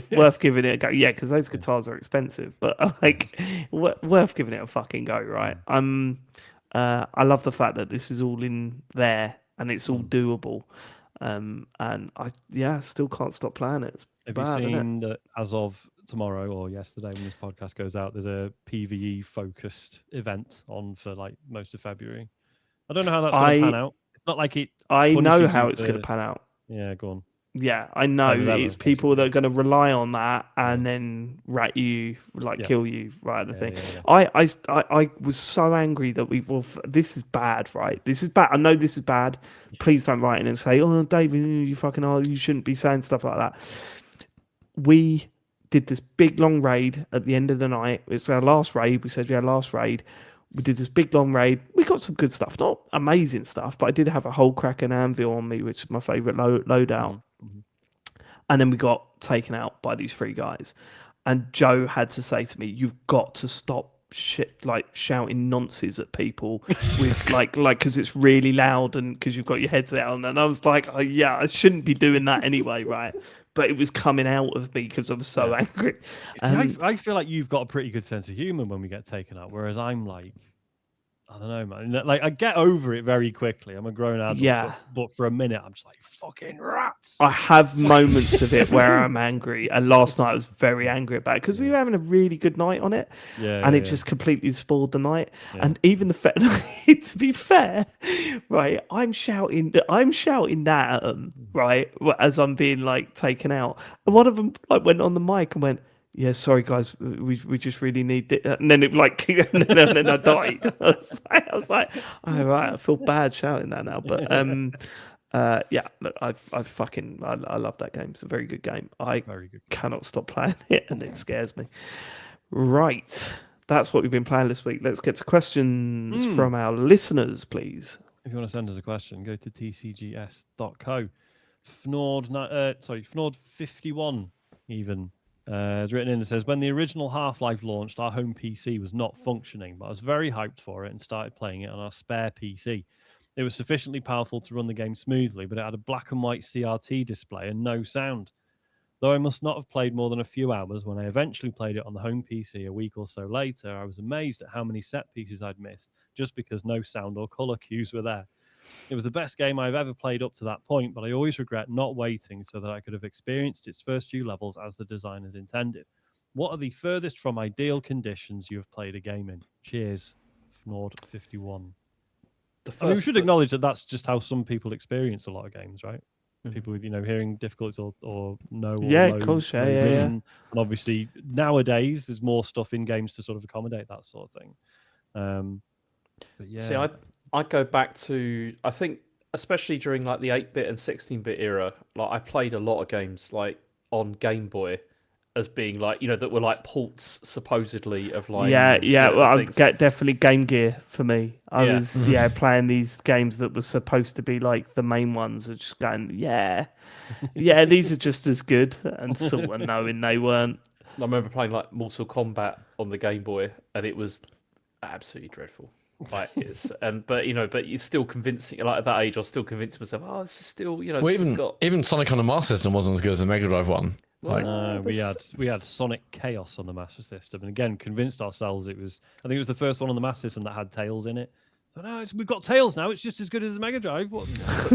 Yeah. worth giving it a go. Yeah, because those guitars are expensive, but like worth giving it a fucking go, right? I love the fact that this is all in there and it's all doable. And I still can't stop playing it. It's Have bad, you isn't it? seen that as of tomorrow or yesterday when this podcast goes out, there's a PvE focused event on for like most of February. I don't know how that's going to pan out. It's not like it I know punishes how you it's going to for... pan out. Yeah, go on. Yeah, I know. Same as ever, It's people that are going to rely on that and Yeah. then rat you, like Yeah. kill you, right? The Yeah, thing. yeah. I was so angry that this is bad, right? This is bad. I know this is bad. Please don't write in and say, oh, David, you fucking are. You shouldn't be saying stuff like that. We did this big long raid at the end of the night. It's our last raid. We said we had last raid. We did this big long raid. We got some good stuff, not amazing stuff, but I did have a whole Kraken anvil on me, which is my favorite loadout. Mm-hmm. And then we got taken out by these 3 guys. And Joe had to say to me, "You've got to stop shouting nonsense at people with because it's really loud and because you've got your heads down." And I was like, "Oh yeah, I shouldn't be doing that anyway, right?" But it was coming out of me because I was so angry. I feel like you've got a pretty good sense of humor when we get taken out, whereas I'm like, I don't know, man. Like I get over it very quickly. I'm a grown adult, Yeah. but for a minute, I'm just like fucking rats. I have moments of it where I'm angry, and last night I was very angry about it because we were having a really good night on it, and it just completely spoiled the night. Yeah. And even the fact, to be fair, right, I'm shouting that at them, right, as I'm being like taken out, and one of them like went on the mic and went, "Yeah, sorry guys, we just really need it." And then it like, and then I died. I was like, "Oh right, I feel bad shouting that now," but yeah, look, I love that game. It's a very good game. I cannot stop playing it, and it scares me. Right, that's what we've been playing this week. Let's get to questions from our listeners, please. If you want to send us a question, go to tcgs.co. Fnord51 even has written in and says, when the original Half-Life launched, our home PC was not functioning, but I was very hyped for it and started playing it on our spare PC. It was sufficiently powerful to run the game smoothly, but it had a black and white CRT display and no sound. Though I must not have played more than a few hours, when I eventually played it on the home PC a week or so later, I was amazed at how many set pieces I'd missed just because no sound or color cues were there. It was the best game I've ever played up to that point, but I always regret not waiting so that I could have experienced its first few levels as the designers intended. What are the furthest from ideal conditions you have played a game in? Cheers, Fnord51. I mean, we should acknowledge that that's just how some people experience a lot of games, right? people with hearing difficulties or no or Yeah, low, of course, yeah, low yeah, vision. And obviously nowadays there's more stuff in games to sort of accommodate that sort of thing. But yeah, See, I'd go back to, I think, especially during like the 8-bit and 16-bit era, like I played a lot of games like on Game Boy as being like, that were like ports supposedly of like, yeah. Well, of I'd things. get definitely Game Gear for me. I Yeah. was playing these games that were supposed to be like the main ones, and just going, yeah, these are just as good, and sort of knowing they weren't. I remember playing like Mortal Kombat on the Game Boy, and it was absolutely dreadful. Like but you're still convincing. Like at that age, I was still convincing myself, oh, this is still, Well, this has got. even Sonic on the Master System wasn't as good as the Mega Drive one. Well, we had Sonic Chaos on the Master System, and again convinced ourselves I think it was the first one on the Master System that had Tails in it. So no, we've got Tails now. It's just as good as the Mega Drive. What?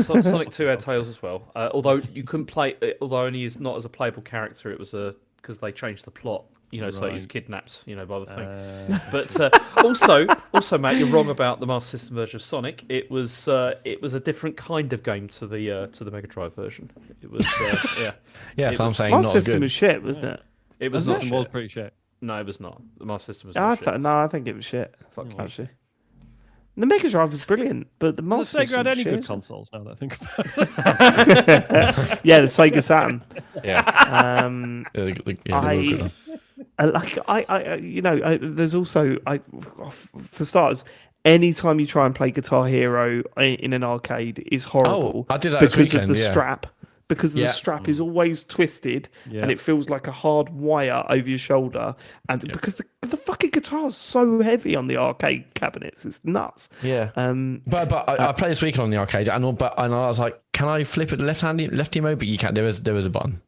Sonic 2 had Tails as well. Although you couldn't play, although only is not as a playable character, it was because they changed the plot. So he was kidnapped, by the thing. But also, Matt, you're wrong about the Master System version of Sonic. It was a different kind of game to the Mega Drive version. It was, yeah. Yeah, so I'm saying Master not as System good. was shit, wasn't it? It was not. It was pretty shit. No, it was not. The Master System was I not shit. No, I think it was shit. Fuck you. Actually, the Mega Drive was brilliant, but the The Master Sega System had was any shit. good consoles now that I think about it. Yeah, the Sega Saturn. There's also for starters, anytime you try and play Guitar Hero in an arcade is horrible. I did that because this weekend, of the yeah. strap. Because the strap is always twisted and it feels like a hard wire over your shoulder, and because the fucking guitar is so heavy on the arcade cabinets, it's nuts. Yeah. But I played this weekend on the arcade, and I was like, can I flip it lefty mode? But you can't. There was a button.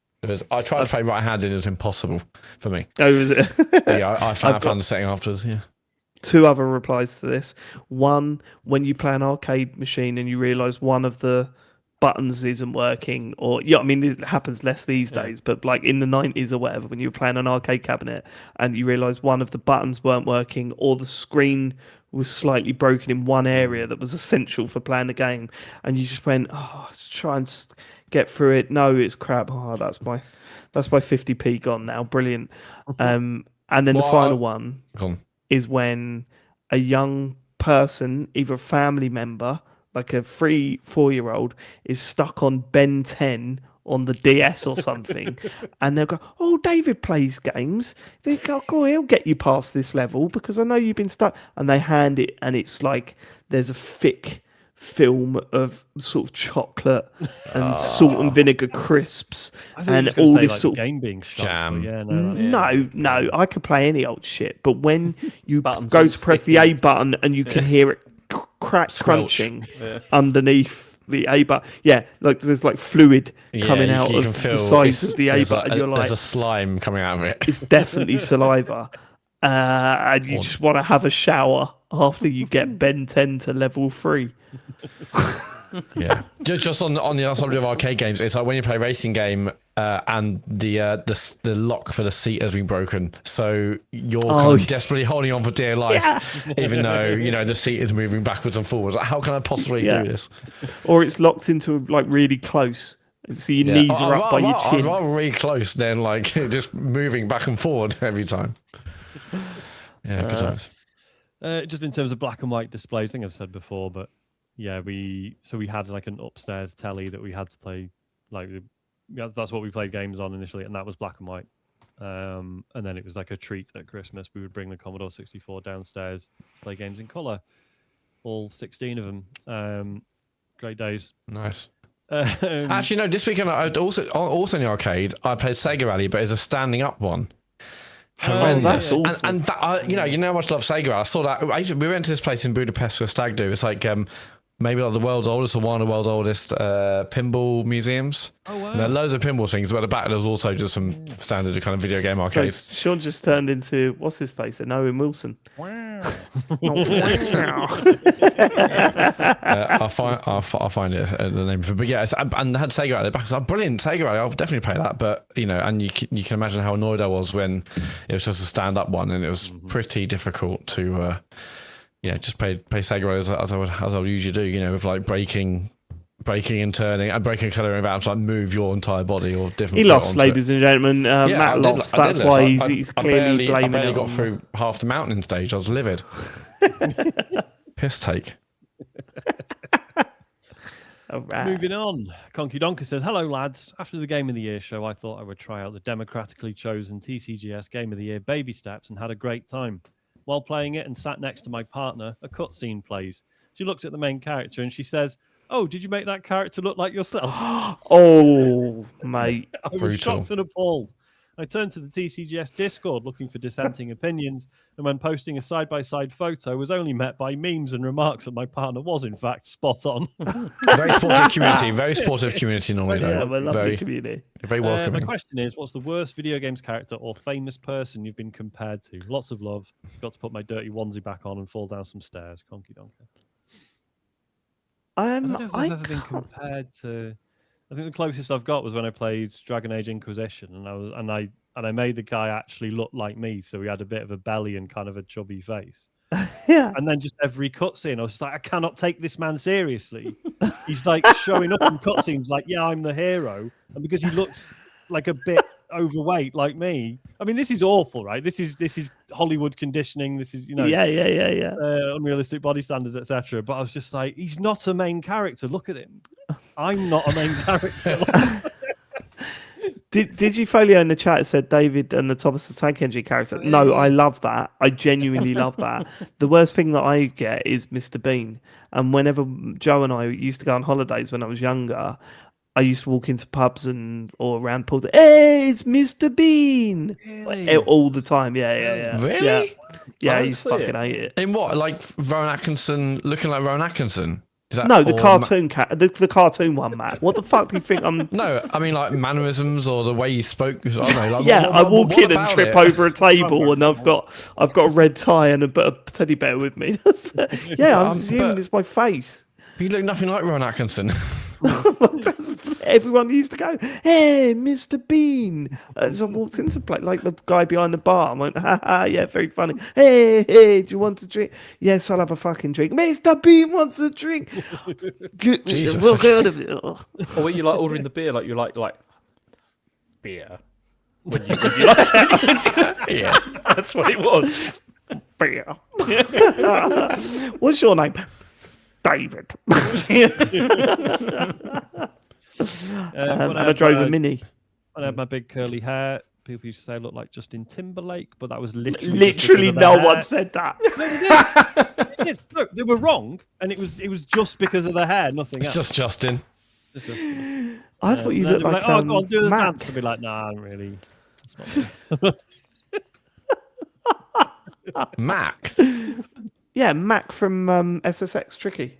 I tried to play right-handed, and it was impossible for me. Oh, was it? Yeah, I found the setting afterwards. Yeah. 2 other replies to this. One, when you play an arcade machine and you realise one of the buttons isn't working, or it happens less these days, but like in the 90s or whatever, when you were playing an arcade cabinet and you realise one of the buttons weren't working, or the screen was slightly broken in one area that was essential for playing the game, and you just went, let's try and get through it. No, it's crap. That's my 50p gone now. Brilliant. And then the final one is when a young person, either a family member, like a 3-4-year-old, is stuck on Ben 10 on the DS or something, and they'll go, "Oh, David plays games. They go, oh, he'll get you past this level because I know you've been stuck." And they hand it, and it's like there's a thick film of sort of chocolate and salt and vinegar crisps and all this like sort of game being shot, jam. Yeah, no, I could play any old shit, but when you Buttons go all to press sticky. the A button and you can hear it crunching underneath the A button, like there's like fluid coming out you of can feel the sides of the A button. You're like, there's a slime coming out of it. it's definitely saliva, and you just want to have a shower after you get Ben 10 to level 3. Yeah, just on the subject of arcade games, it's like when you play a racing game and the lock for the seat has been broken, so you're kind of desperately holding on for dear life, even though the seat is moving backwards and forwards. Like, how can I possibly do this? Or it's locked into like really close, so your knees are up by your chin. I'd rather really close than like just moving back and forward every time. Yeah, good times. Just in terms of black and white displays, I think I've said before, but yeah, we had like an upstairs telly that we had to play, like that's what we played games on initially, and that was black and white. And then it was like a treat at Christmas. We would bring the Commodore 64 downstairs to play games in colour, all 16 of them. Great days. Nice. Actually, no. This weekend, I also in the arcade, I played Sega Rally, but it's a standing up one. Horrendous. And that, you know how much I love Sega Rally. I saw that. We went to this place in Budapest for a stag do. It's like maybe like the world's oldest or one of the world's oldest pinball museums. Oh, wow. And there are loads of pinball things, but at the back there was also just some standard kind of video game arcades. So Sean just turned into, what's his face? Owen Wilson. I'll find it the name of it. But yeah, and they had Sega at the back. I was like, brilliant, Sega Rally, I'll definitely play that. But and you can imagine how annoyed I was when it was just a stand-up one, and it was pretty difficult to just play Sega Rally as I would usually do. With like breaking braking and turning and braking and accelerating about to like move your entire body or different. He lost, ladies and gentlemen. Matt lost. That's why he's clearly blaming it. I barely got through half the mountain stage. I was livid. Piss take. Right. Moving on, Conky Donker says, "Hello lads. After the Game of the Year show, I thought I would try out the democratically chosen TCGS Game of the Year Baby Steps and had a great time. While playing it and sat next to my partner, a cutscene plays. She looks at the main character and she says, 'Oh, did you make that character look like yourself?' Oh, mate. I was shocked and appalled. I turned to the TCGS Discord looking for dissenting opinions, and when posting a side-by-side photo, was only met by memes and remarks that my partner was, in fact, spot on." Very supportive community. Very supportive community normally, though. Yeah, we're a lovely community. Very welcoming. My question is, what's the worst video games character or famous person you've been compared to? Lots of love. Got to put my dirty onesie back on and fall down some stairs. Conky Donker. I don't know if I've ever been compared to... I think the closest I've got was when I played Dragon Age Inquisition, and I made the guy actually look like me, so he had a bit of a belly and kind of a chubby face. Yeah. And then just every cutscene, I was like, I cannot take this man seriously. He's like showing up in cutscenes like, yeah, I'm the hero, and because he looks like a bit overweight like me. I mean, this is awful, right? This is Hollywood conditioning. This is unrealistic body standards, etc. But I was just like, he's not a main character. Look at him. I'm not a main character. Did you folio in the chat said David and the Thomas the Tank Engine character? No, I love that. I genuinely love that. The worst thing that I get is Mr. Bean. And whenever Joe and I used to go on holidays when I was younger, I used to walk into pubs or around pools. Hey, it's Mr. Bean! Really? All the time. Yeah. Really? Yeah, I used to fucking hate it. In what? Like Rowan Atkinson, looking like Rowan Atkinson? No, the cartoon the cartoon one, Matt. What the fuck do you think I'm... No, I mean like mannerisms or the way you spoke. I don't know, like, yeah, I walk in and trip over a table and I've got a red tie and a teddy bear with me. Yeah, I'm assuming it's my face. You look nothing like Rowan Atkinson. Everyone used to go, "Hey, Mr. Bean!" As I walked into play, like the guy behind the bar, I went, "Ha ha, yeah, very funny." Hey, do you want a drink? Yes, I'll have a fucking drink. Mr. Bean wants a drink. Jesus. We'll go to it. Or when you like ordering the beer, like you like beer. When you like Yeah, that's what it was. Beer. What's your name? David. And I drove a Mini. When I had my big curly hair, people used to say I looked like Justin Timberlake, but that was literally no one said that. They did. No, they were wrong, and it was just because of the hair, nothing else. it's just Justin. I thought you looked like oh, go on, do the Mac. dance. I'd be like, nah, I'm really. Mac. Yeah, Mac from SSX Tricky.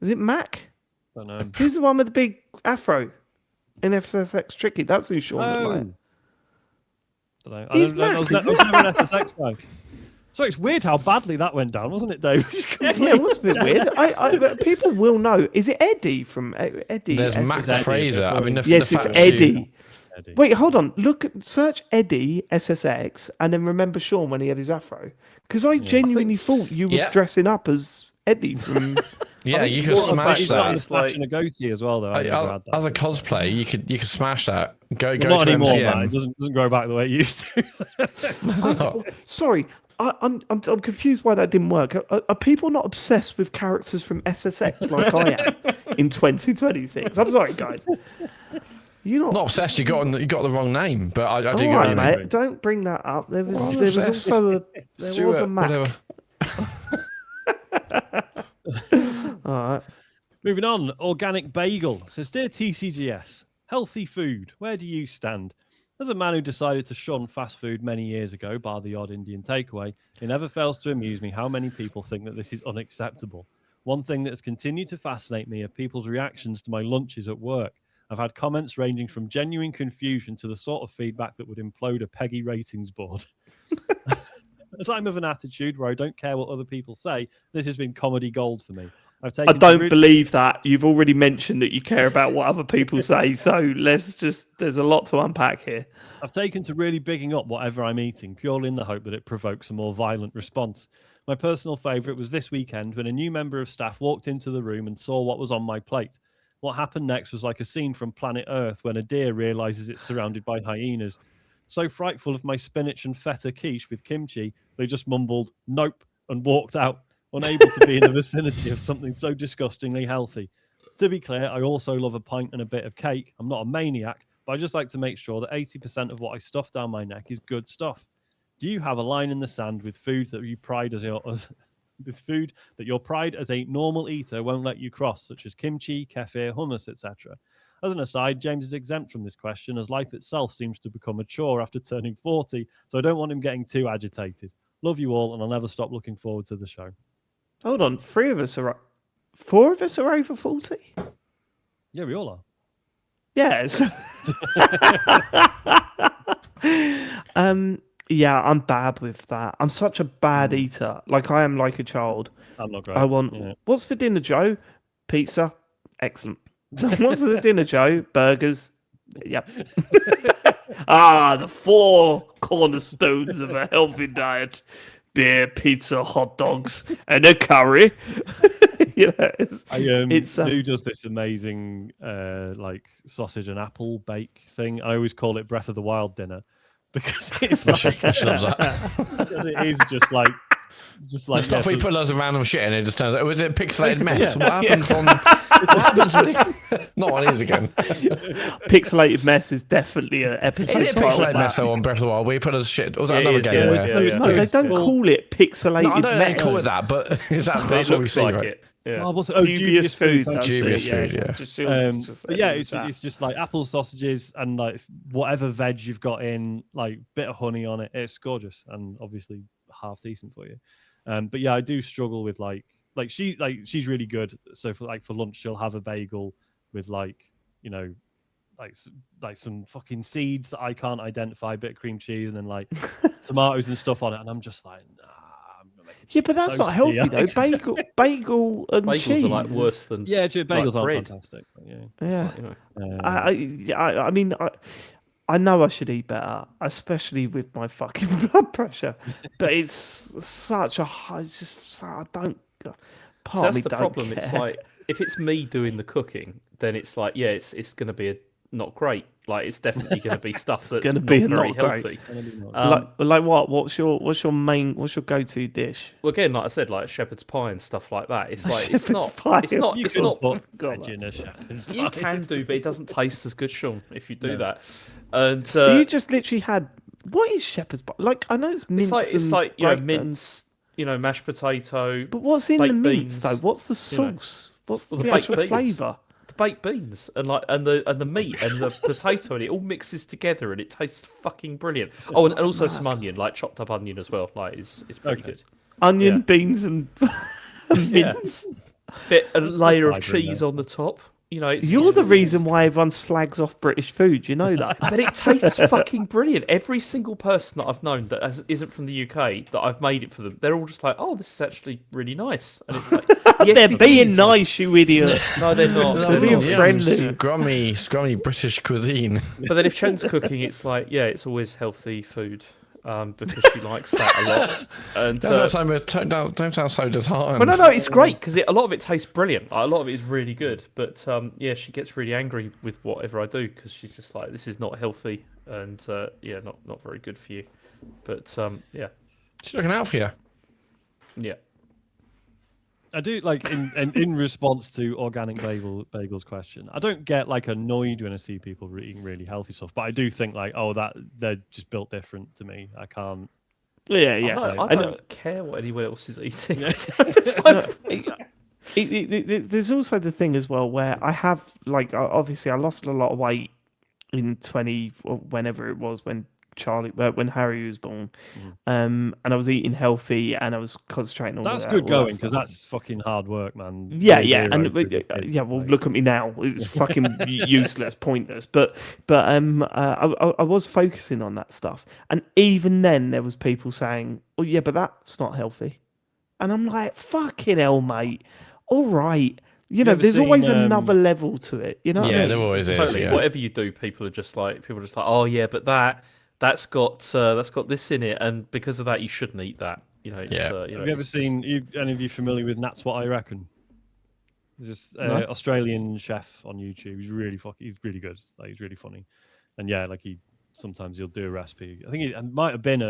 Is it Mac? I don't know. Who's the one with the big afro in SSX Tricky? That's who Sean looked like. He's Mac, I was never an SSX guy. So it's weird how badly that went down, wasn't it, Dave? Yeah, it was a bit weird. But people will know. Is it Eddie from Eddie? There's Mac Fraser. I mean, yes, it's Eddie. Wait, hold on. Search Eddie SSX and then remember Sean when he had his afro. Because I genuinely thought you were dressing up as Eddie from. Yeah, you could smash he's got that. a slash and a goatee as well, though. As a cosplay, you could smash that. Go not to anymore, MCM. man. It doesn't grow back the way it used to. Sorry, I'm confused why that didn't work. Are people not obsessed with characters from SSX like I am in 2026? I'm sorry, guys. You're not obsessed. You got the wrong name, but I do all get right, you. Mate, don't bring that up. There was also a Mac. Whatever. All right. Moving on, Organic Bagel says, "Dear TCGS, healthy food, where do you stand? As a man who decided to shun fast food many years ago, bar the odd Indian takeaway, it never fails to amuse me how many people think that this is unacceptable. One thing that has continued to fascinate me are people's reactions to my lunches at work. I've had comments ranging from genuine confusion to the sort of feedback that would implode a Peggy ratings board. As I'm of an attitude where I don't care what other people say, this has been comedy gold for me. I've I taken. don't believe that. You've already mentioned that you care about what other people say, so there's a lot to unpack here. I've taken to really bigging up whatever I'm eating, purely in the hope that it provokes a more violent response. My personal favourite was this weekend when a new member of staff walked into the room and saw what was on my plate. What happened next was like a scene from Planet Earth when a deer realises it's surrounded by hyenas. So frightful of my spinach and feta quiche with kimchi, they just mumbled, "Nope," and walked out, unable to be in the vicinity of something so disgustingly healthy. To be clear, I also love a pint and a bit of cake. I'm not a maniac, but I just like to make sure that 80% of what I stuff down my neck is good stuff. Do you have a line in the sand with food that you pride with food that your pride as a normal eater won't let you cross, such as kimchi, kefir, hummus, etc.? As an aside, James is exempt from this question as life itself seems to become a chore after turning 40, so I don't want him getting too agitated. Love you all, and I'll never stop looking forward to the show. Hold on, 4 of us are over 40? Yeah, we all are. Yes. Yeah, I'm bad with that. I'm such a bad eater. Like, I am like a child. I'm not great. I want, what's for dinner, Joe? Pizza. Excellent. What's for dinner, Joe? Burgers. Yep. The 4 cornerstones of a healthy diet: beer, pizza, hot dogs, and a curry. Who does this amazing like sausage and apple bake thing? I always call it Breath of the Wild dinner because it's like because it is just like the stuff we put loads of random shit in. It just turns out was it pixelated mess. What happens on? What happens when? Not what it is again. Pixelated mess is definitely an episode. Is it pixelated mess on Breath of the Wild? We put as shit. Or was that another game? No, they don't call it pixelated. No, I don't mess. Call it that, but is that's what we see, right? It. Yeah. Dubious food. Dubious food, yeah. It's just like apple sausages and like whatever veg you've got in, like bit of honey on it. It's gorgeous and obviously half decent for you. But yeah, I do struggle with she's really good. So for lunch, she'll have a bagel with like some fucking seeds that I can't identify, a bit of cream cheese, and then like tomatoes and stuff on it, and I'm just like, nah. Yeah, but that's not healthy though. Bagel and bagels cheese are like worse than bagels like are fantastic. Yeah. Like, I mean, I know I should eat better, especially with my fucking blood pressure. But it's such a high. I don't. Part of me that's the don't problem. care. It's like if it's me doing the cooking, then it's like it's going to be not great. Like it's definitely going to be stuff that's going to be very healthy. Like what? What's your go-to dish? Well, again, like I said, like shepherd's pie and stuff like that. It's like it's not. You can do, but it doesn't taste as good, Sean, if you do that. And so you just literally had what is shepherd's pie? Like I know it's mince. It's like mince, mashed potato. But what's in the mince beans, though? What's the sauce? What's the actual flavour? Baked beans and the meat and the potato and it all mixes together and it tastes fucking brilliant. Oh, and also some onion, like chopped up onion as well. Like it's pretty good. Onion, beans, and mince. A layer of cheese on the top. You're the reason why everyone slags off British food. You know that, but it tastes fucking brilliant. Every single person that I've known that isn't from the UK that I've made it for them, they're all just like, "Oh, this is actually really nice." And it's like, yes, they're being nice, you idiot. No, they're not. They're being friendly. Scrummy British cuisine. But then if Chen's cooking, it's like, it's always healthy food. Because she likes that a lot. And don't sound so disheartened. But no, it's great because a lot of it tastes brilliant. A lot of it is really good. But she gets really angry with whatever I do because she's just like, this is not healthy and not very good for you. But she's looking out for you. Yeah. I do like in response to organic bagels question. I don't get like annoyed when I see people eating really healthy stuff, but I do think like, that they're just built different to me. I can't. Yeah. I don't care what anyone else is eating. There's also the thing as well where I have obviously I lost a lot of weight in 20 or whenever it was when Harry was born, and I was eating healthy and I was concentrating on that's good going because that's fucking hard work, man. Well, look at me now. It's fucking useless, pointless. But I was focusing on that stuff, and even then there was people saying, "Oh yeah, but that's not healthy," and I'm like, "Fucking hell, mate." all right. You know, ever there's always seen, another level to it. You know what I Yeah, mean? there always is. Totally. Yeah. Whatever you do, people are just like, oh yeah, but that's got this in it, and because of that, you shouldn't eat that. You know, it's, Yeah. you know, Have you ever it's seen? Any of you familiar with That's What I Reckon? There's this No. Australian chef on YouTube. He's really he's really good. Like, he's really funny, and yeah, like sometimes he'll do a recipe. I think it might have been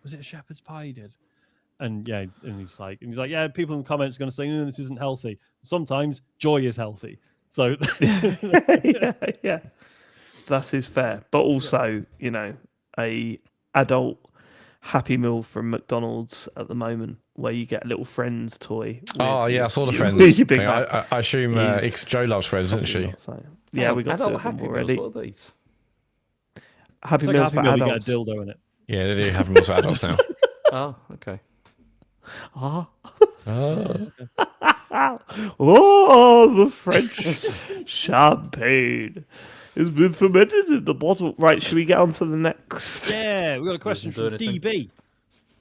was it a shepherd's pie he did? And yeah, and he's like, yeah, people in the comments are going to say, this isn't healthy. Sometimes joy is healthy. So yeah, that is fair. But also, you know, a adult Happy Meal from McDonald's at the moment, where you get a little Friends toy. Oh yeah, I saw the Friends with your Big thing. Mac. I assume Joe loves Friends, doesn't she? Yeah, we got two adult of them Happy already. Meals. What are these? Happy it's like Meals Happy for Meal, you adults. get a dildo in it. Yeah, they do have them also adults now. Oh, okay. Ah. Oh. Oh, the French champagne has been fermented in the bottle. Right, should we get on to the next? Yeah, we got a question Doesn't from do anything. DB.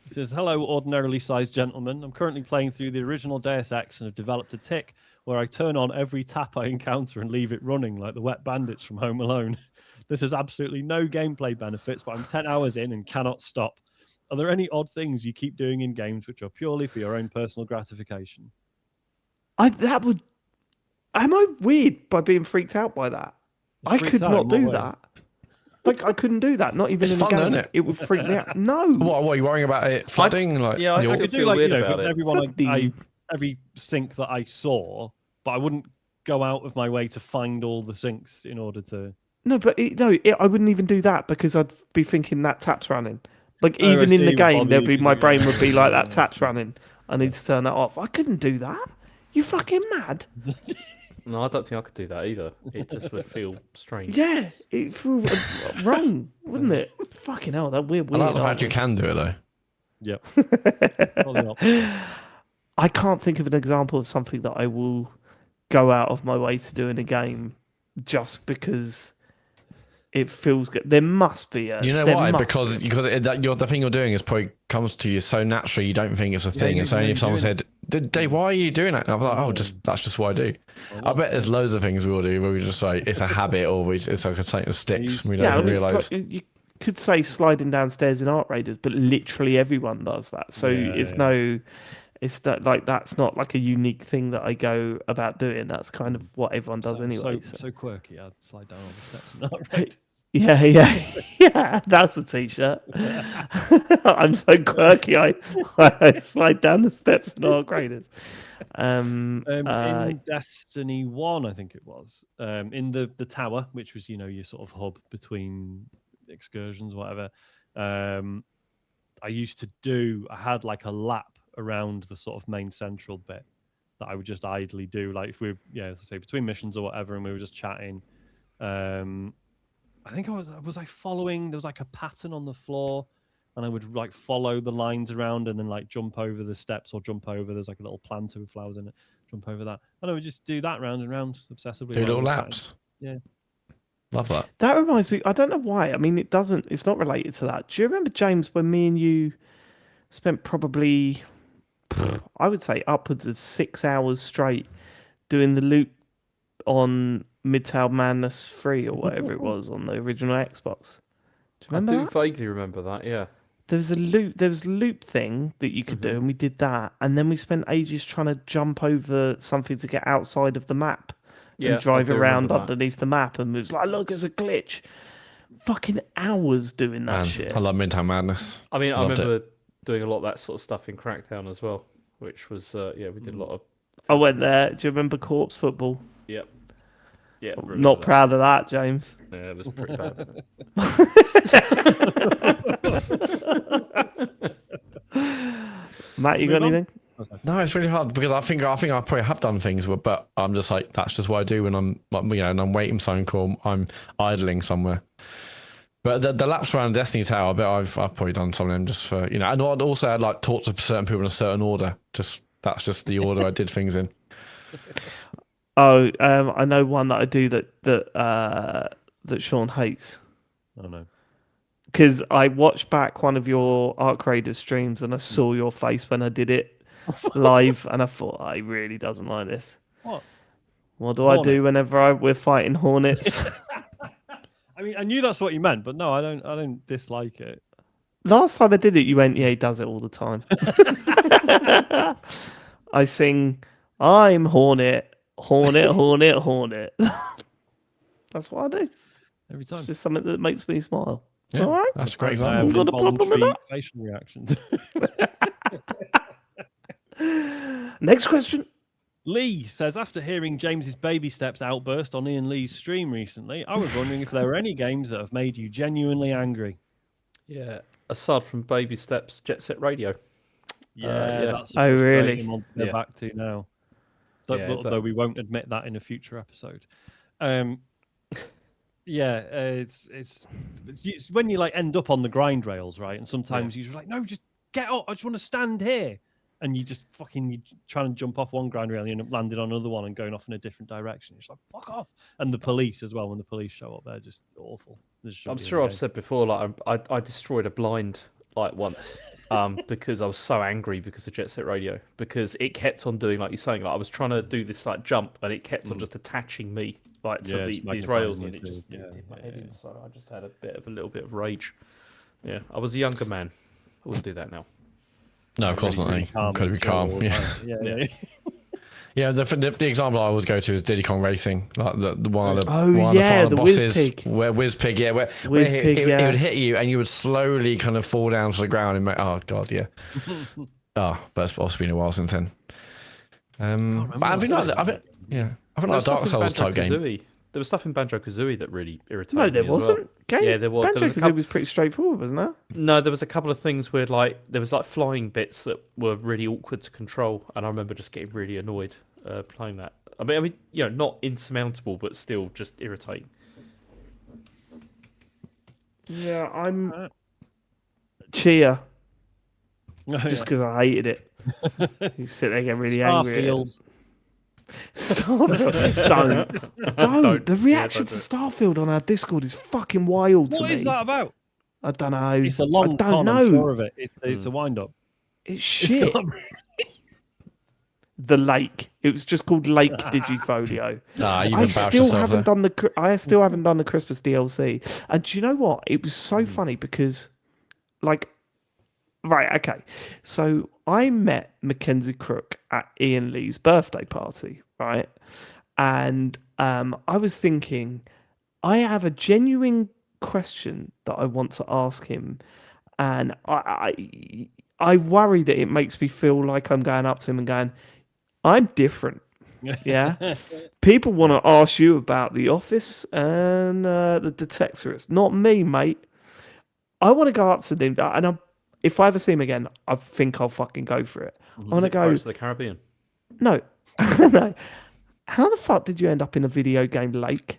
It says, hello, ordinarily sized gentlemen. I'm currently playing through the original Deus Ex and have developed a tick where I turn on every tap I encounter and leave it running like the wet bandits from Home Alone. This has absolutely no gameplay benefits, but I'm 10 hours in and cannot stop. Are there any odd things you keep doing in games which are purely for your own personal gratification? Am I weird by being freaked out by that? I could not do that. Like, I couldn't do that. Not even It's in fun, a game. isn't it? It would freak me out. No. What are you worrying about it flooding? Like, yeah, I I still could do feel like, weird if about it's it. everyone Flooding. every sink that I saw, but I wouldn't go out of my way to find all the sinks in order to. No, but I wouldn't even do that because I'd be thinking that tap's running. Like, Oh, I even in see, the it would game, bother there'd you be 'cause my of- brain would be like, that yeah. tap's running. I need to turn that off. I couldn't do that. You fucking mad? No, I don't think I could do that either. It just would feel strange. Yeah, it feels wrong, wouldn't it? Fucking hell, that weird. I like the fact you can do it though. Yep. Probably not. I can't think of an example of something that I will go out of my way to do in a game just because it feels good. There must be a. You know there why? must Because be. the thing you're doing is probably comes to you so naturally you don't think it's a thing. you- And so you're if someone doing said, "Dave, why are you doing that?" And I'm like, "Oh, that's just what I do." I bet there's loads of things we'll do where we just like it's a habit or it's like something that sticks. And we Yeah, don't I mean, realise. you could say sliding downstairs in Art Raiders, but literally everyone does that. So it's that like that's not like a unique thing that I go about doing. That's kind of what everyone does anyway. So quirky. I'd slide down on the steps and not right. Yeah, yeah. That's a t-shirt. I'm so quirky. I slide down the steps and Art Raiders. In Destiny 1, I think it was, in the tower, which was, your sort of hub between excursions, whatever. I had like a lap around the sort of main central bit that I would just idly do. Like if we were, say between missions or whatever, and we were just chatting. I think was I following, there was like a pattern on the floor, and I would like follow the lines around and then like jump over the steps or jump over. There's like a little planter with flowers in it. Jump over that. And I would just do that round and round obsessively. Do while little we were laps. chatting. Love that. That reminds me. I don't know why. I mean, it's not related to that. Do you remember, James, when me and you spent probably, I would say, upwards of 6 hours straight doing the loop on Midtown Madness 3 or whatever it was on the original Xbox? Do you remember I do that? vaguely remember that, yeah. There was a loop thing that you could do, and we did that, and then we spent ages trying to jump over something to get outside of the map Yeah, and drive I do around remember that. underneath the map, and it was like, look, it's a glitch. Fucking hours doing that Man, shit. I love Midtown Madness. I mean, I Loved remember doing a lot of that sort of stuff in Crackdown as well, which was, we did a lot of... I went there. Do you remember Corpse Football? Yep. Yeah, Not proud of that, James. Yeah, it was pretty bad. Matt, you got Move on. anything? No, it's really hard because I think I probably have done things, but I'm just like that's just what I do when I'm and I'm waiting for something or I'm idling somewhere. But the laps around Destiny Tower, I bet I've probably done some of them just for and I'd also had like talked to certain people in a certain order. That's just the order I did things in. Oh, I know one that I do that Sean hates. Oh no. Because I watched back one of your Arc Raiders streams and I saw your face when I did it. live, and I thought, he really doesn't like this. What do Hornet. I do whenever we're fighting hornets? I mean, I knew that's what you meant, but no, I don't dislike it. Last time I did it, you went, yeah, he does it all the time. I sing, I'm Hornet, Hornet, Hornet, Hornet. That's what I do. Every time. It's just something that makes me smile. Yeah, All right. that's a great I example. have Got a problem with involuntary facial reactions. Next question. Lee says, after hearing James's baby steps outburst on Ian Lee's stream recently, I was wondering if there were any games that have made you genuinely angry. Yeah, aside from Baby Steps, Jet Set Radio. Yeah, yeah. that's Oh, really? frustrating one to go Yeah. back to now. So, Yeah, though we won't admit that in a future episode. It's when you like end up on the grind rails, right? And sometimes you're like, no, just get up. I just want to stand here. And you just you trying to jump off one grind rail and you end up landing on another one and going off in a different direction. It's like, fuck off. And the police as well, when the police show up, they're just awful. I'm sure I've said before, like I destroyed a blind like once, because I was so angry because of Jet Set Radio, because it kept on doing, like you're saying, like I was trying to do this like jump and it kept on just attaching me like to these rails, and it just hit my head in. So I just had a little bit of rage. Yeah, I was a younger man. I wouldn't do that now. No, of course not. Got to be calm. Yeah. Yeah, the example I always go to is Diddy Kong Racing, like the one of the the bosses, Whiz-Pig. where Whiz-Pig, where Whiz-Pig, it would hit you and you would slowly kind of fall down to the ground and make, oh god, yeah. But it's also been a while since then. But I think like Dark Souls type game. There was stuff in Banjo-Kazooie that really irritated No, me there as wasn't. well. Game, Yeah, there was. Banjo-Kazooie was pretty straightforward, wasn't it? No, there was a couple of things where there was like flying bits that were really awkward to control, and I remember just getting really annoyed playing that. I mean, not insurmountable, but still just irritating. Yeah, I'm Chia. Just because I hated it. You sit there getting really angry. Starfield. Don't. The reaction to Starfield on our Discord is fucking wild to me. What is that about? I don't know. It's a long con, I'm sure of it. It's a wind-up. It's shit. The Lake. It was just called Lake Digifolio. I still haven't done the Christmas DLC. And do you know what? It was so funny because, right, okay. So I met Mackenzie Crook at Ian Lee's birthday party, right? And I was thinking, I have a genuine question that I want to ask him, and I worry that it makes me feel like I'm going up to him and going, I'm different. Yeah. People want to ask you about The Office and the Detectorists. Not me, mate. I want to go up to him, and if I ever see him again, I think I'll fucking go for it. I want to go. Pirates of the Caribbean. No. No. How the fuck did you end up in a video game lake?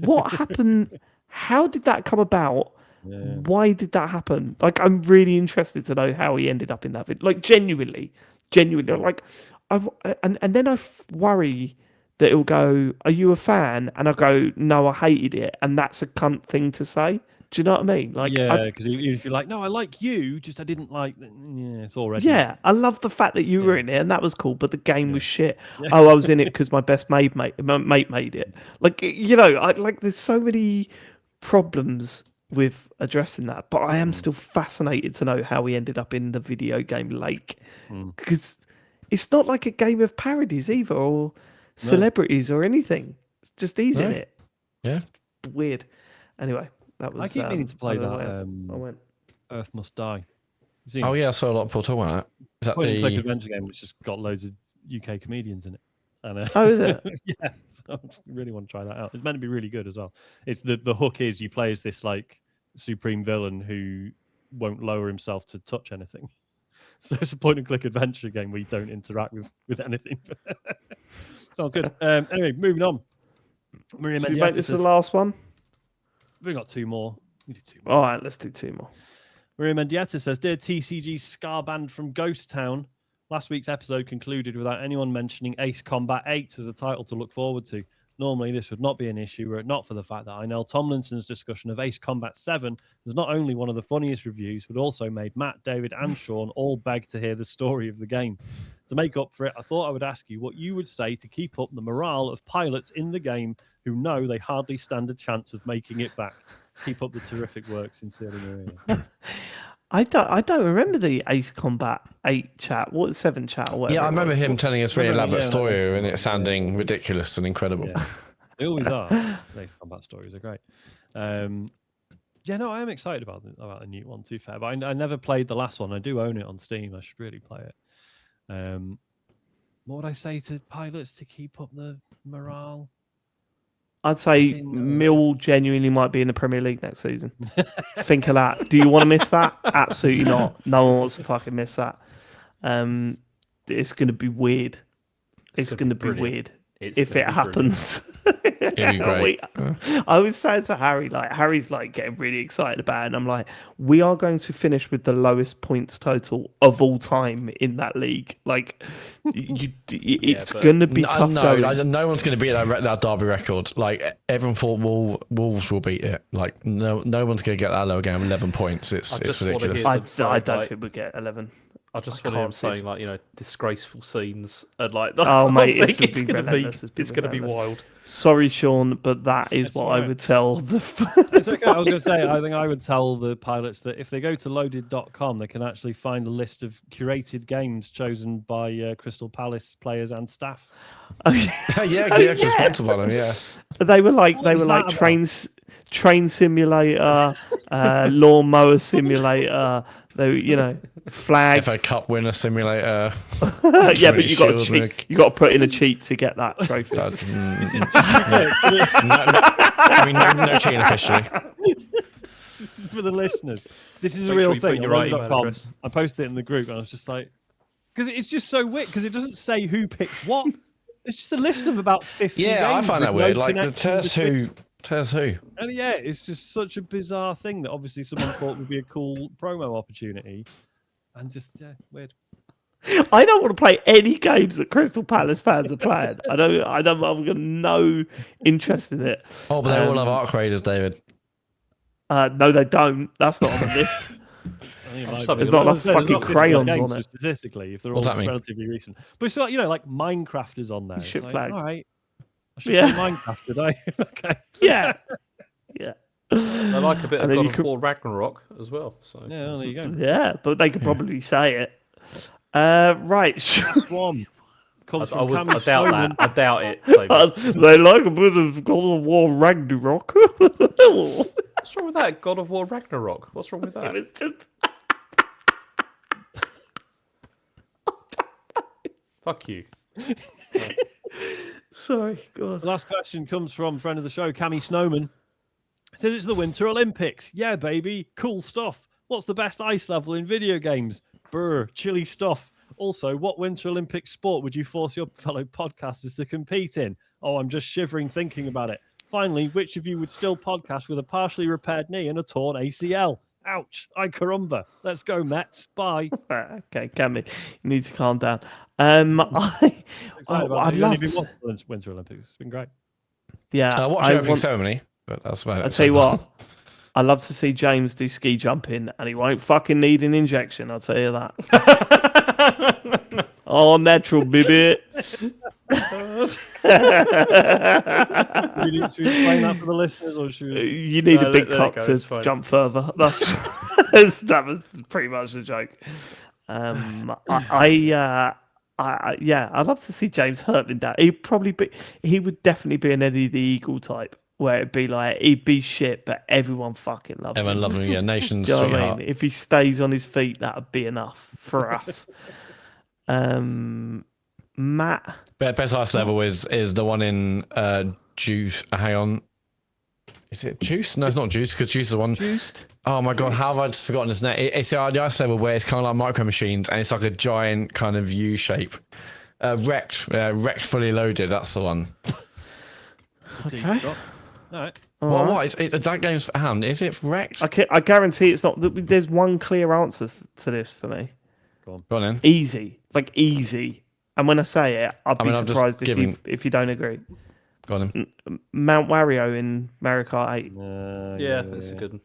What happened? How did that come about? Yeah. Why did that happen? Like, I'm really interested to know how he ended up in that video. Like, genuinely. Like, and then I worry that it'll go, are you a fan? And I go, no, I hated it. And that's a cunt thing to say. Do you know what I mean? Like, yeah, because if you're like, no, I like you, just I didn't like. Yeah, it's already. Yeah, I love the fact that you were in it, and that was cool. But the game was shit. Yeah. Oh, I was in it because my best mate made it. Like, there's so many problems with addressing that. But I am still fascinated to know how he ended up in the video game lake, because it's not like a game of parodies either, or celebrities or anything. It's just he's in it. Yeah, weird. Anyway. That was, I keep meaning to play that. I went. Earth Must Die. Oh yeah, I saw a lot of people talking about that. Is that the adventure game which just got loads of UK comedians in it? And, oh, is it? Yeah, so I really want to try that out. It's meant to be really good as well. It's the hook is you play as this like supreme villain who won't lower himself to touch anything. So it's a point-and-click adventure game where you don't interact with anything. Sounds good. Anyway, moving on. Should we make this the last one? We've got two more. We do two more. All right, let's do two more. Maria Mendieta says, dear TCG Scar Band from Ghost Town, last week's episode concluded without anyone mentioning Ace Combat 8 as a title to look forward to. Normally, this would not be an issue were it not for the fact that Einel Tomlinson's discussion of Ace Combat 7 was not only one of the funniest reviews, but also made Matt, David, and Sean all beg to hear the story of the game. To make up for it, I thought I would ask you what you would say to keep up the morale of pilots in the game who know they hardly stand a chance of making it back. Keep up the terrific work, sincerely, Maria. I don't remember the Ace Combat 8 chat. What 7 chat or whatever? Yeah, I remember him telling us very elaborate yeah, story and it sounding ridiculous and incredible. Yeah. They always are. These combat stories are great. Yeah, no, I am excited about the new one, to be fair. But I never played the last one. I do own it on Steam. I should really play it. What would I say to pilots to keep up the morale? I'd say Mill genuinely might be in the Premier League next season. Think of that. Do you want to miss that? Absolutely not. No one wants to fucking miss that. It's going to be weird. It's going to be weird if it happens. It'd be great. I was saying to Harry, like Harry's like getting really excited about it, and I'm like, we are going to finish with the lowest points total of all time in that league. Like, it's going to be tough. No one's going to beat that Derby record. Like everyone thought, Wolves will beat it. Like no one's going to get that low game. 11 points. It's ridiculous. I don't think we'll get 11. I just want him saying, like, you know, disgraceful scenes and like. Oh mate, it's going to be wild. Sorry, Sean, but that is what I would tell the. It's okay. I was going to say, I think I would tell the pilots that if they go to loaded.com, they can actually find a list of curated games chosen by Crystal Palace players and staff. Oh, yeah, yeah, responsible for them. Yeah, they were like train simulator, lawnmower simulator. They, flag. FA Cup winner simulator. Yeah, but you got to cheat. You got to put in a cheat to get that trophy. No cheating officially. Just for the listeners, this is a real thing. I posted it in the group, and I was just like, because it's just so weird. Because it doesn't say who picked what. It's just a list of about 50. Yeah, I find that weird. Like the Ters who. And yeah, it's just such a bizarre thing that obviously someone thought would be a cool promo opportunity, and just weird. I don't want to play any games that Crystal Palace fans are playing. I've got no interest in it. Oh, but they all have Arc Raiders, David. No, they don't. That's not on the list. There's not enough fucking crayons on it. Statistically, if they're all relatively recent, but it's like like Minecraft is on there. Shit like, flags. All right. I should play Minecraft today. Okay. Yeah. I like a bit of God of War Ragnarok as well. So yeah, there you go. Yeah, but they could probably say it. Right. Swan. I doubt that. I doubt it. They like a bit of God of War Ragnarok. What's wrong with that? God of War Ragnarok. What's wrong with that? It's just... Fuck you. Sorry, God. The last question comes from friend of the show, Cammy Snowman. It says it's the Winter Olympics. Yeah, baby. Cool stuff. What's the best ice level in video games? Brr, chilly stuff. Also, what Winter Olympic sport would you force your fellow podcasters to compete in? Oh, I'm just shivering thinking about it. Finally, which of you would still podcast with a partially repaired knee and a torn ACL? Ouch. Ay carumba. Let's go, Mets. Bye. Okay, Cammy, you need to calm down. I'd love to... Winter Olympics. It's been great. Yeah. I watched opening ceremony, but that's about it. I'll tell you what. I love to see James do ski jumping, and he won't fucking need an injection. I'll tell you that. Oh, natural, baby. Do we need to explain that for the listeners, or should we... You need a big cock to jump further. That was pretty much the joke. I'd love to see James hurtling down. He would definitely be an Eddie the Eagle type, where it'd be like he'd be shit, but everyone fucking loves him. Everyone loves him, yeah. Nation's you know sweetheart. what I mean? If he stays on his feet, that would be enough for us. Matt, best ice level is the one in Juice. Hang on, is it Juice? No, it's not Juice, because Juice is the one. Juiced. Oh my god, how have I just forgotten his name? It's the ice level where it's kind of like Micro Machines, and it's like a giant kind of U shape. Wrecked, fully loaded. That's the one. Okay. All right. What? That game's for hand. Is it Wrecked? I guarantee it's not. There's one clear answer to this for me. Go on then. Easy. And when I say it, I'd be surprised if you don't agree. Got him. Mount Wario in Mario Kart 8. Yeah, that's a good one.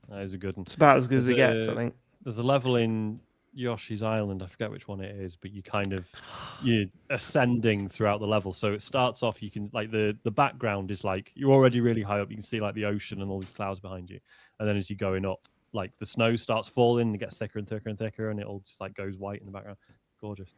That is a good one. It's about as good as it gets, I think. There's a level in Yoshi's Island, I forget which one it is, but you're ascending throughout the level. So it starts off, you can like the background is like you're already really high up, you can see like the ocean and all these clouds behind you, and then as you're going up, like the snow starts falling and it gets thicker and thicker and thicker, and it all just like goes white in the background. It's gorgeous.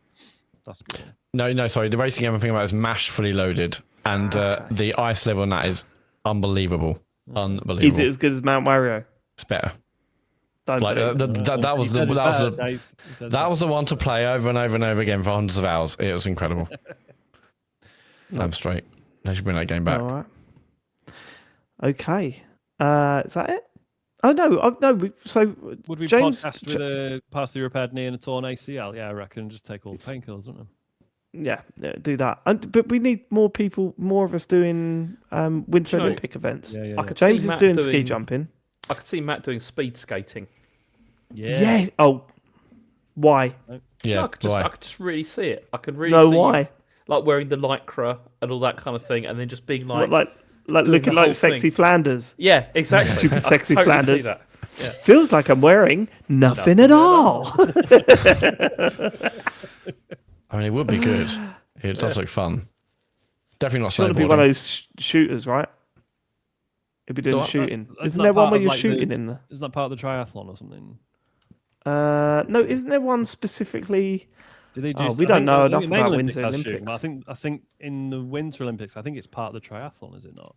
That's a good one. No, sorry. The racing game I'm thinking about is MASH fully loaded, and the ice level on that is unbelievable. Unbelievable. Is it as good as Mount Wario? It's better. Don't Like believe it. that was the one to play over and over and over again for hundreds of hours. It was incredible. I'm straight. They should bring that game back. All right. Okay. Is that it? Oh no, no. So would we James, podcast with a partially repaired knee and a torn ACL? Yeah, I reckon. Just take all the painkillers, wouldn't we? Yeah, do that. But we need more people, more of us doing Winter Olympic events. Yeah. James is doing ski jumping. I could see Matt doing speed skating. Yeah. Oh, why? Yeah. No, I could just really see it. I could really see why? you, like wearing the lycra and all that kind of thing, and then just being like looking like sexy Flanders. Yeah, exactly. Stupid sexy totally Flanders. see that. Yeah. Feels like I'm wearing nothing at all. I mean, it would be good. It does look fun. Definitely not It's going to be one of those shooters, right? It'd be doing shooting. Isn't there one where you're shooting in there? Isn't that part of the triathlon or something? No, isn't there one specifically? Do they do? We don't know enough about Olympics Winter has Olympics. shooting, but I think in the Winter Olympics, I think it's part of the triathlon, is it not?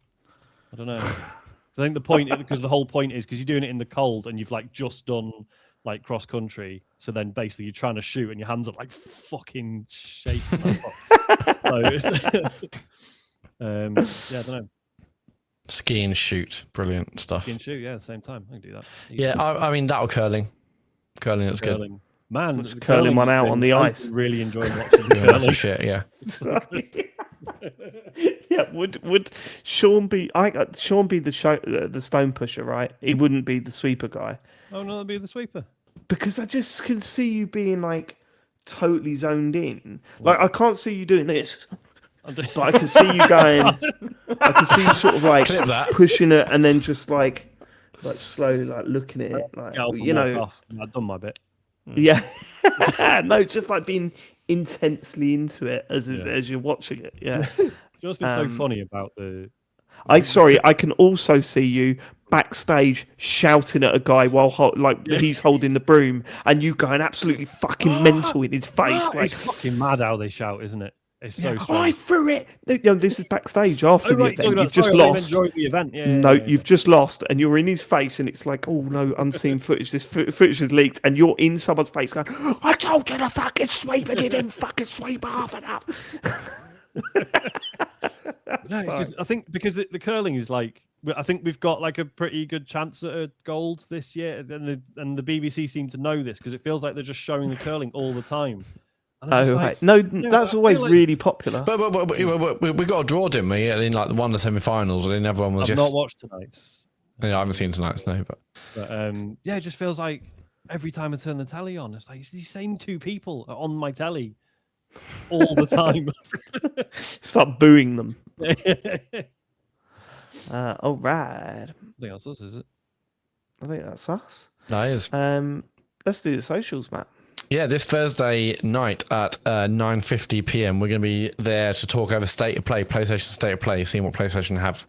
I don't know. I think the point, because the whole point is because you're doing it in the cold and you've like just done like cross country, so then basically you're trying to shoot and your hands are like fucking shaking. Yeah, I don't know. Ski and shoot, brilliant stuff. Ski and shoot, yeah, at the same time. I can do that. Yeah, I mean that'll curling. Curling looks good. Man, curling one out on the ice. Really enjoying watching the That's a shit. Yeah. Yeah, would Sean be? Sean be the stone pusher, right? He wouldn't be the sweeper guy. Oh no, that'd be the sweeper. Because I just can see you being like totally zoned in. Like I can't see you doing this, but I can see you going. I can see you sort of like pushing it and then just like slowly like looking at it, like I've done my bit. Yeah, no, just like being intensely into it as you're watching it. Yeah, What's been so funny about the? I can also see you backstage shouting at a guy while he's holding the broom, and you going absolutely fucking mental in his face. It's fucking mad how they shout, isn't it? It's so strange. I threw it. This is backstage after the event. You've just lost. Enjoyed the event. You've just lost, and you're in his face, and it's like, oh no, unseen footage. This footage is leaked, and you're in someone's face going, "I told you to fucking sweep, and you didn't fucking sweep half enough." No, it's just, I think because the curling is like, I think we've got like a pretty good chance at a gold this year, and the BBC seem to know this because it feels like they're just showing the curling all the time. Oh, right. No, that's always really popular. But we got a draw, didn't we? In like one of the semi-finals, and then everyone was I've not watched tonight's. Yeah, I haven't seen tonight's, no. But yeah, it just feels like every time I turn the telly on, it's like these same two people are on my telly all the time. Start booing them. All right. I think that's us, is it? I think that's us. That is. Let's do the socials, Matt. Yeah, this Thursday night at 9:50 p.m. we're going to be there to talk over State of Play, PlayStation State of Play, seeing what PlayStation have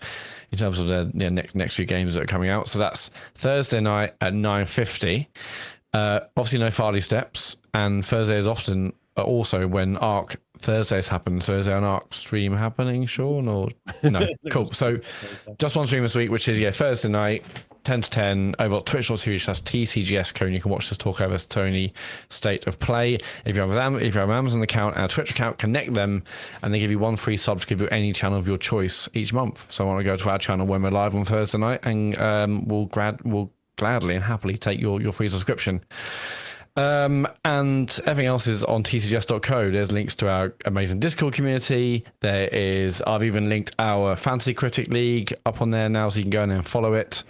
in terms of the next few games that are coming out. So that's Thursday night at 9:50. Obviously, no Farley steps, and Thursday is often also when Arc Thursdays happen. So is there an Arc stream happening, Sean, or no? Cool. So just one stream this week, which is Thursday night. 10 to 10 over at twitch.tv/TCGS code. You can watch this talk over Tony State of Play. If you have an Amazon account and a Twitch account, connect them, and they give you one free sub to give you any channel of your choice each month. So I want to go to our channel when we're live on Thursday night, and we'll gladly and happily take your free subscription. And everything else is on tcgs.co. There's links to our amazing Discord community. I've even linked our Fantasy Critic League up on there now, so you can go in there and follow it.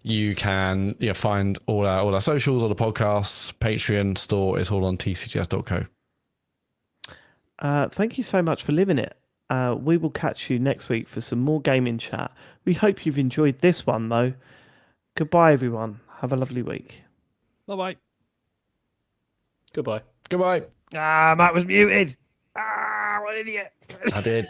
You can find all our socials, all the podcasts, Patreon store is all on tcgs.co. Thank you so much for living it. We will catch you next week for some more gaming chat. We hope you've enjoyed this one, though. Goodbye, everyone. Have a lovely week. Bye-bye. Goodbye. Goodbye. Matt was muted. What an idiot. I did.